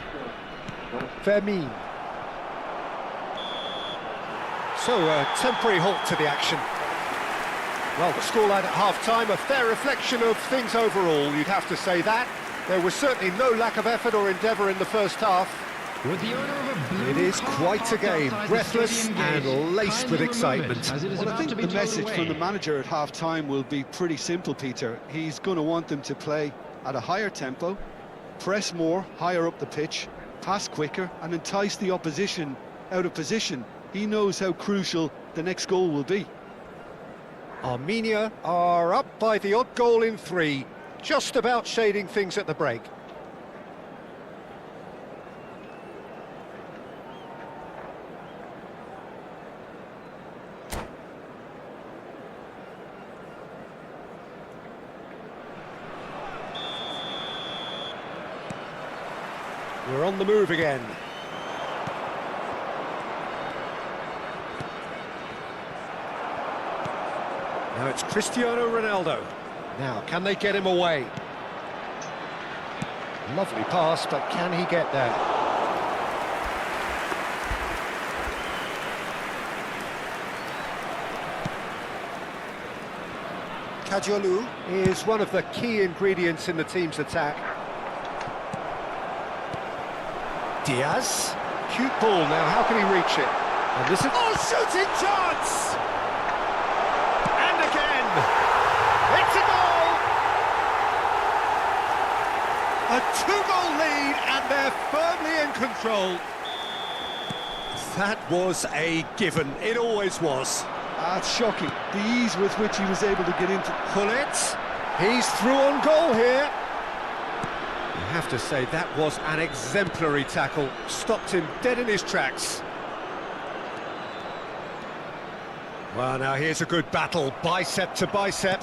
Vermeer. So, a temporary halt to the action. Well, the scoreline at half-time, a fair reflection of things overall, you'd have to say that. There was certainly no lack of effort or endeavour in the first half. With the owner of a blue It is quite a game, breathless and laced with excitement. Well, I think the message from the manager at half-time will be pretty simple, Peter. He's going to want them to play at a higher tempo, press more, higher up the pitch, pass quicker, and entice the opposition out of position. He knows how crucial the next goal will be. Armenia are up by the odd goal in 3, just about shading things at the break. We're on the move again. Now it's Cristiano Ronaldo. Now, can they get him away? Lovely pass, but can he get there? Kadiolu is one of the key ingredients in the team's attack. Diaz, Acute ball now, how can he reach it? And this is... Oh, shooting chance! And again! It's a goal! A 2-goal lead, and they're firmly in control. That was a given, it always was. That's shocking, the ease with which he was able to get into... Pull it, he's through on goal here. You have to say that was an exemplary tackle, stopped him dead in his tracks. Well, now here's a good battle, bicep to bicep.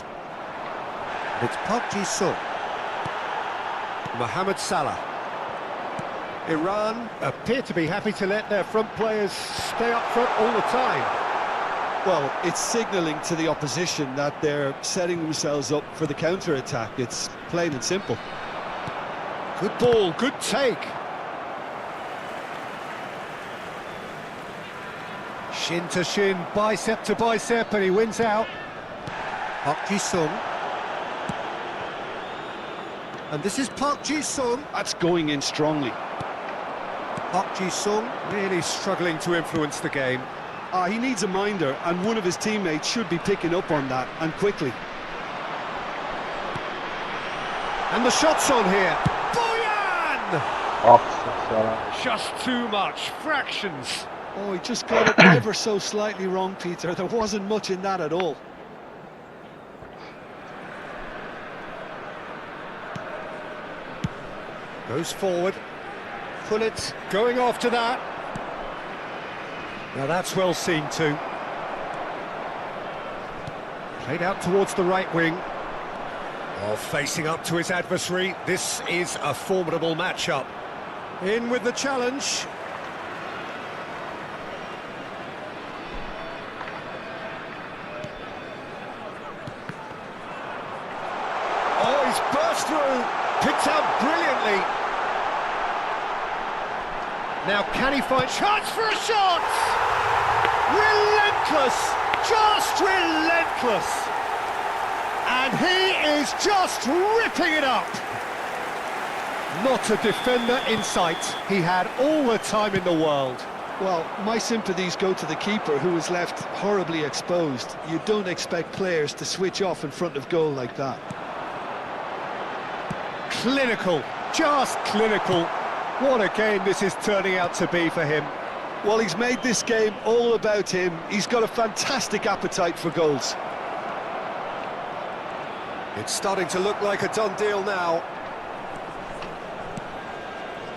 It's Park Ji-sung. Mohamed Salah. Iran appear to be happy to let their front players stay up front all the time. Well, it's signalling to the opposition that they're setting themselves up for the counter-attack. It's plain and simple. Good ball, good take. Shin to shin, bicep to bicep, and he wins out. Park Ji-sung. And this is Park Ji-sung. That's going in strongly. Park Ji-sung really struggling to influence the game. He needs a minder, and one of his teammates should be picking up on that, and quickly. And the shot's on here. Boyan! Just too much, fractions. Oh, he just got it ever so slightly wrong, Peter. There wasn't much in that at all. Goes forward. Pullet going after that. Now that's well seen too. Played out towards the right wing. Oh, facing up to his adversary. This is a formidable matchup. In with the challenge. Oh, he's burst through. Picked out brilliantly. Now can he find chance for a shot? Relentless, just relentless. And he is just ripping it up. Not a defender in sight. He had all the time in the world. Well, my sympathies go to the keeper, who was left horribly exposed. You don't expect players to switch off in front of goal like that. Clinical, just clinical. What a game this is turning out to be for him. Well, he's made this game all about him. He's got a fantastic appetite for goals. It's starting to look like a done deal now.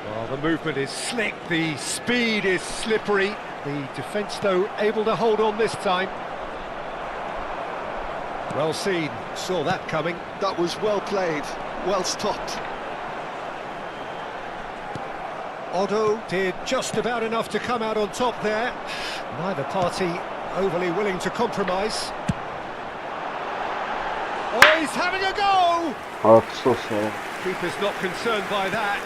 Well, the movement is slick, the speed is slippery. The defence, though, able to hold on this time. Well seen, saw that coming. That was well played, well stopped. Otto did just about enough to come out on top there. Neither party overly willing to compromise. Oh, he's having a go! Oh, so sad. Keeper's not concerned by that.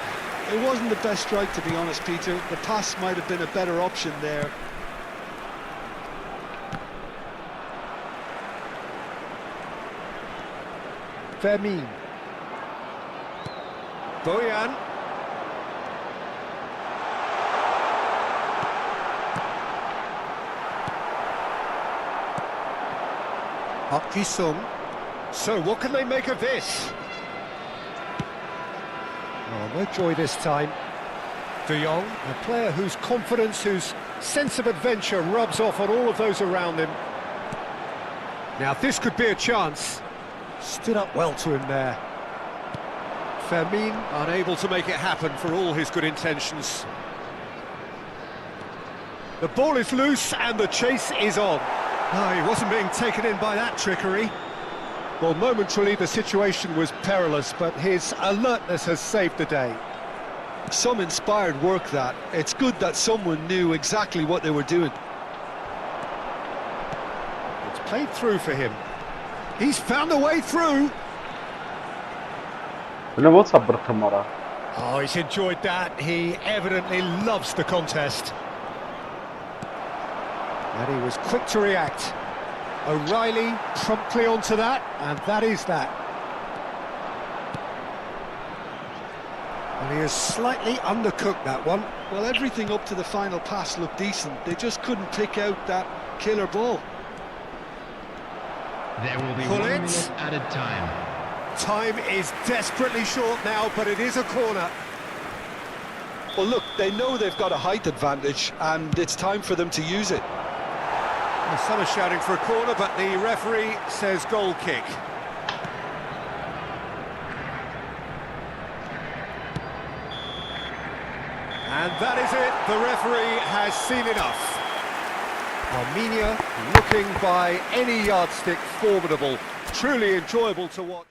It wasn't the best strike, to be honest, Peter. The pass might have been a better option there. Fermin. Boyan. Park Ji-sung. So what can they make of this? Oh, no joy this time. De Jong, a player whose confidence, whose sense of adventure rubs off on all of those around him. Now this could be a chance. Stood up well to him there. Fermin unable to make it happen for all his good intentions. The ball is loose and the chase is on. No, he wasn't being taken in by that trickery. Well, momentarily the situation was perilous, but his alertness has saved the day. Some inspired work, that. It's good that someone knew exactly what they were doing. It's played through for him. He's found a way through. Oh, he's enjoyed that. He evidently loves the contest. And he was quick to react. O'Reilly promptly onto that, and that is that. And he has slightly undercooked that one. Well, everything up to the final pass looked decent. They just couldn't pick out that killer ball. There will be Pull 1 it. minute added time. Time is desperately short now, but it is a corner. Well, look, they know they've got a height advantage, and it's time for them to use it. Well, some are shouting for a corner, but the referee says goal kick. And that is it. The referee has seen enough. Armenia looking by any yardstick formidable. Truly enjoyable to watch.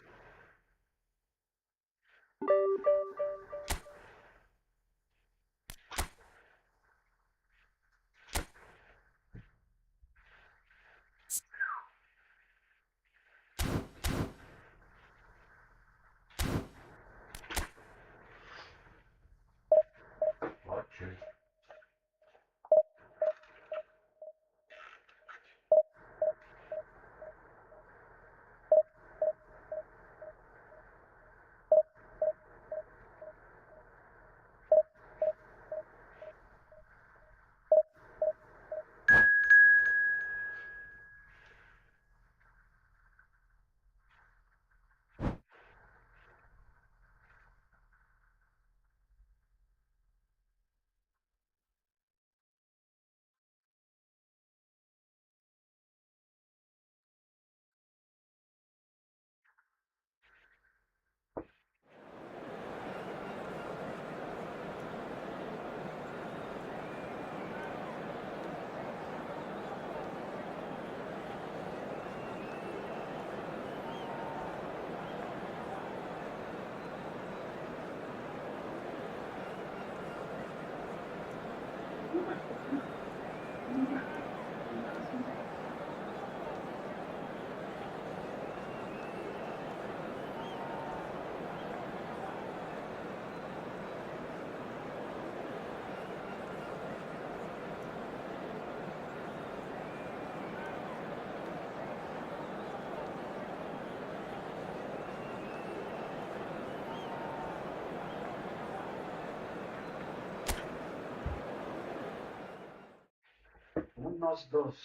Unos dos.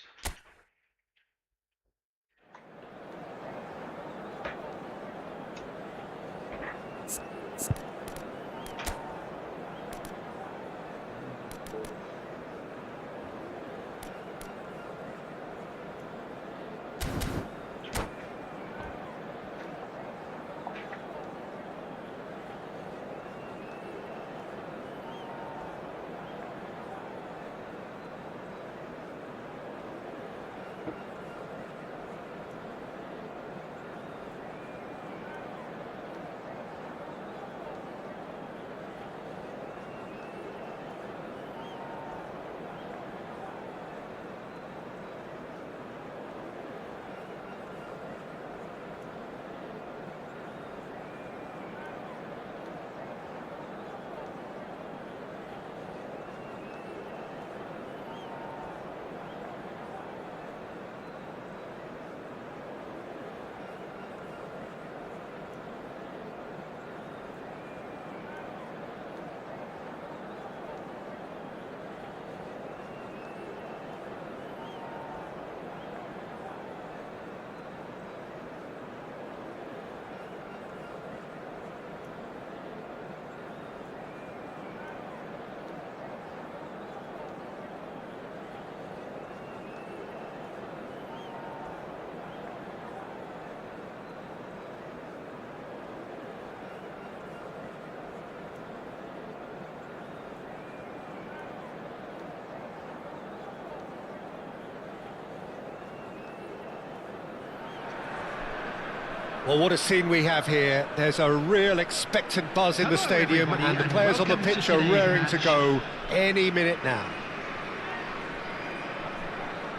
Well, what a scene we have here. There's a real expectant buzz in the stadium, and the players on the pitch are raring to go any minute now.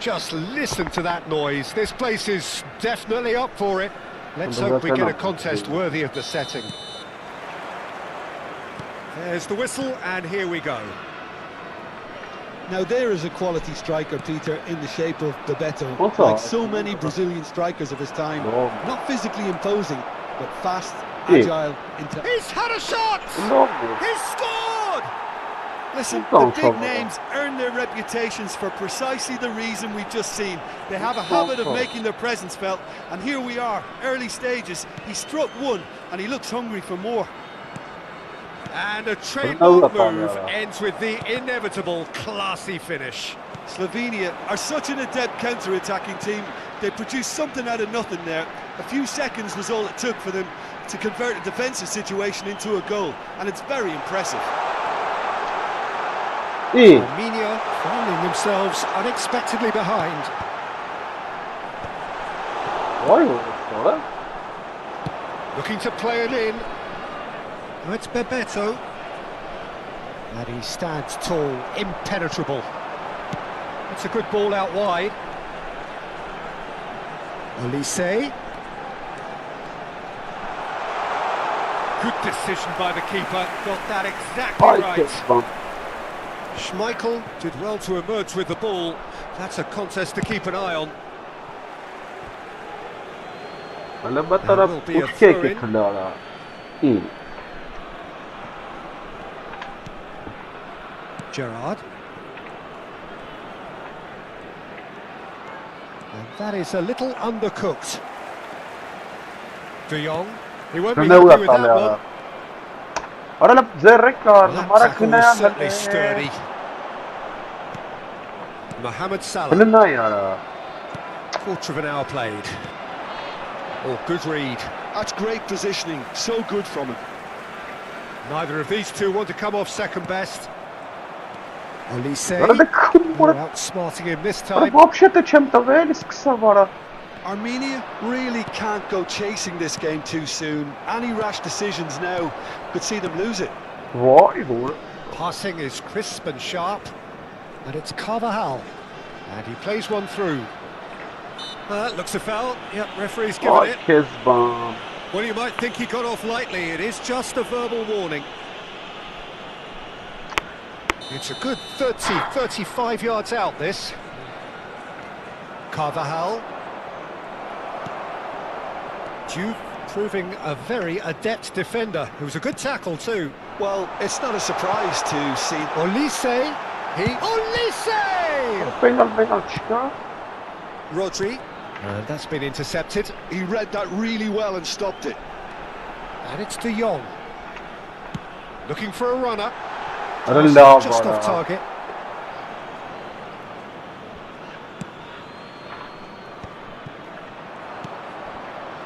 Just listen to that noise. This place is definitely up for it. Let's hope we get a contest worthy of the setting. There's the whistle, and here we go. Now there is a quality striker, Peter, in the shape of Bebeto. What's Like that? so many Brazilian strikers of his time, No. not physically imposing, but fast agile, into... He's had a shot! Lovely. He's scored! Listen, Don't the big trouble. names earn their reputations for precisely the reason we've just seen. They have a habit of making their presence felt, and here we are, early stages. He struck one, and he looks hungry for more. And a trademark move yeah. ends with the inevitable classy finish. Slovenia are such an adept counter-attacking team. They produced something out of nothing there. A few seconds was all it took for them to convert a defensive situation into a goal, and it's very impressive. Armenia finding themselves unexpectedly behind. Why was it for Looking to play it in. Oh, it's Bebeto. And he stands tall, impenetrable. It's a good ball out wide. Olise. Good decision by the keeper. Got that exactly right. Schmeichel did well to emerge with the ball. That's a contest to keep an eye on. will be a throw-in. Gerrard. And that is a little undercooked. De Jong. He won't be happy with that one. Ora la zerreka, That mara tackle was certainly sturdy. Mohamed Salah. Quarter of an hour played. Oh, good read. That's great positioning, so good from him. Neither of these two want to come off second best. Olise. Outsmarting him this time. Armenia really can't go chasing this game too soon. Any rash decisions now could see them lose it. Passing is crisp and sharp. And it's Carvajal. And he plays one through. Looks a foul. Yep, referee's given it. Well, you might think he got off lightly. It is just a verbal warning. It's a good 35 yards out, this. Carvajal. Juve proving a very adept defender. It was a good tackle too. Well, it's not a surprise to see... Olise. Olise! Rodri. And that's been intercepted. He read that really well and stopped it. And it's De Jong. Looking for a runner. Just off target.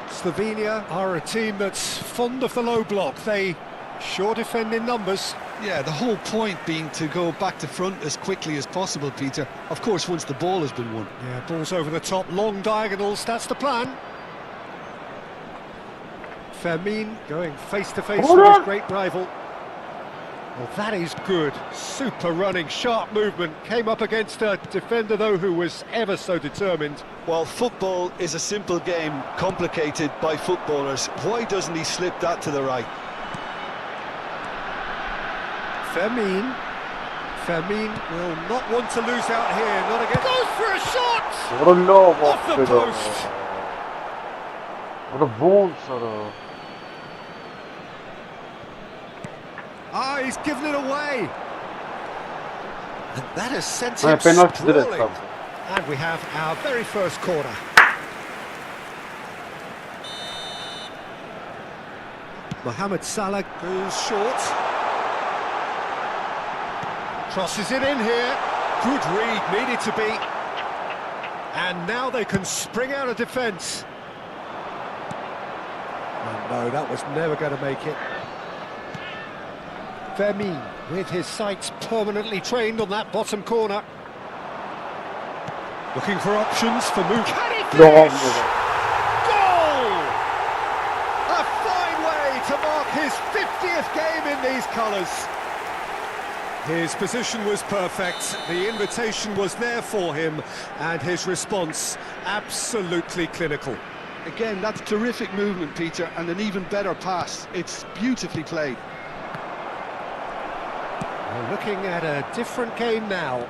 Slovenia are a team that's fond of the low block. They sure defend in numbers. Yeah, the whole point being to go back to front as quickly as possible, Peter. Of course, once the ball has been won. Yeah, balls over the top, long diagonals, that's the plan. Fermin going face-to-face with his great rival. Well, that is good. Super running, sharp movement. Came up against a defender, though, who was ever so determined. Well, football is a simple game, complicated by footballers. Why doesn't he slip that to the right? Fermin will not want to lose out here. Not again. Goes for a shot! Off the post! Ah, he's given it away. And that has sent him sprawling. And we have our very first corner. Mohamed Salah goes short. Crosses it in here. Good read, needed to be. And now they can spring out of defence. Oh, no, that was never going to make it. Fermin, with his sights permanently trained on that bottom corner. Looking for options for move. Can he finish? Goal! A fine way to mark his 50th game in these colours. His position was perfect, the invitation was there for him, and his response absolutely clinical. Again, that's terrific movement, Peter, and an even better pass. It's beautifully played. We're looking at a different game now.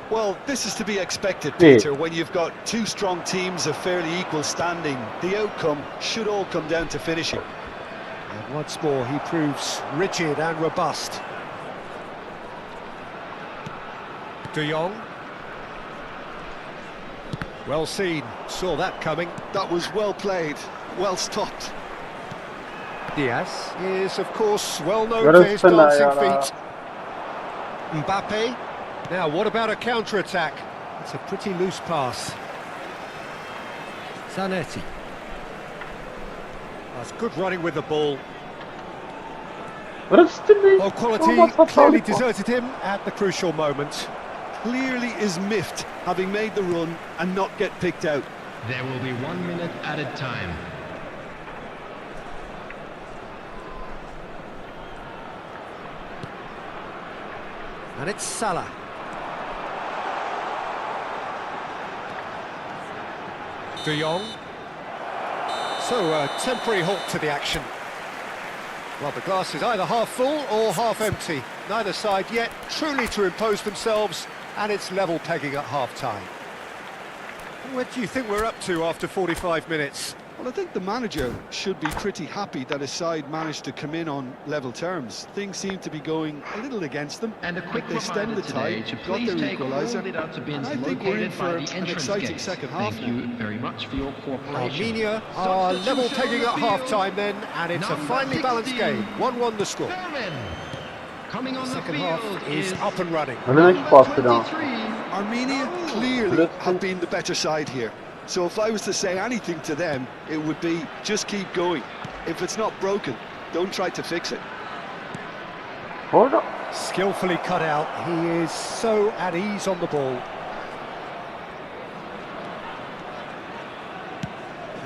Well, this is to be expected, Peter, when you've got two strong teams of fairly equal standing. The outcome should all come down to finishing. And once more, he proves rigid and robust. De Jong. Well seen, saw that coming. That was well played, well stopped. Diaz is, of course, well known Gotta for his spin that, dancing feet. Mbappe. Now, what about a counter-attack? It's a pretty loose pass. Zanetti. That's good running with the ball. Oh, quality clearly deserted him at the crucial moment. Clearly is miffed, having made the run and not get picked out. There will be 1 minute added time. And it's Salah. De Jong. So, a temporary halt to the action. Well, the glass is either half full or half empty. Neither side yet truly to impose themselves, and it's level pegging at half-time. What do you think we're up to after 45 minutes? Well, I think the manager should be pretty happy that his side managed to come in on level terms. Things seem to be going a little against them. And a quick They stemmed reminder the today tide, to got please their take all equaliser, lit out to and bins I think we're in located for by the an entrance exciting gates. second half. Thank you very much for your cooperation. Armenia are level pegging at half-time then, and it's a Number finely balanced 16. game. 1-1 the score. Thurman. Coming on the Second field half is is up and running. Öyle ne bastı lan? 23. Armenia clearly have been the better side here. So if I was to say anything to them, it would be just keep going. If it's not broken, don't try to fix it. Orada. Skillfully cut out. He is so at ease on the ball.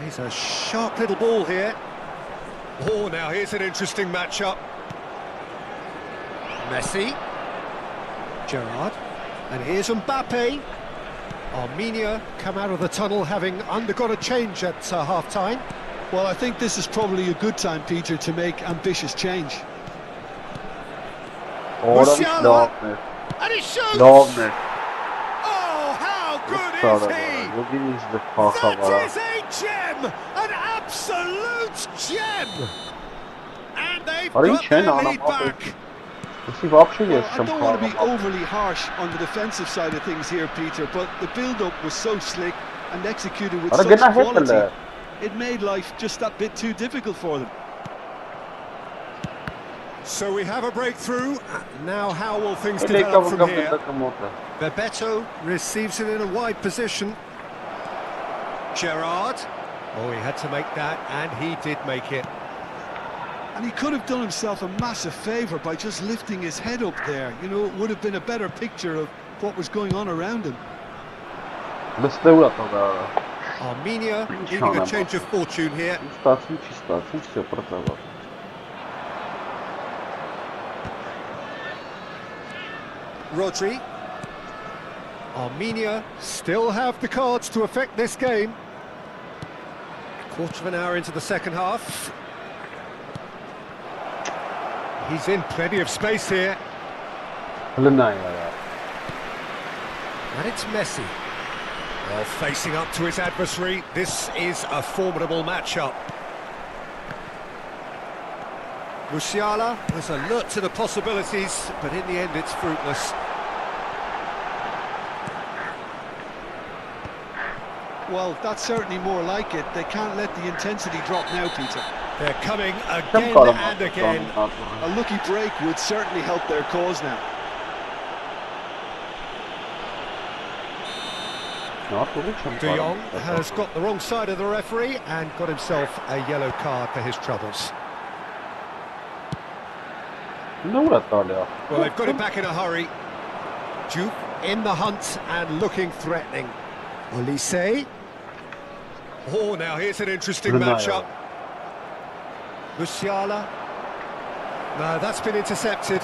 He's a sharp little ball here. Oh, now here's an interesting matchup. Messi. Gerrard. And here's Mbappe. Armenia come out of the tunnel having undergone a change at half-time. Well, I think this is probably a good time, Peter, to make ambitious change. Orada Musiala. Lovner. And he shoots! Lovner. Oh, how good Sağda is var. he? Bugün izle pasa var. That is a gem! An absolute gem! And they've Are you got kidding? their I'm lead not back. Jeśli вообще Well, jest I tam don't want to be pasa. overly harsh on the defensive side of things here, Peter, but the build-up was so slick and executed with Ara such gene quality. hepele. It made life just that bit too difficult for them. So we have a breakthrough. Now how will things Ele develop kapı from here? takım orada. Bebeto receives it in a wide position. Gerrard. Oh, he had to make that, and he did make it. And he could have done himself a massive favour by just lifting his head up there. You know, it would have been a better picture of what was going on around him. Wystyła to da. Armenia needing a change of fortune here. Stacji ci stacji, все pracował. Rodri. Armenia still have the cards to affect this game. Quarter of an hour into the second half. He's in plenty of space here. Lynaya ya. And it's Messi. Well, facing up to his adversary, this is a formidable matchup. Musiala was alert to the possibilities, but in the end it's fruitless. Well, that's certainly more like it. They can't let the intensity drop now, Peter. They're coming Tam again kalamadı and şu again. an. A lucky break would certainly help their cause now. Ne yapıyor bu De Jong has got the wrong side of the referee and got himself a yellow card for his troubles. Ne uğrattı hala? Well, they've got him back in a hurry. Duke in the hunt and looking threatening. Olise. Oh, now here's an interesting Brunei. matchup. Musiala. No, that's been intercepted.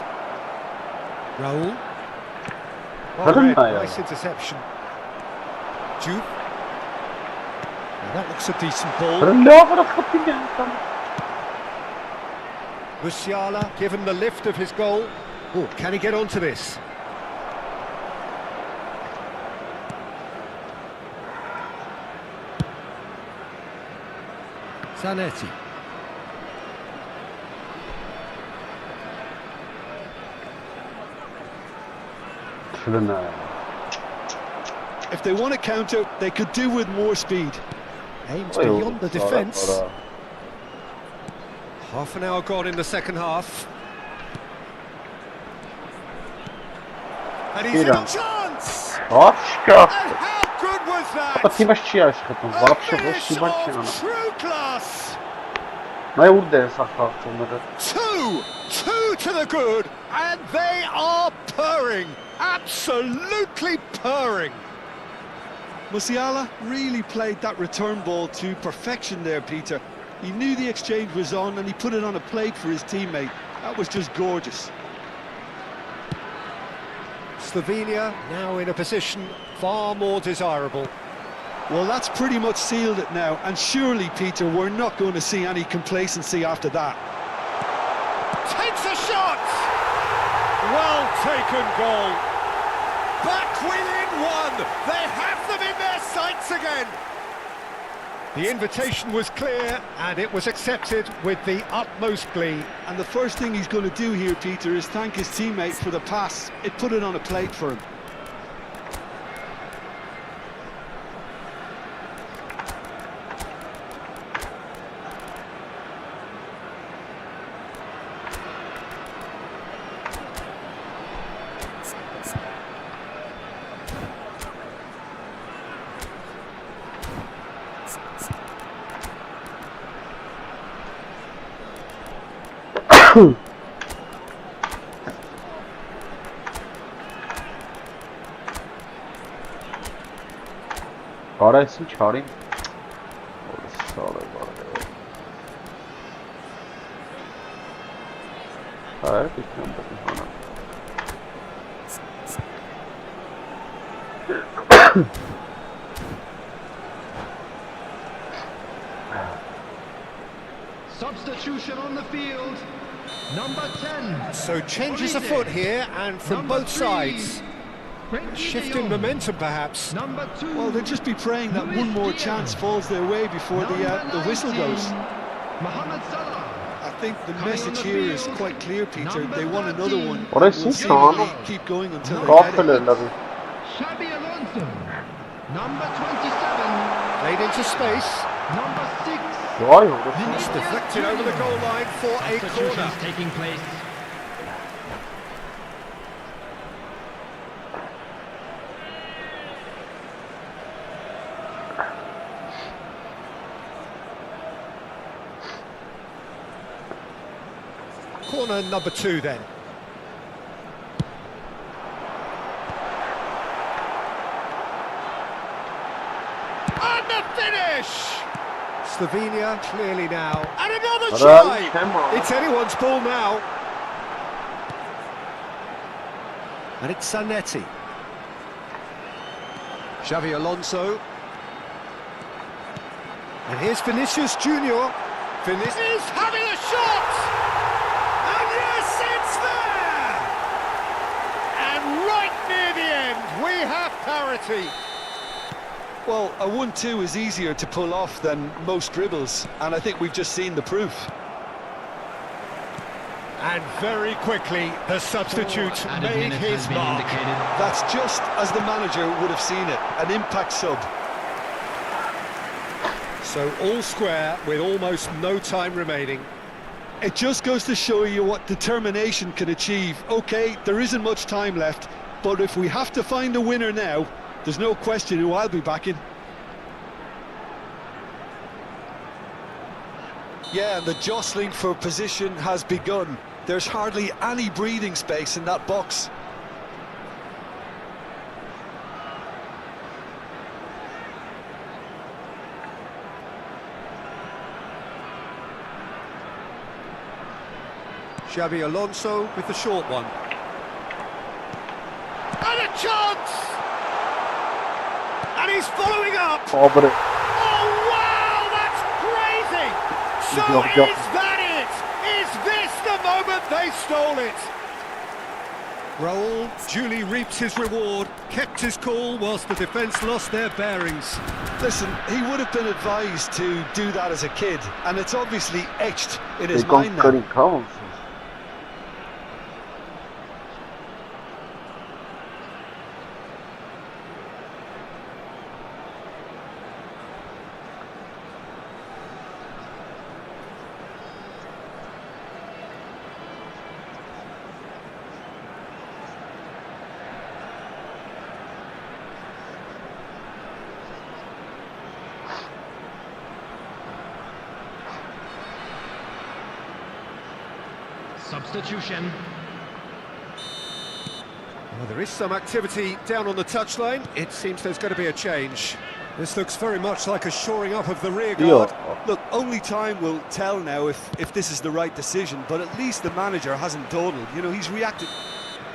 Raul. Oh, Brunei. nice interception. Duke. Now that looks a decent ball. Brunei bırakıp gidiyor. Musiala given the lift of his goal. Oh, can he get onto this? Zanetti. If they want to counter, they could do with more speed. Aims beyond the defence. Half an hour gone in the second half. And he's in a chance! Աշկա։ And how good was that? Ապա թիմը չի աշխատում, A вообще ոչ finish թիմը չի of անում։ true class! Նայ ուր դե սա խաղացողները։ Two to the good, and they are purring, absolutely purring. Musiala really played that return ball to perfection there, Peter. He knew the exchange was on and he put it on a plate for his teammate. That was just gorgeous. Slovenia now in a position far more desirable. Well, that's pretty much sealed it now, and surely, Peter, we're not going to see any complacency after that. Takes a shot! Well taken goal. Back within one. They have them in their sights again. The invitation was clear and it was accepted with the utmost glee. And the first thing he's going to do here, Peter, is thank his teammate for the pass. It put it on a plate for him. Կարայսի չարին։ Սալը բարը։ Հայր դիքնամ բնհանա։ Substitution on the field. Number 10. So changes afoot here and from both sides. Shift in momentum perhaps. Number 2. Well, they'll just be praying that one more chance falls their way before the whistle goes. Mohamed Salah. I think the message here is quite clear, Peter. They want another one. What is We'll this see on? if they keep going until they Կապել get է it. լավի։ Xabi Alonso. Number 27. Played into space. Number 6. Վայ, It's deflected over the goal line for a corner. taking place. Corner number 2 then. And the finish! Slovenia clearly now. And another try! It's anyone's ball now. And it's Zanetti. Xavi Alonso. And here's Vinicius Junior. Vinicius having a shot! And yes, it's there! And right near the end, we have parity. Well, a 1-2 is easier to pull off than most dribbles, and I think we've just seen the proof. And very quickly, the substitute made his mark. That's just as the manager would have seen it, an impact sub. So all square with almost no time remaining. It just goes to show you what determination can achieve. Okay, there isn't much time left, but if we have to find a winner now, there's no question who I'll be backing. Yeah, the jostling for position has begun. There's hardly any breathing space in that box. Xavi Alonso with the short one. And a chance! And he's following up! Oh, but Oh, wow, that's crazy! So is that it? Is this the moment they stole it? Raul duly reaps his reward, kept his cool whilst the defence lost their bearings. Listen, he would have been advised to do that as a kid, and it's obviously etched in his mind now. substitution. Well, there is some activity down on the touchline. It seems there's going to be a change. This looks very much like a shoring up of the rear guard. Look, only time will tell now if this is the right decision, but at least the manager hasn't dawdled. You know, he's reacted.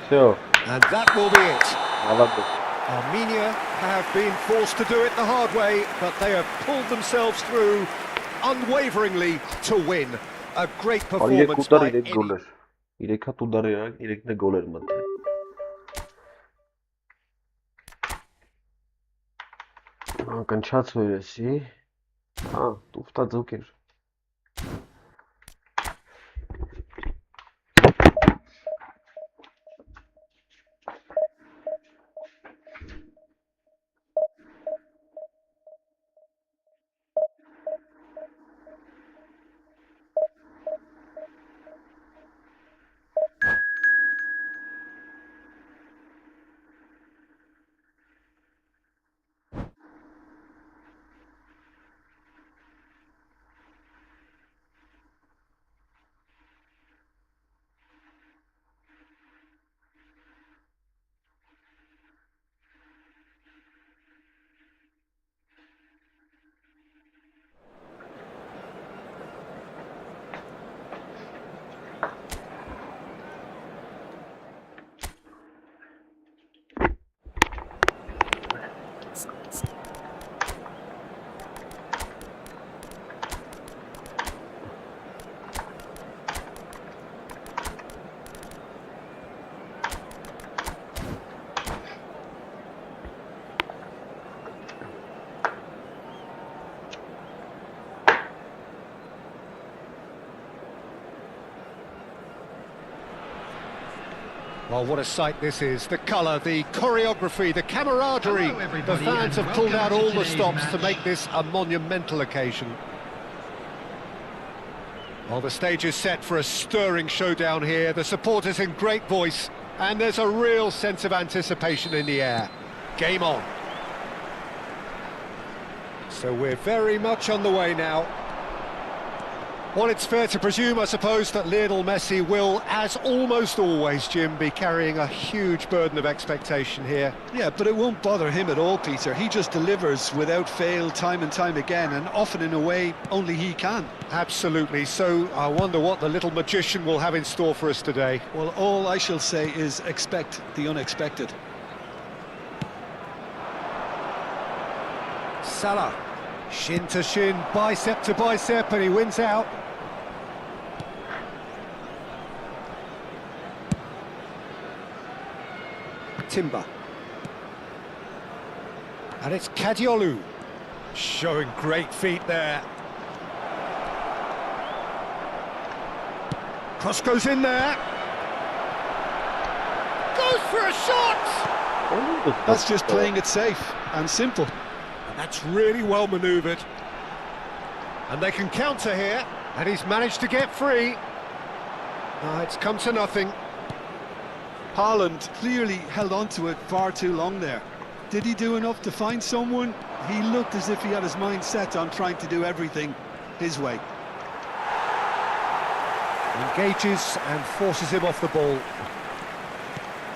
Всё. And that will be it. Молодец. Armenia have been forced to do it the hard way, but they have pulled themselves through unwaveringly to win. A great performance by any... 3 գոլեր։ 3 հատ ուդար եղան, 3-ն գոլեր մտել։ Կնչած վերեսի։ Տուֆտա ձոկեր։ Well, what a sight this is. The colour, the choreography, the camaraderie. Hello, everybody, The fans and have pulled out welcome to all the today's stops to match. make this a monumental occasion. Well, the stage is set for a stirring showdown here. The supporters in great voice, and there's a real sense of anticipation in the air. Game on. So we're very much on the way now. Well, it's fair to presume, I suppose, that Lionel Messi will, as almost always, Jim, be carrying a huge burden of expectation here. Yeah, but it won't bother him at all, Peter. He just delivers without fail time and time again, and often in a way only he can. Absolutely. So I wonder what the little magician will have in store for us today. Well, all I shall say is expect the unexpected. Salah, shin to shin, bicep to bicep, and he wins out. Timber. And it's Kadiolu, showing great feet there. Cross goes in there. Goes for a shot! That's just playing it safe and simple. And that's really well manoeuvred. And they can counter here, and he's managed to get free. It's come to nothing. Haaland clearly held on to it far too long there. Did he do enough to find someone? He looked as if he had his mind set on trying to do everything his way. Engages and forces him off the ball.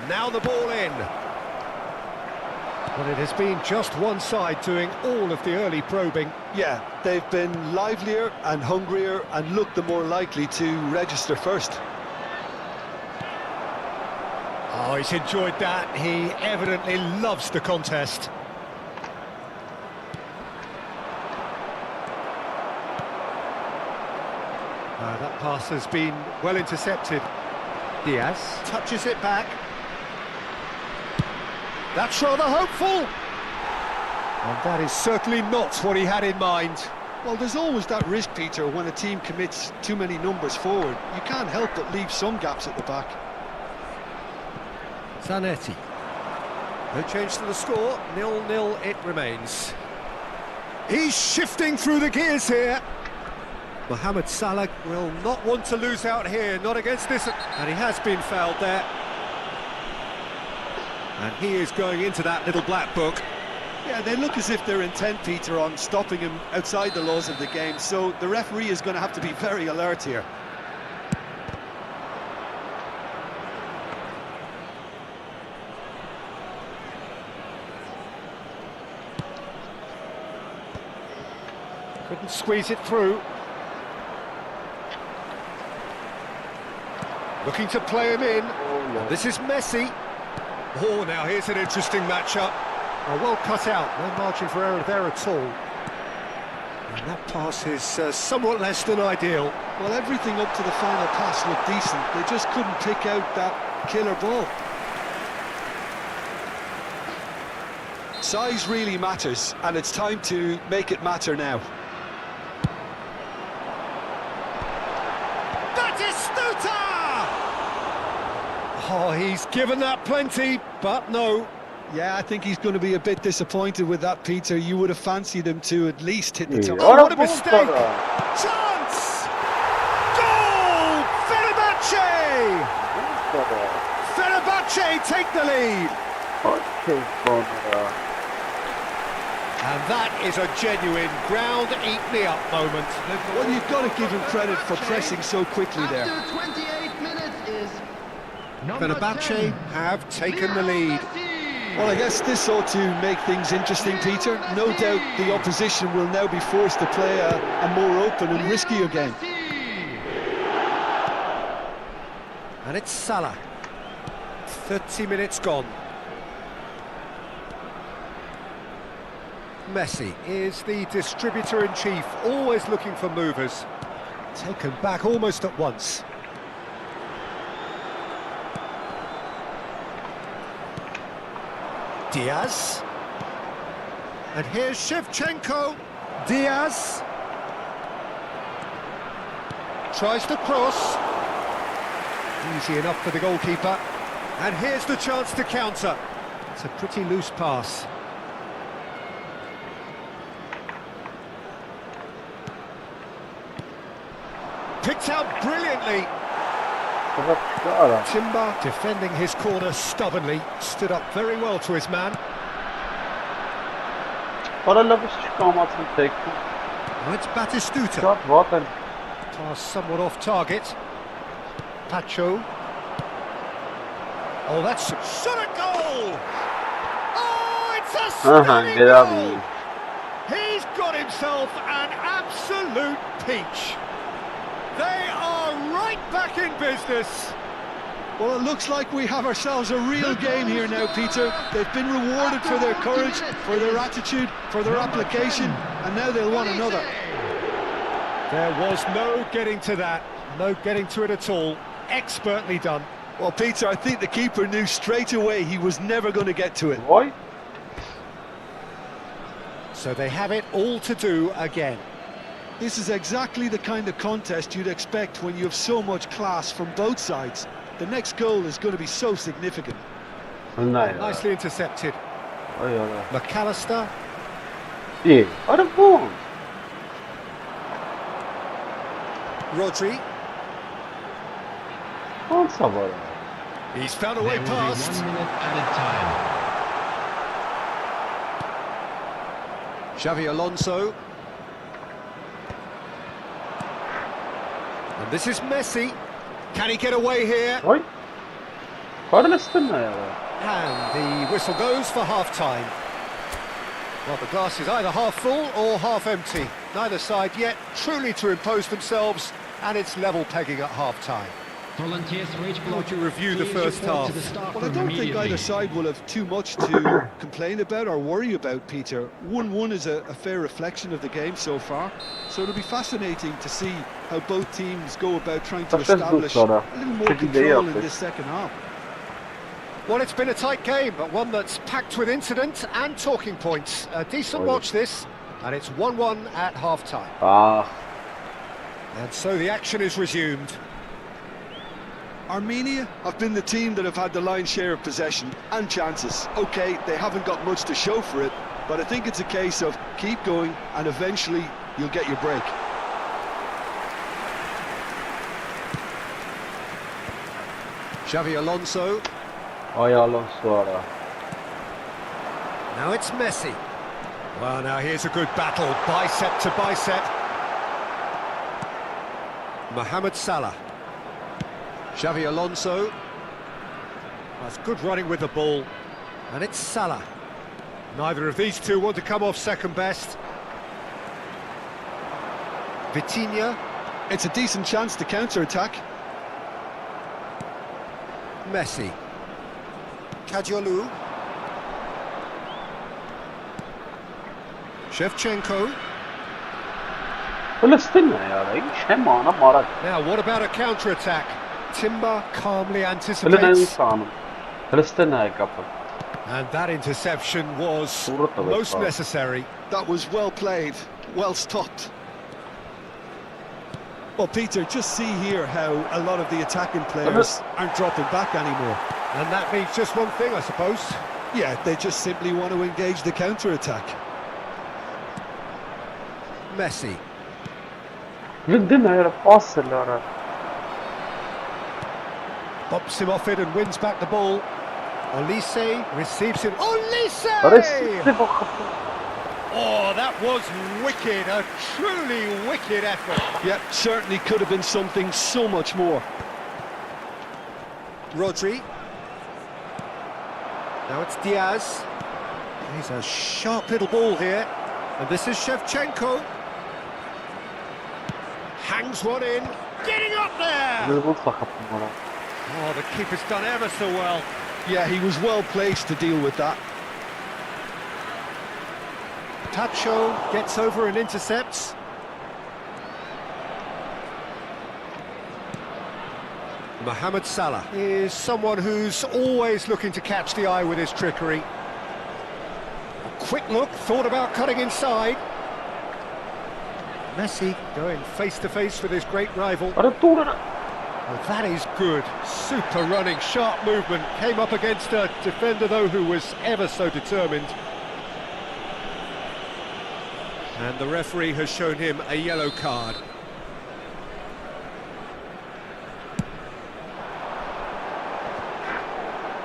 Now the ball in. Well, it has been just one side doing all of the early probing. Yeah, they've been livelier and hungrier and looked the more likely to register first. Oh, he's enjoyed that. He evidently loves the contest. That pass has been well intercepted. Diaz touches it back. That's rather hopeful. And that is certainly not what he had in mind. Well, there's always that risk, Peter, when a team commits too many numbers forward. You can't help but leave some gaps at the back. Zanetti. No change to the score, 0-0 it remains. He's shifting through the gears here. Mohamed Salah will not want to lose out here, not against this, and he has been fouled there. And he is going into that little black book. Yeah, they look as if they're intent, Peter, on stopping him outside the laws of the game, so the referee is going to have to be very alert here. Couldn't squeeze it through. Looking to play him in. And this is Messi. Oh, now here's an interesting matchup. Well cut out, no margin for error there at all. And that pass is somewhat less than ideal. Well, everything up to the final pass looked decent. They just couldn't pick out that killer ball. Size really matters, and it's time to make it matter now. That is Stuta! Oh, he's given that plenty, but no. Yeah, I think he's going to be a bit disappointed with that, Peter. You would have fancied him to at least hit the top. Oh, what a mistake! Chance! Goal! Fenerbahce! Fenerbahce take the lead! And that is a genuine ground-eat-me-up moment. Well, you've got to give him credit for pressing so quickly there. After 28 minutes is number Fenerbahce 10. have taken the lead. Well, I guess this ought to make things interesting, Peter. No doubt the opposition will now be forced to play a more open and riskier game. And it's Salah. 30 minutes gone. Messi is the distributor-in-chief, always looking for movers. Taken back almost at once. Diaz. And here's Shevchenko. Diaz. Tries to cross. Easy enough for the goalkeeper. And here's the chance to counter. It's a pretty loose pass. Picked out brilliantly. Timber defending his corner stubbornly, stood up very well to his man. Paralel çıkamasını tekti. Now it's Batistuta. Shot zaten. Pass somewhat off target. Pacho. Oh, that's shot at goal! Oh, it's a stunning goal! He's got himself an absolute peach. They are right back in business. Well, it looks like we have ourselves a real game here now, Peter. They've been rewarded for their courage, for their attitude, for their application, and now they'll want another. There was no getting to that, no getting to it at all. Expertly done. Well, Peter, I think the keeper knew straight away he was never going to get to it. Why? So they have it all to do again. This is exactly the kind of contest you'd expect when you have so much class from both sides. The next goal is going to be so significant. Nicely intercepted. McAllister. İyi. Hadi bu. Rodri. Olsa var. He's found a way past. 1 minute added time. Xavi Alonso. And this is Messi. Can he get away here? Oy. Kardeştin ne ya? And the whistle goes for half-time. Well, the glass is either half full or half empty. Neither side yet truly to impose themselves, and it's level pegging at half-time. Volunteers for each How block. would you review the Please first report half? to the staff Well, I room don't think immediately. either side will have too much to complain about or worry about, Peter. 1-1 is a fair reflection of the game so far. So it'll be fascinating to see how both teams go about trying to That's just establish good, a Sarah. little more Pretty day control up in there. this second half. Well, it's been a tight game, but one that's packed with incident and talking points. A decent watch this, and it's 1-1 at half-time. Ah. And so the action is resumed. Armenia have been the team that have had the lion's share of possession and chances. Okay, they haven't got much to show for it, but I think it's a case of keep going and eventually you'll get your break. Xavi Alonso. Ay Alonso ara. Now it's Messi. Well, now here's a good battle, bicep to bicep. Mohamed Salah. Xavi Alonso. That's good running with the ball. And it's Salah. Neither of these two want to come off second best. Vitinha. It's a decent chance to counter-attack. Messi. Kadiolu. Shevchenko. Palestina यार ये शर्म आना मारा Now, what about a counter-attack? Timber calmly Palestina anticipates. इंसान Palestina है couple And that interception was most necessary. That was well played, well stopped. Well, Peter, just see here how a lot of the attacking players aren't dropping back anymore. And that means just one thing, I suppose. Yeah, they just simply want to engage the counter-attack. Messi. Palestina यार पास से ला रहा Bops him off it and wins back the ball. Olise receives it. Olise! अरे सिर्फ वो खत्म Oh, that was wicked. A truly wicked effort. Yeah, certainly could have been something so much more. Rodri. Now it's Diaz. He's a sharp little ball here. And this is Shevchenko. Hangs one in. Getting up there! बिल्कुल खत्म हो रहा Oh, the keeper's done ever so well. Yeah, he was well placed to deal with that. Tacho gets over and intercepts. Mohamed Salah is someone who's always looking to catch the eye with his trickery. A quick look, thought about cutting inside. Messi going face-to-face with his great rival. अरे तू ना Oh, that is good. Super running, sharp movement. Came up against a defender, though, who was ever so determined. And the referee has shown him a yellow card.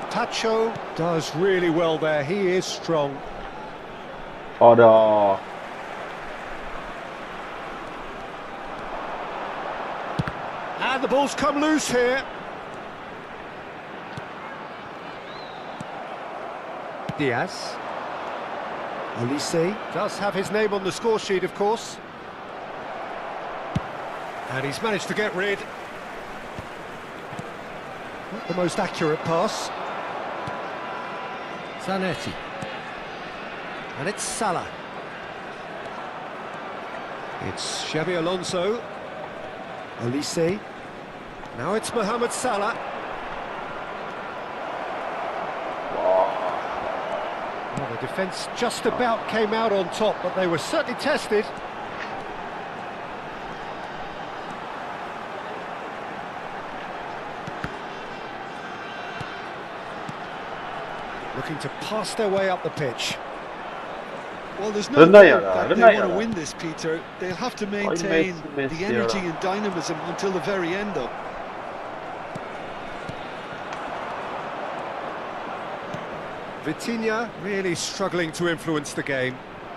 Tacho does really well there. He is strong. और And the ball's come loose here. Diaz. Olise does have his name on the score sheet, of course. And he's managed to get rid. Not the most accurate pass. Zanetti. And it's Salah. It's Xabi Alonso. Olise. Now it's Mohamed Salah. Well, the defence just about came out on top, but they were certainly tested. Looking to pass their way up the pitch. Well, there's no doubt that they want to Renaya. win this, Peter. They'll have to maintain the energy and dynamism until the very end, though. Vitinha really struggling to influence the game.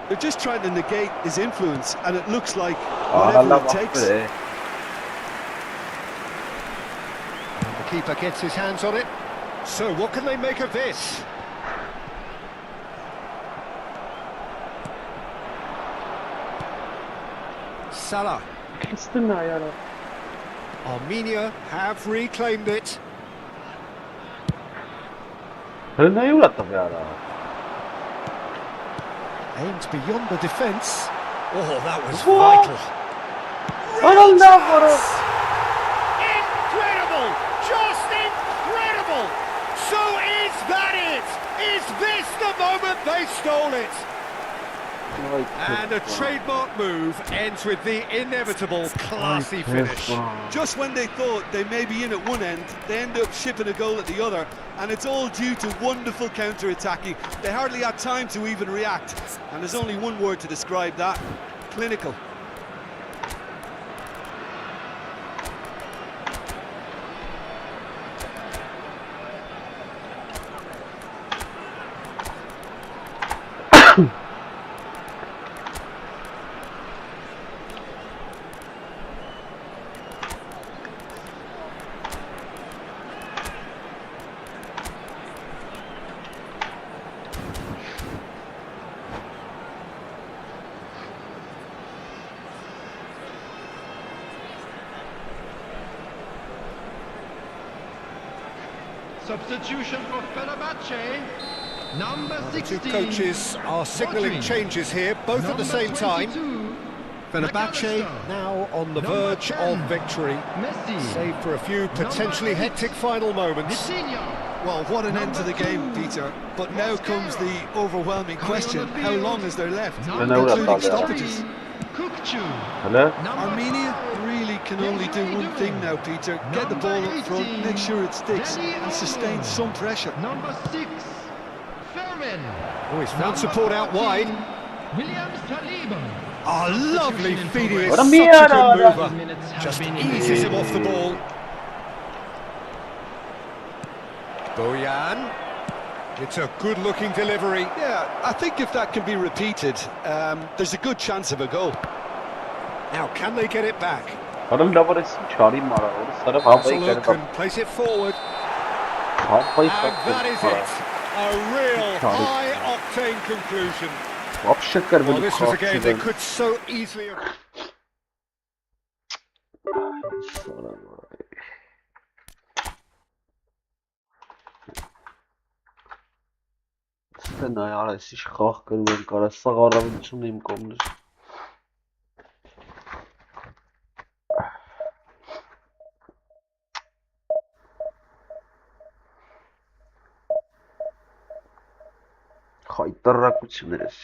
They're just trying to negate his influence, and it looks like whatever it takes. And the keeper gets his hands on it. So what can they make of this? Salah. Palestina यार Armenia have reclaimed it. नहीं उड़ा तब यार Aimed beyond the defence. Oh, that was What? vital. अरे Incredible! Just incredible! So is that it? Is this the moment they stole it? And a trademark move ends with the inevitable classy finish. Just when they thought they may be in at one end, they end up shipping a goal at the other, and it's all due to wonderful counter-attacking. They hardly had time to even react, and there's only one word to describe that: clinical. Substitution for Fenerbahce. Number The two 16. coaches are signalling changes here, both at the same time. Fenerbahce now on the verge of victory, Messi. save for a few potentially hectic final moments. Well, what an end to the game, Peter. But now comes the overwhelming question: how long is there left, including stoppages? Hello? Armenia really can only do one thing now, Peter: get the ball up front, make sure it sticks, and sustain some pressure. Number 6. Fermin. Oh, he's found support out wide. Williams Saliba. Oh, lovely feeding. It's What a such a mierda! good mover. Minutes have Just been eases him off the ball. Bojan. It's a good-looking delivery. Yeah, I think if that can be repeated, there's a good chance of a goal. Now, can they get it back? Adam lava resim çağırı mara. Orası sarı Has a havayı look kere and place it forward. havayı And that is it. A real high-octane conclusion. Вообще кер Well, böyle this was a game they kalktı. could so easily have... Ստենա яր, այսիշ խաղ կրու են կարա, սաղ առավելությունն իմ կողմն էր։ Խայտարակություններ ես։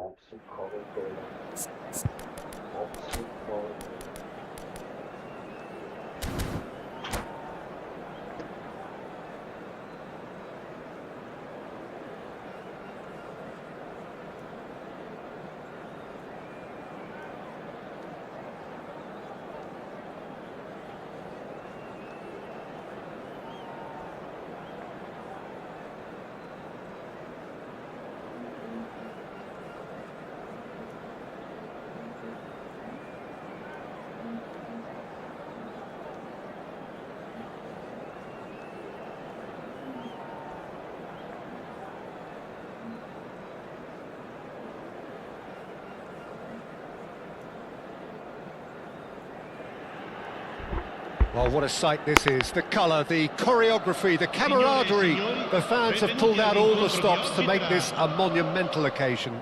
Absolute color böyle. Absolute color. Well, what a sight this is. The colour, the choreography, the camaraderie. The fans have pulled out all the stops to make this a monumental occasion.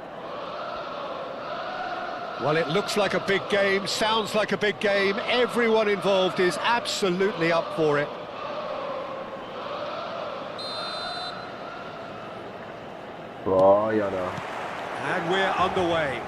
Well, it looks like a big game, sounds like a big game. Everyone involved is absolutely up for it. And we're underway.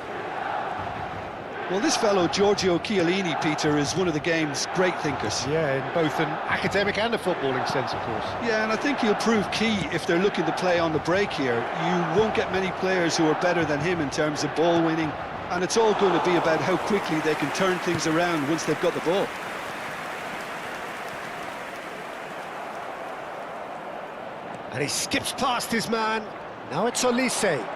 Well, this fellow, Giorgio Chiellini, Peter, is one of the game's great thinkers. Yeah, in both an academic and a footballing sense, of course. Yeah, and I think he'll prove key if they're looking to play on the break here. You won't get many players who are better than him in terms of ball winning, and it's all going to be about how quickly they can turn things around once they've got the ball. And he skips past his man. Now it's Olise.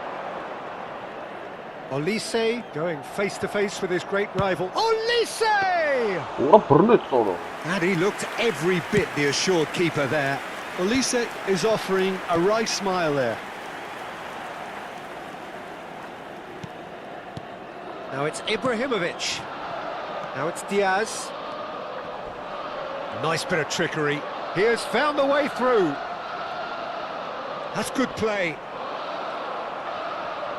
Olise going face to face with his great rival. Olise! Ora brunet's solo. And he looked every bit the assured keeper there. Olise is offering a wry smile there. Now it's Ibrahimovic. Now it's Diaz. Nice bit of trickery. He has found the way through. That's good play.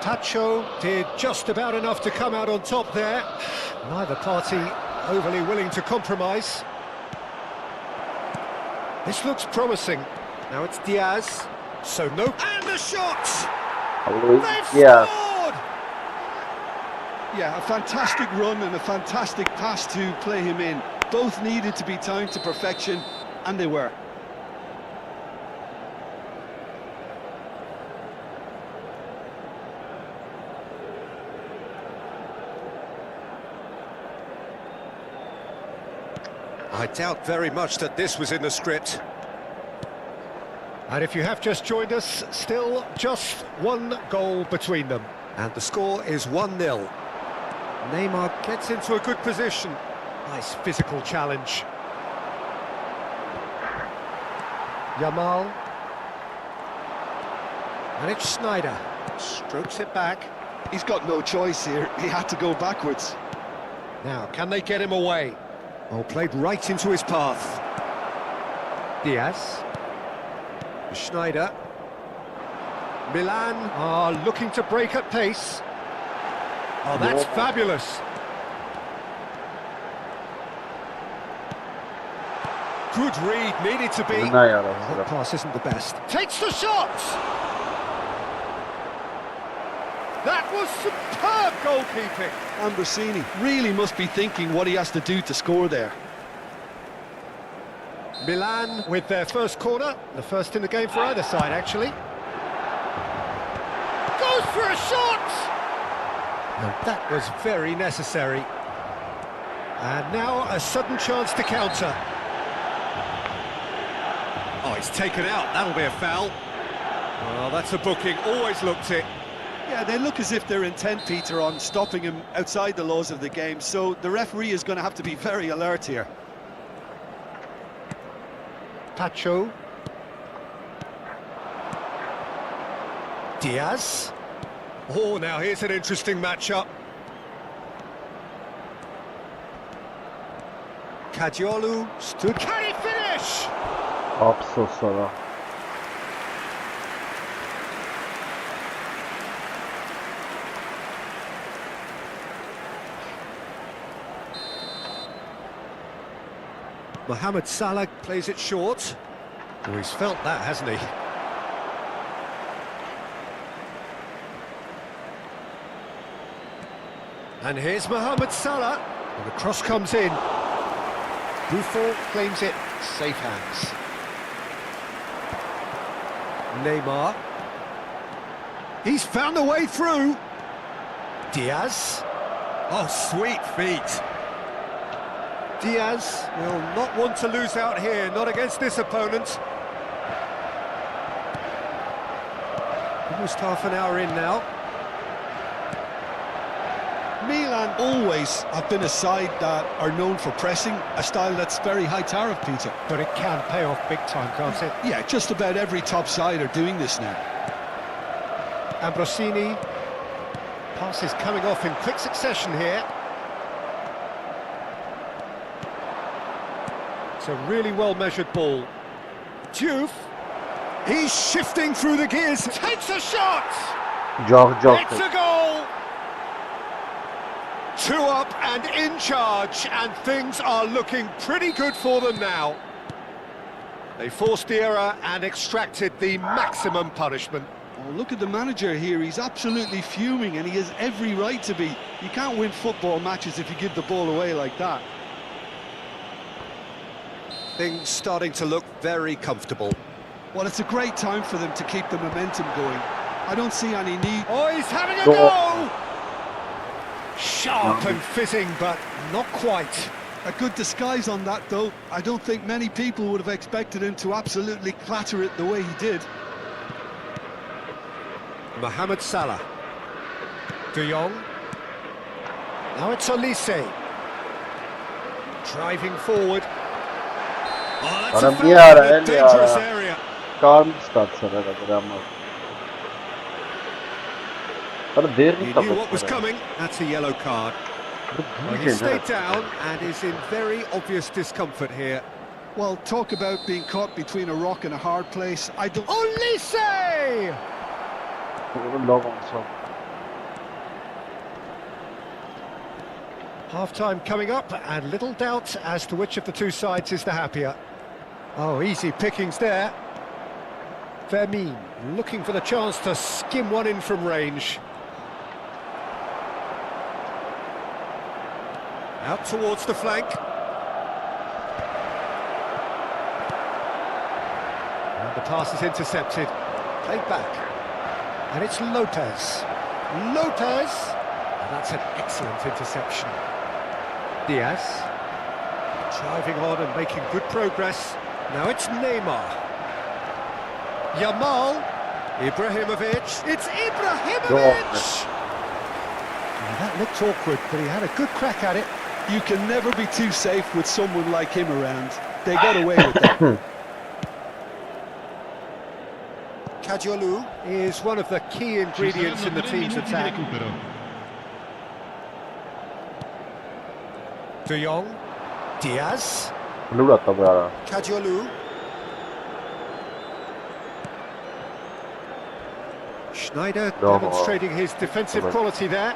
Tacho did just about enough to come out on top there. Neither party overly willing to compromise. This looks promising. Now it's Diaz. So no... And the shot! They've scored! Yeah, a fantastic run and a fantastic pass to play him in. Both needed to be timed to perfection, and they were. I doubt very much that this was in the script. And if you have just joined us, still just one goal between them. And the score is 1-0. Neymar gets into a good position. Nice physical challenge. Yamal. And it's Schneider. Strokes it back. He's got no choice here. He had to go backwards. Now, can they get him away? Oh, played right into his path. Diaz. Schneider. Milan are looking to break at pace. Oh, that's fabulous. Good read, needed to be. That pass isn't the best. Takes the shot! That was superb goalkeeping. Ambrosini really must be thinking what he has to do to score there. Milan with their first corner, the first in the game for either side, actually. Goes for a shot! And that was very necessary. And now a sudden chance to counter. Oh, he's taken out, that'll be a foul. Well, that's a booking, always looked it. Yeah, they look as if they're intent, Peter, on stopping him outside the laws of the game, so the referee is going to have to be very alert here. Tacho. Diaz. Oh, now here's an interesting matchup. Kadiolu stood. Can he finish? Absolutely. Mohamed Salah plays it short. Oh, he's felt that, hasn't he? And here's Mohamed Salah. And the cross comes in. Buffon claims it. Safe hands. Neymar. He's found a way through. Diaz. Oh, sweet feet. Diaz will not want to lose out here, not against this opponent. Almost half an hour in now. Milan always have been a side that are known for pressing, a style that's very high tariff, Peter. But it can pay off big time, can't it? Yeah, just about every top side are doing this now. Ambrosini. Passes coming off in quick succession here. It's a really well-measured ball. Diouf. He's shifting through the gears. Takes a shot! It's a goal! 2 up and in charge, and things are looking pretty good for them now. They forced the error and extracted the maximum punishment. Oh, look at the manager here, he's absolutely fuming and he has every right to be. You can't win football matches if you give the ball away like that. Things starting to look very comfortable. Well, it's a great time for them to keep the momentum going. I don't see any need. Oh, he's having a go! Sharp and fizzing, but not quite. A good disguise on that, though. I don't think many people would have expected him to absolutely clatter it the way he did. Mohamed Salah. De Jong. Now it's Olise. Driving forward. Oh, that's a Bana foul bir ara, in a el dangerous ara. area. Kalmış tatsana da drama. Bana He değerini knew what was tapatsana. coming. That's a yellow card. Well, he stayed down and is in very obvious discomfort here. Well, talk about being caught between a rock and a hard place. I don't... Olise! Long olsa. Half-time coming up, and little doubt as to which of the two sides is the happier. Oh, easy pickings there. Vermin looking for the chance to skim one in from range. Out towards the flank. And the pass is intercepted. Played back. And it's Lopez. Lopez! And that's an excellent interception. Diaz. Driving on and making good progress. Now it's Neymar. Yamal. Ibrahimovic. It's Ibrahimovic! Now that looked awkward, but he had a good crack at it. You can never be too safe with someone like him around. They got away with that. Kadiolu is one of the key ingredients in the team's attack. De Jong. Diaz. Lura tabi Kadiolu. Schneider demonstrating his defensive quality there.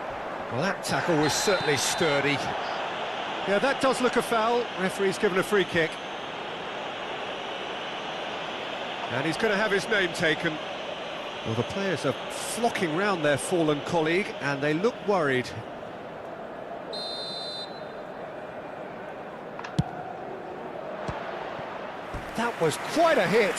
Well, that tackle was certainly sturdy. Yeah, that does look a foul. Referee's given a free kick. And he's going to have his name taken. Well, the players are flocking round their fallen colleague, and they look worried. That was quite a hit.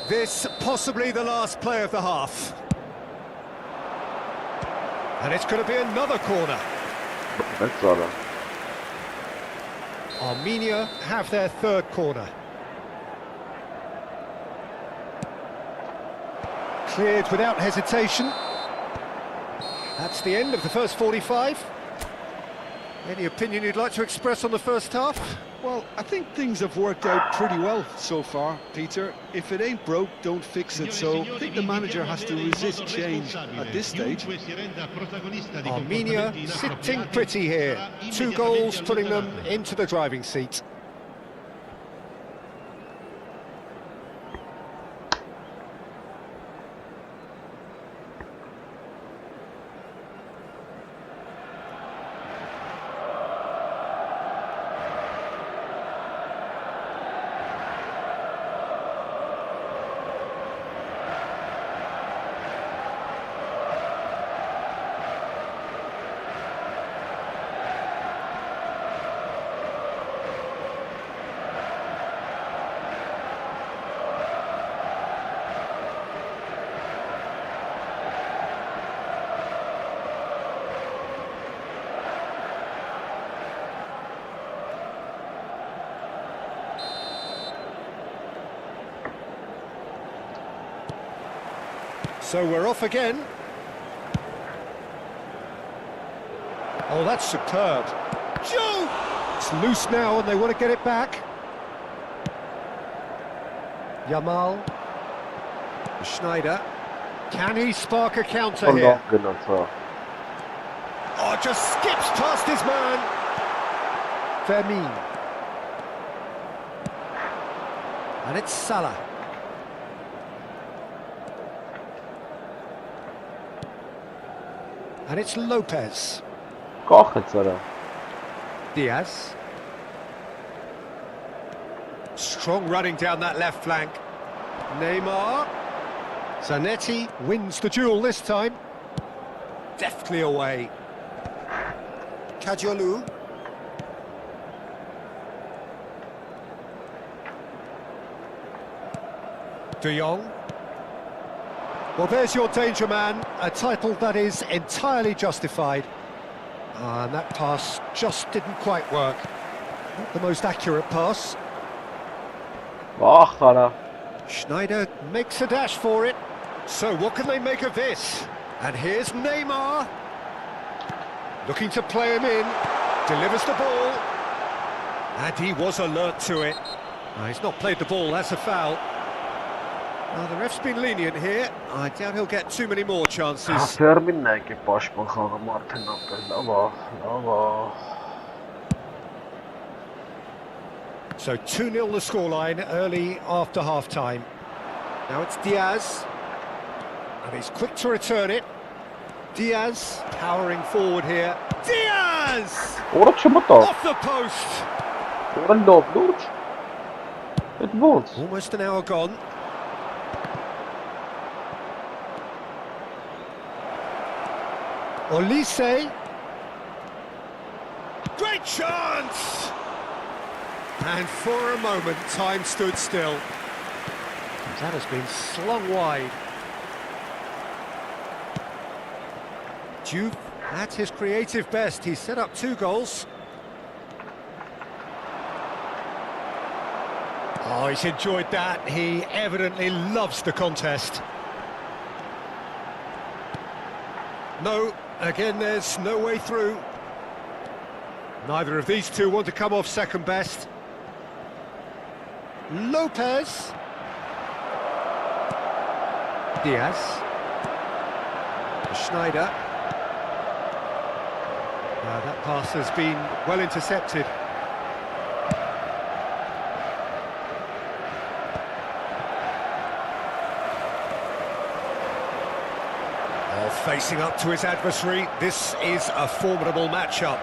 This possibly the last play of the half. And it's going to be another corner. That's all. Armenia have their third corner. Cleared without hesitation. That's the end of the first 45. Any opinion you'd like to express on the first half? Well, I think things have worked out pretty well so far, Peter. If it ain't broke, don't fix it. So I think the manager has to resist change at this stage. Armenia sitting pretty here. 2 goals putting them into the driving seat. So we're off again. Oh, that's superb. Joe! It's loose now and they want to get it back. Yamal. Schneider. Can he spark a counter here? Oh, just skips past his man. Vermin. And it's Salah. And it's Lopez. Diaz. Strong running down that left flank. Neymar. Zanetti wins the duel this time. Deftly away. Kadiolu. De Jong. Well, there's your danger man, a title that is entirely justified. And that pass just didn't quite work. Not the most accurate pass. Ախ, արա։ Schneider makes a dash for it. So what can they make of this? And here's Neymar. Looking to play him in. Delivers the ball. And he was alert to it. He's not played the ball, that's a foul. The ref's been lenient here. I doubt he'll get too many more chances. Ֆերմինն է եկե պաշտպան խաղը մարդեն ապել, լավ. So 2-0 the scoreline early after half-time. Now it's Diaz. And he's quick to return it. Diaz powering forward here. Diaz! Որը չմտա։ Off the post! Որը լավ, լուրջ։ Այդ ոնց։ Almost an hour gone. Olise. Great chance! And for a moment, time stood still. That has been slung wide. Juve at his creative best. He's set up 2 goals. Oh, he's enjoyed that. He evidently loves the contest. No, again, there's no way through. Neither of these two want to come off second best. Lopez. Diaz. Schneider. That pass has been well intercepted. Facing up to his adversary, this is a formidable matchup.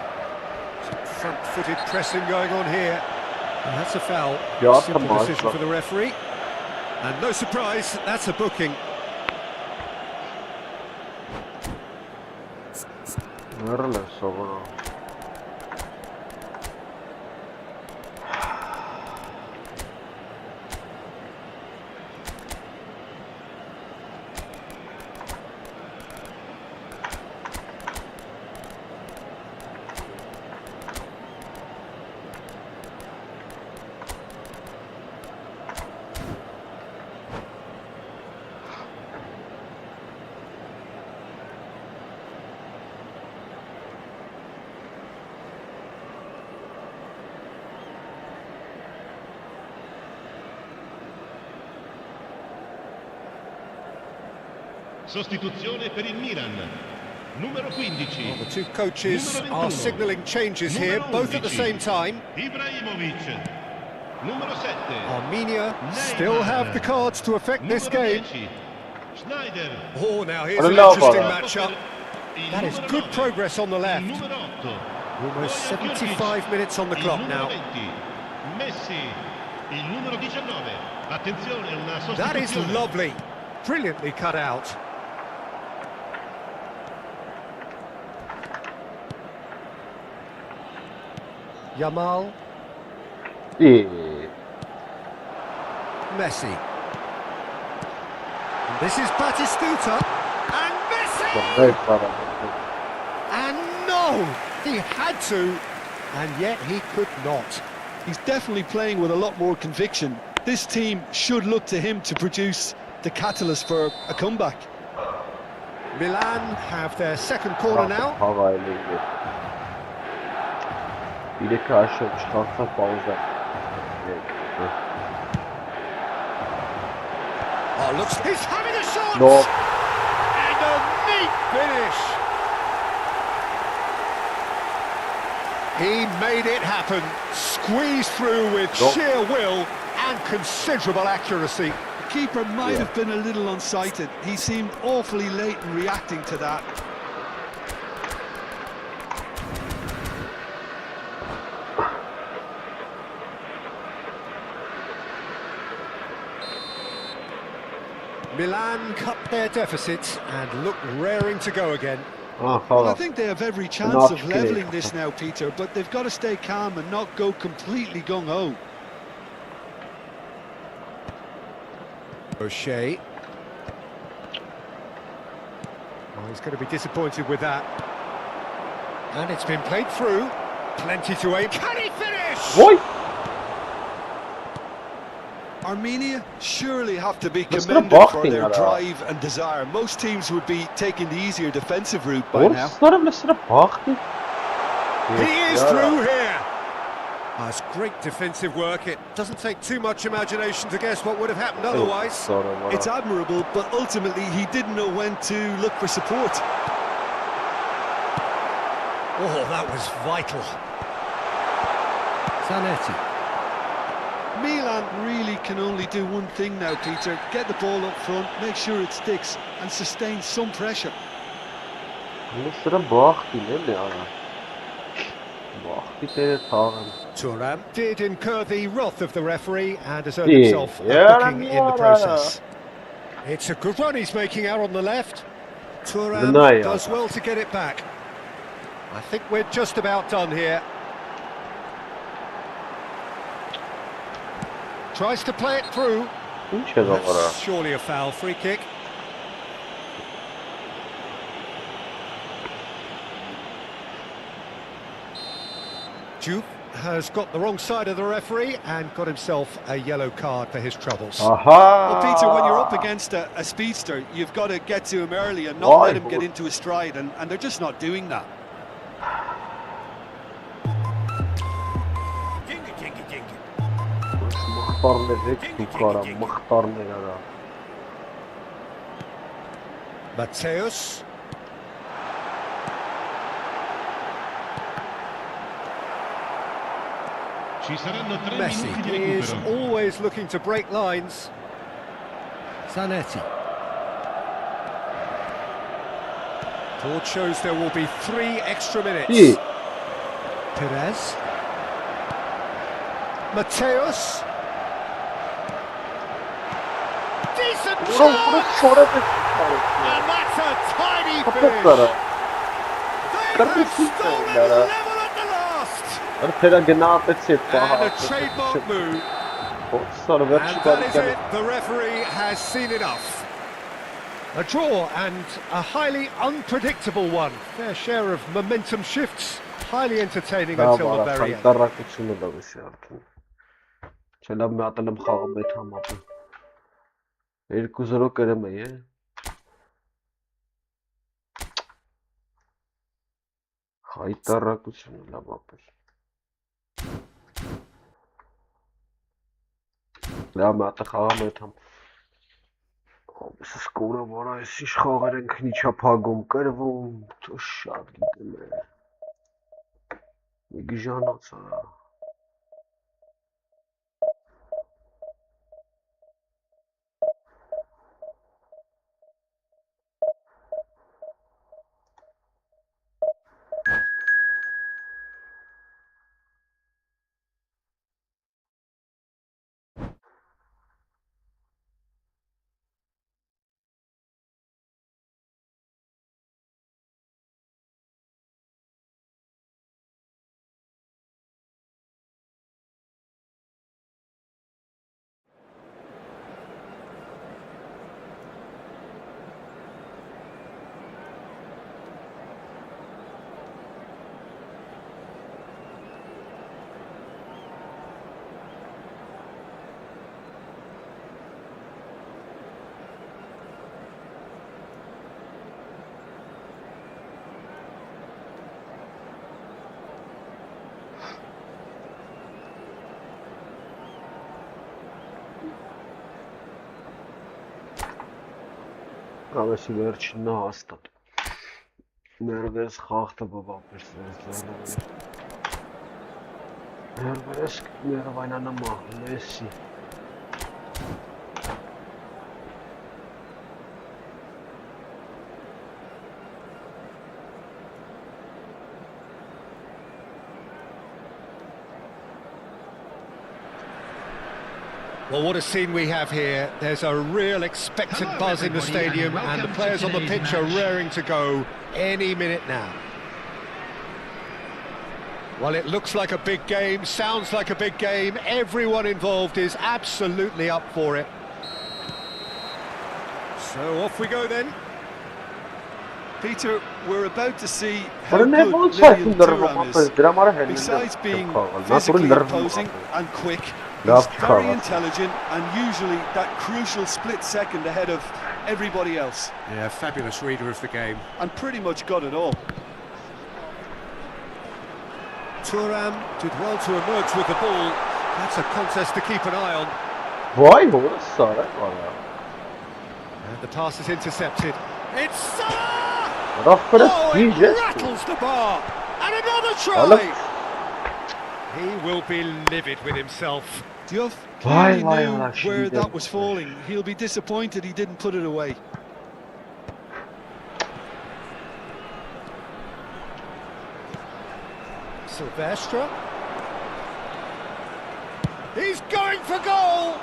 Some front-footed pressing going on here. And that's a foul. Yeah, Simple come on, decision for the referee. And no surprise, that's a booking. Sostituzione per il Milan. Numero 15. Well, the two coaches are signalling changes here, both at the same time. Ibrahimovic. Numero 7. Armenia still have the cards to affect this game. Schneider. Oh, now here's an interesting matchup. That is good progress on the left. Numero 8. Almost 75 minutes on the clock now. Messi. Il numero 19. Attenzione, una sostituzione. That is lovely. Brilliantly cut out. Yamal. Messi. And this is Batistuta. And Messi! And no! He had to, and yet he could not. He's definitely playing with a lot more conviction. This team should look to him to produce the catalyst for a comeback. Milan have their second corner now. Oh, looks, he's having a shot! No. And a neat finish! He made it happen, squeezed through with sheer will and considerable accuracy. The keeper might have been a little unsighted. He seemed awfully late in reacting to that. Milan cut their deficit and look raring to go again. Well, I think they have every chance of levelling this now, Peter, but they've got to stay calm and not go completely gung-ho. O'Shea. Oh, he's going to be disappointed with that. And it's been played through. Plenty to aim. Can he finish? What? Armenia surely have to be Let's commended get a for boxing their at drive and desire. Most teams would be taking the easier defensive route by now. Let's boxing. He is through here. That's great defensive work. It doesn't take too much imagination to guess what would have happened otherwise. It's admirable, but ultimately he didn't know when to look for support. Oh, that was vital. Zanetti. Milan really can only do one thing now, Peter. Get the ball up front, make sure it sticks, and sustain some pressure. Thuram did incur the wrath of the referee and has earned himself a booking in the process. It's a good run he's making out on the left. Thuram does well to get it back. I think we're just about done here. Tries to play it through. That's surely a foul, free kick. Duke has got the wrong side of the referee and got himself a yellow card for his troubles. Well, Peter, when you're up against a speedster, you've got to get to him early and not let him get into a stride, and they're just not doing that. Mateus. Messi is always looking to break lines. Zanetti. Board shows there will be 3 extra minutes. Perez. Mateus. Decent shot! And that's a tiny finish. They have stolen level at the last. And a trademark move. And that is it. The referee has seen enough. A draw and a highly unpredictable one. Fair share of momentum shifts. Highly entertaining until the very end. Սկուրը որ այս իշխաղեր ենք նիչապագում կրվում, թո շատ գիտեմ է, մի գիժանոց արա։ Կավեսի վերջինն հաստատ ներվես խաղթը բվապերս ներվես ներվայնանամա Մեսի Well, what a scene we have here. There's a real expectant buzz in the stadium and the players on the pitch are raring to go any minute now. Well, it looks like a big game, sounds like a big game. Everyone involved is absolutely up for it. So off we go then. Peter, we're about to see how good Lilian Thuram is. Besides being physically imposing and quick, Love He's very cover. intelligent and usually that crucial split second ahead of everybody else. Yeah, fabulous reader of the game. And pretty much got it all. Thuram did well to emerge with the ball. That's a contest to keep an eye on. Vay be orası Sara var ya. And the pass is intercepted. It's Salah! Rafferes Oh, it yiyeceğiz. rattles the bar. And another Oğlum. try! He will be livid with himself. Diouf Vay clearly vay knew vay, where şimdi that de- was falling. He'll be disappointed he didn't put it away. Silvestre. He's going for goal!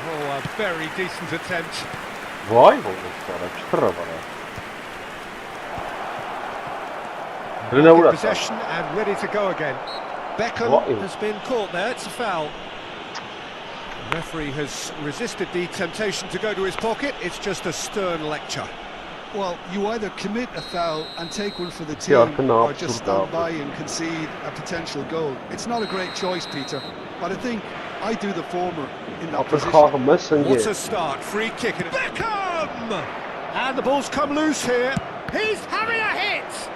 Oh, a very decent attempt. Vay be orası Sara. Çıtır bana. Birine In vur at. possession and ready to go again. Beckham What? has been caught there, it's a foul. The referee has resisted the temptation to go to his pocket, it's just a stern lecture. Well, you either commit a foul and take one for the Yeah, team, no, or just absolutely. stand by and concede a potential goal. It's not a great choice, Peter, but I think I do the former in that Apı position. kalkmasın What a diye. start, free kick and Beckham! And the ball's come loose here. He's having a hit!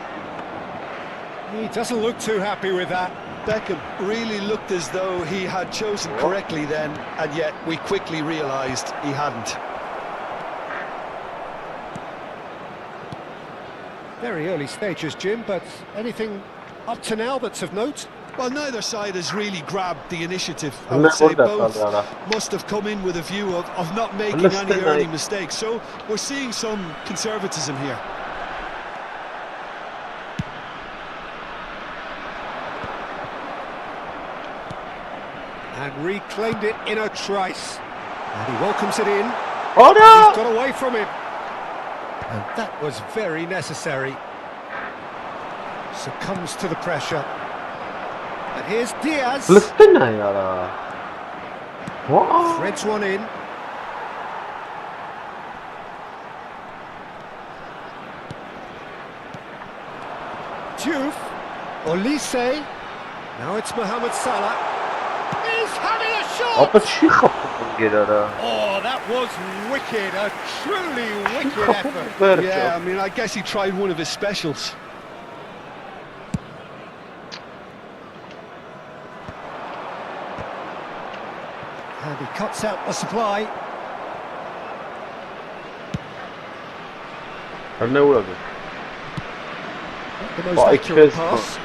He doesn't look too happy with that. Beckham really looked as though he had chosen correctly then, and yet we quickly realised he hadn't. Very early stages, Jim, but anything up to now that's of note? Well, neither side has really grabbed the initiative. I Ne would say burada both kaldı must have come in with a view of not making Listen, any early mate. mistakes. So we're seeing some conservatism here. And reclaimed it in a trice. And he welcomes it in. Oh no! He's got away from him. And that was very necessary. Succumbs to the pressure. And here's Diaz. Listen ne ya? What? Threads one in. Diouf. Olise. Now it's Mohamed Salah. He's having a shot! Apı çiğ kapıdan gelir ha. Oh, that was wicked. A truly wicked effort. Kapı Yeah, I mean, I guess he tried one of his specials. And he cuts out the supply. Ne uğradı? The most Vay accurate kez pass.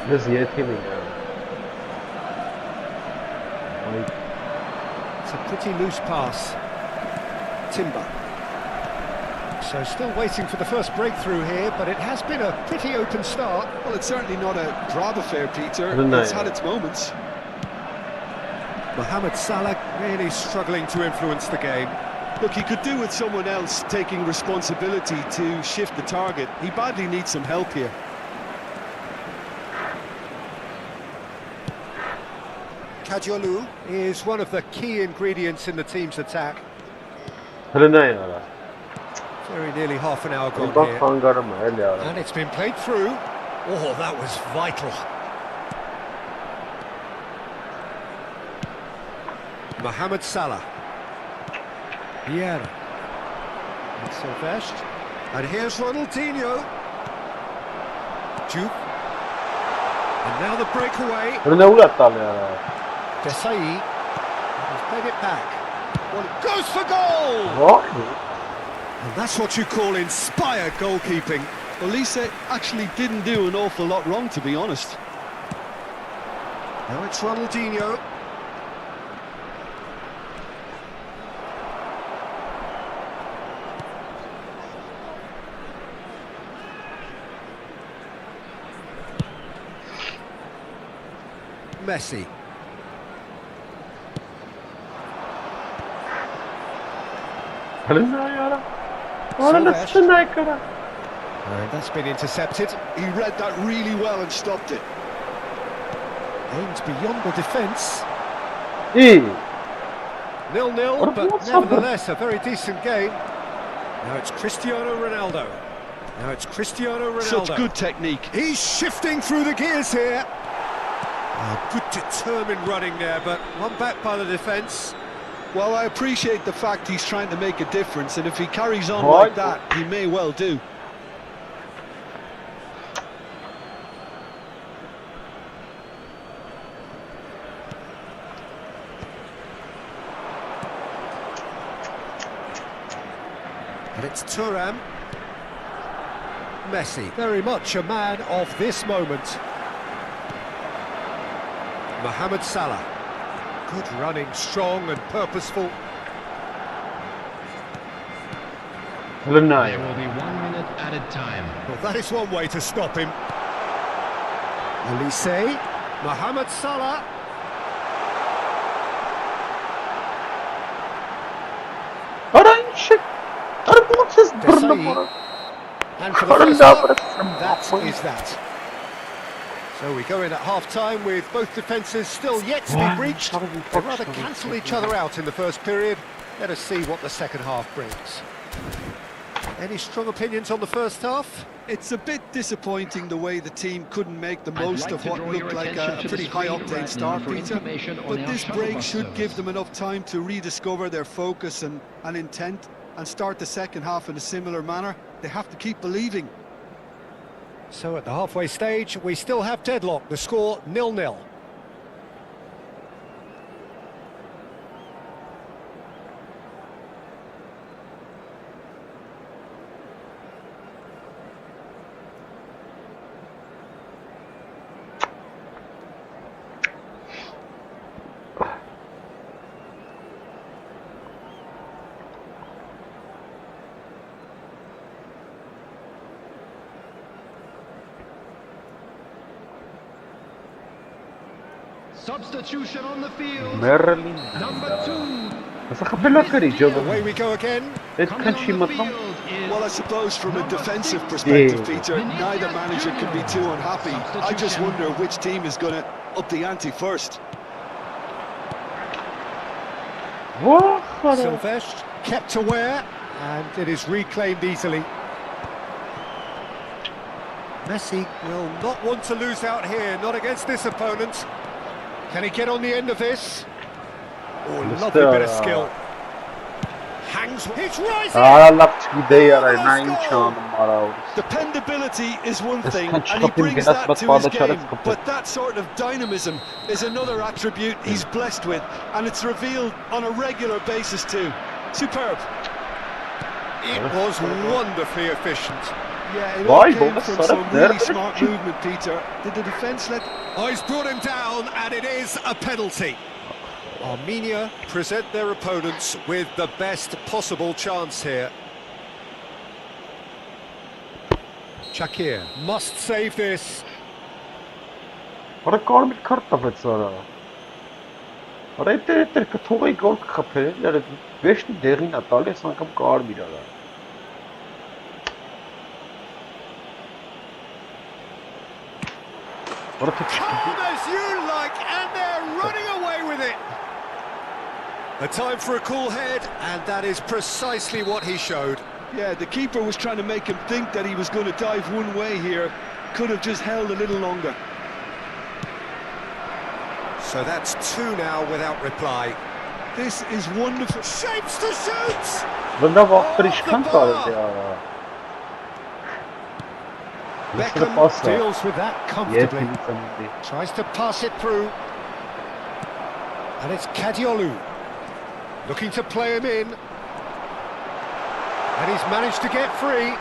Biraz yeteyim ya. It's a pretty loose pass. Timber. So still waiting for the first breakthrough here, but it has been a pretty open start. Well, it's certainly not a grab affair, Peter. No. It's had its moments. Mohamed Salah really struggling to influence the game. Look, he could do with someone else taking responsibility to shift the target. He badly needs some help here. Kajolu is one of the key ingredients in the team's attack. Ne ya? Very nearly half an hour gone Bak here. hangarım el ya. And it's been played through. Oh, that was vital. Mohamed Salah. Vieira. And Silvestre. And here's Ronaldinho. Diouf. And now the breakaway. Ne uğrattı ya? Desai. He's played it back. Well, it goes for goal! What? And that's what you call inspired goalkeeping. Olise actually didn't do an awful lot wrong, to be honest. Now it's Ronaldinho. Messi. Ne ya? Orası ne kadar? And that's been intercepted. He read that really well and stopped it. Aimed beyond the defence. İyi. 0-0, but nevertheless a very decent game. Now it's Cristiano Ronaldo. Now it's Cristiano Ronaldo. Such good technique. He's shifting through the gears here. Oh, good determined running there, but one back by the defence. Well, I appreciate the fact he's trying to make a difference, and if he carries on like that, he may well do. And it's Thuram. Messi, very much a man of this moment. Mohamed Salah. Good running, strong and purposeful. There will be 1 minute added time. Well, that is one way to stop him. Elise, Mohamed Salah. Desai. And for the first half, that is that. So we go in at half-time with both defences still yet to be breached. They rather cancelled each other out in the first period. Let us see what the second half brings. Any strong opinions on the first half? It's a bit disappointing the way the team couldn't make the most of what looked like a pretty high-octane start, Peter. But this break should give them enough time to rediscover their focus and intent and start the second half in a similar manner. They have to keep believing. So at the halfway stage, we still have deadlock. The score 0-0. Substitution on the field. Merlin. Number 2. Away we go again. Well, I suppose from a defensive perspective, Peter, neither manager can be too unhappy. I just wonder which team is going to up the ante first. Silvestre kept aware, and it is reclaimed easily. Messi will not want to lose out here, not against this opponent. Can he get on the end of this? Oh, lovely bit of skill. Hangs, it's rising! Dependability is one thing, and he brings that to his game, but that sort of dynamism is another attribute he's blessed with, and it's revealed on a regular basis too. Superb. It was wonderfully efficient. Yeah, it all came from some really smart movement, Peter. Did the defence let... Oh, he's brought him down, and it is a penalty. Armenia present their opponents with the best possible chance here. Shakir must save this. Ora կարմիր քարտ տվեց արա։ Ora այդ կթողի գոլ կխփել, յարա վեշտի դեղին է տալի, այս անգամ կարմիր արա։ Calm as you like, and they're running away with it. A time for a cool head, and that is precisely what he showed. Yeah, the keeper was trying to make him think that he was going to dive one way here. Could have just held a little longer. So that's 2 now without reply. This is wonderful. Shapes to shoot! Beckham deals with that comfortably. Tries to pass it through. And it's Kadiolu looking to play him in. And he's managed to get free.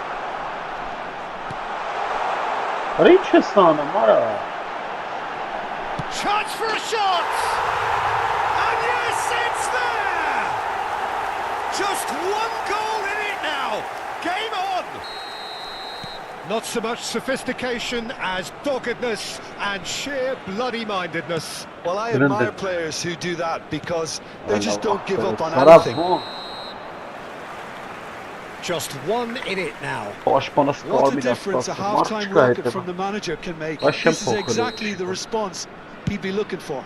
Chance for a shot! And yes, it's there! Just 1 goal in it now. Game on! Not so much sophistication as doggedness and sheer bloody-mindedness. Well, I admire players who do that because they just don't give up on anything. Just 1 in it now. What a difference a half-time rocket from the manager can make. This is exactly the response he'd be looking for.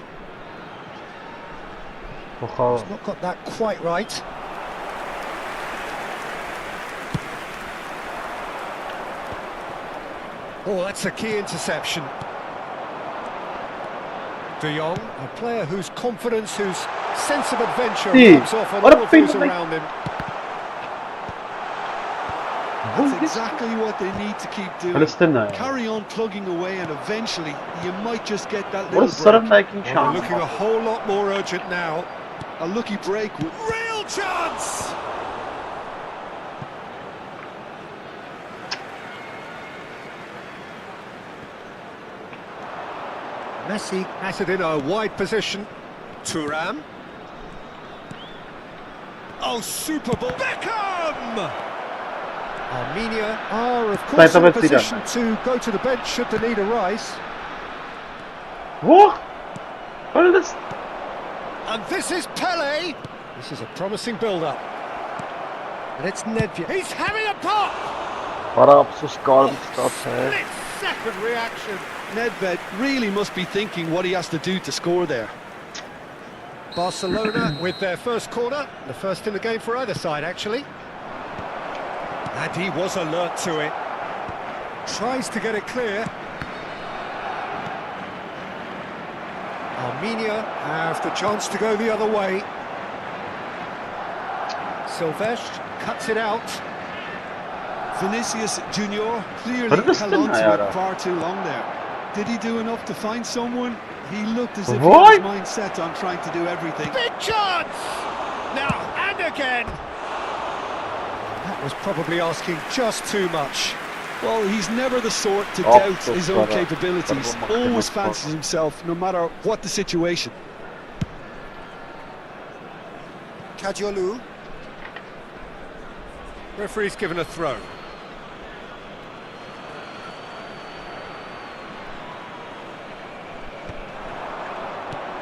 Փոխավ։ He's not got that quite right. Oh, that's a key interception. De Jong, a player whose confidence, whose sense of adventure rubs off on what a all of those pin- around him. That's exactly what they need to keep doing. Palestine. Carry on plugging away and eventually you might just get that What a little sudden break. making Well, chance. they're looking a whole lot more urgent now. A lucky break would... Real chance! Messi has it in a wide position. Thuram. Oh, Super Bowl. Beckham! Armenia are, of course, in a position to go to the bench should the need arise. What? What is this? And this is Pele. This is a promising build-up. And it's Nedved. He's having a pop! Para absus qalb stāt. Split-second reaction. Nedved really must be thinking what he has to do to score there. Barcelona with their first corner. The first in the game for either side, actually. And he was alert to it. Tries to get it clear. Armenia have the chance to go the other way. Silvestre cuts it out. Vinicius Junior clearly What is held this on thing, to Ayara? it far too long there. Did he do enough to find someone? He looked as if he What? had his mind set on trying to do everything. Big chance! Now, and again! That was probably asking just too much. Well, he's never the sort to Oh, doubt so his own clever. capabilities. Clever. Always fancies himself, no matter what the situation. Kadiolu. Referee's given a throw.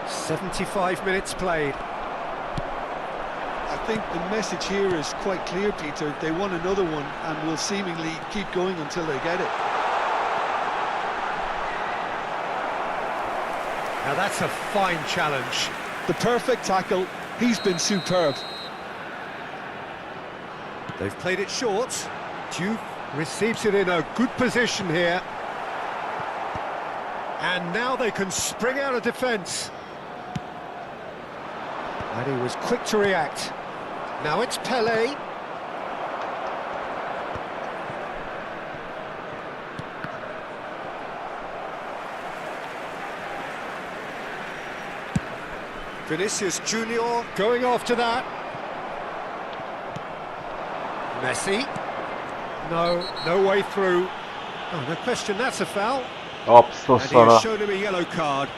"75 minutes played." I think the message here is quite clear, Peter. They want another one and will seemingly keep going until they get it. Now that's a fine challenge. The perfect tackle. He's been superb. They've played it short. Diouf receives it in a good position here. And now they can spring out of defence. And he was quick to react. Now it's Pele. Vinicius Junior going after that. Messi. No way through. Oh, no question, that's a foul. Absus And he has sara. shown him a yellow card.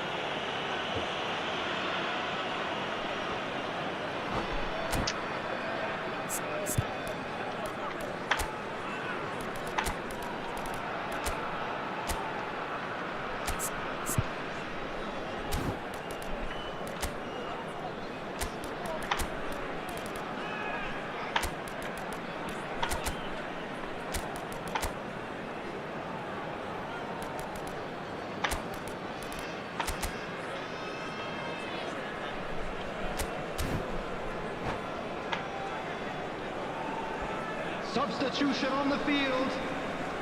Substitution on the field.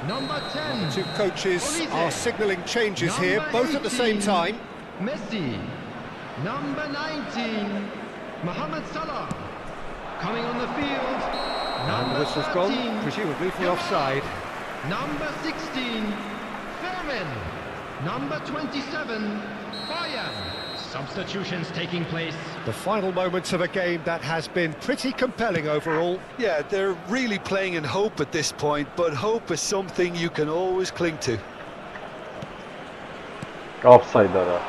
Number 10. Two coaches are signalling changes here, both at the same time. Messi. Number 19. Mohamed Salah. Coming on the field. And the whistle's gone, presumably for offside. Number 16. Fermin. Number 27. Bayern. Substitutions taking place. The final moments of a game that has been pretty compelling overall. Yeah, they're really playing in hope at this point, but hope is something you can always cling to. Offside ara.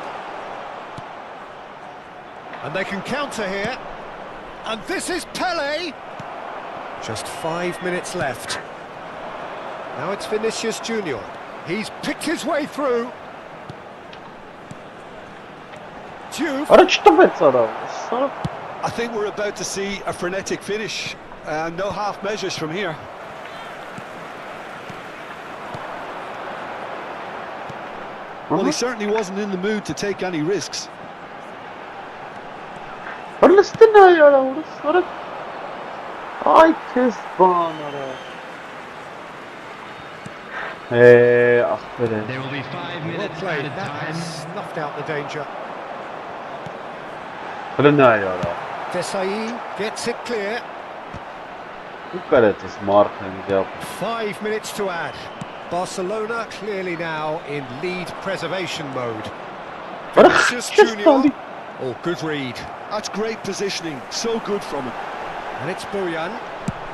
And they can counter here. And this is Pele. Just 5 minutes left. Now it's Vinicius Junior. He's picked his way through. Diouf. Արա չտվեց արա. Սա I think we're about to see a frenetic finish. No half measures from here. Well, he certainly wasn't in the mood to take any risks. What լստն այ արա, որը Ay kız bana. Aferin. There will be 5 Well minutes played. added That time. has snuffed out the danger. Fırın ay ara. Desai gets it clear. Bu karetis Martin yap. 5 minutes to add. Barcelona clearly now in lead preservation mode. Vinicius Junior. Oh, good read. That's great positioning. So good from him. And it's Boyan.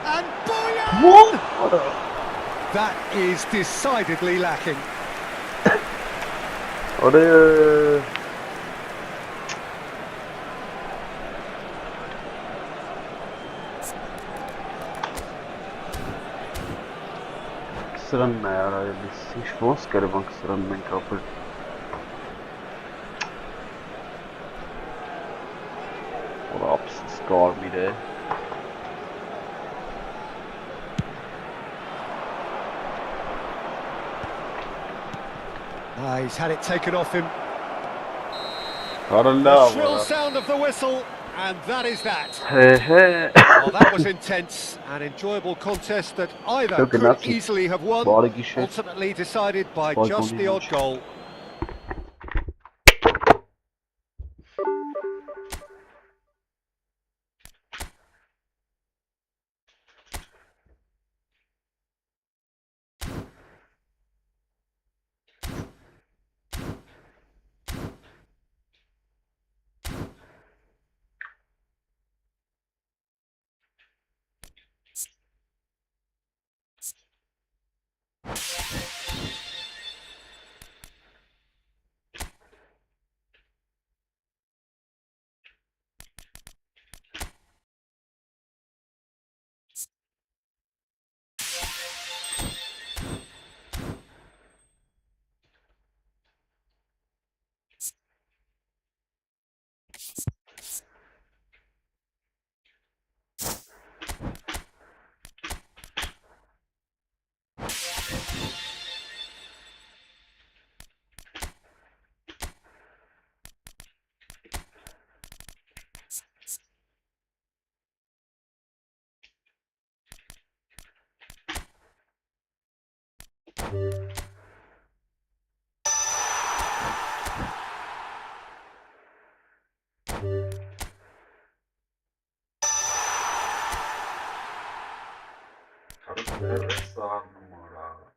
And Boyan! What? That is decidedly lacking. Oraya. Sıran ne ya? Biz hiç boz kere bank sıranın kapı. Or absence scar me there. He's had it taken off him. Karalla Shrill sound of the whistle, and that is that. He. Well, that was intense and enjoyable contest that either Çok could inatçı. easily have won, Bari gişe. ultimately decided by Bari just the odd golü goal. Sağ numara.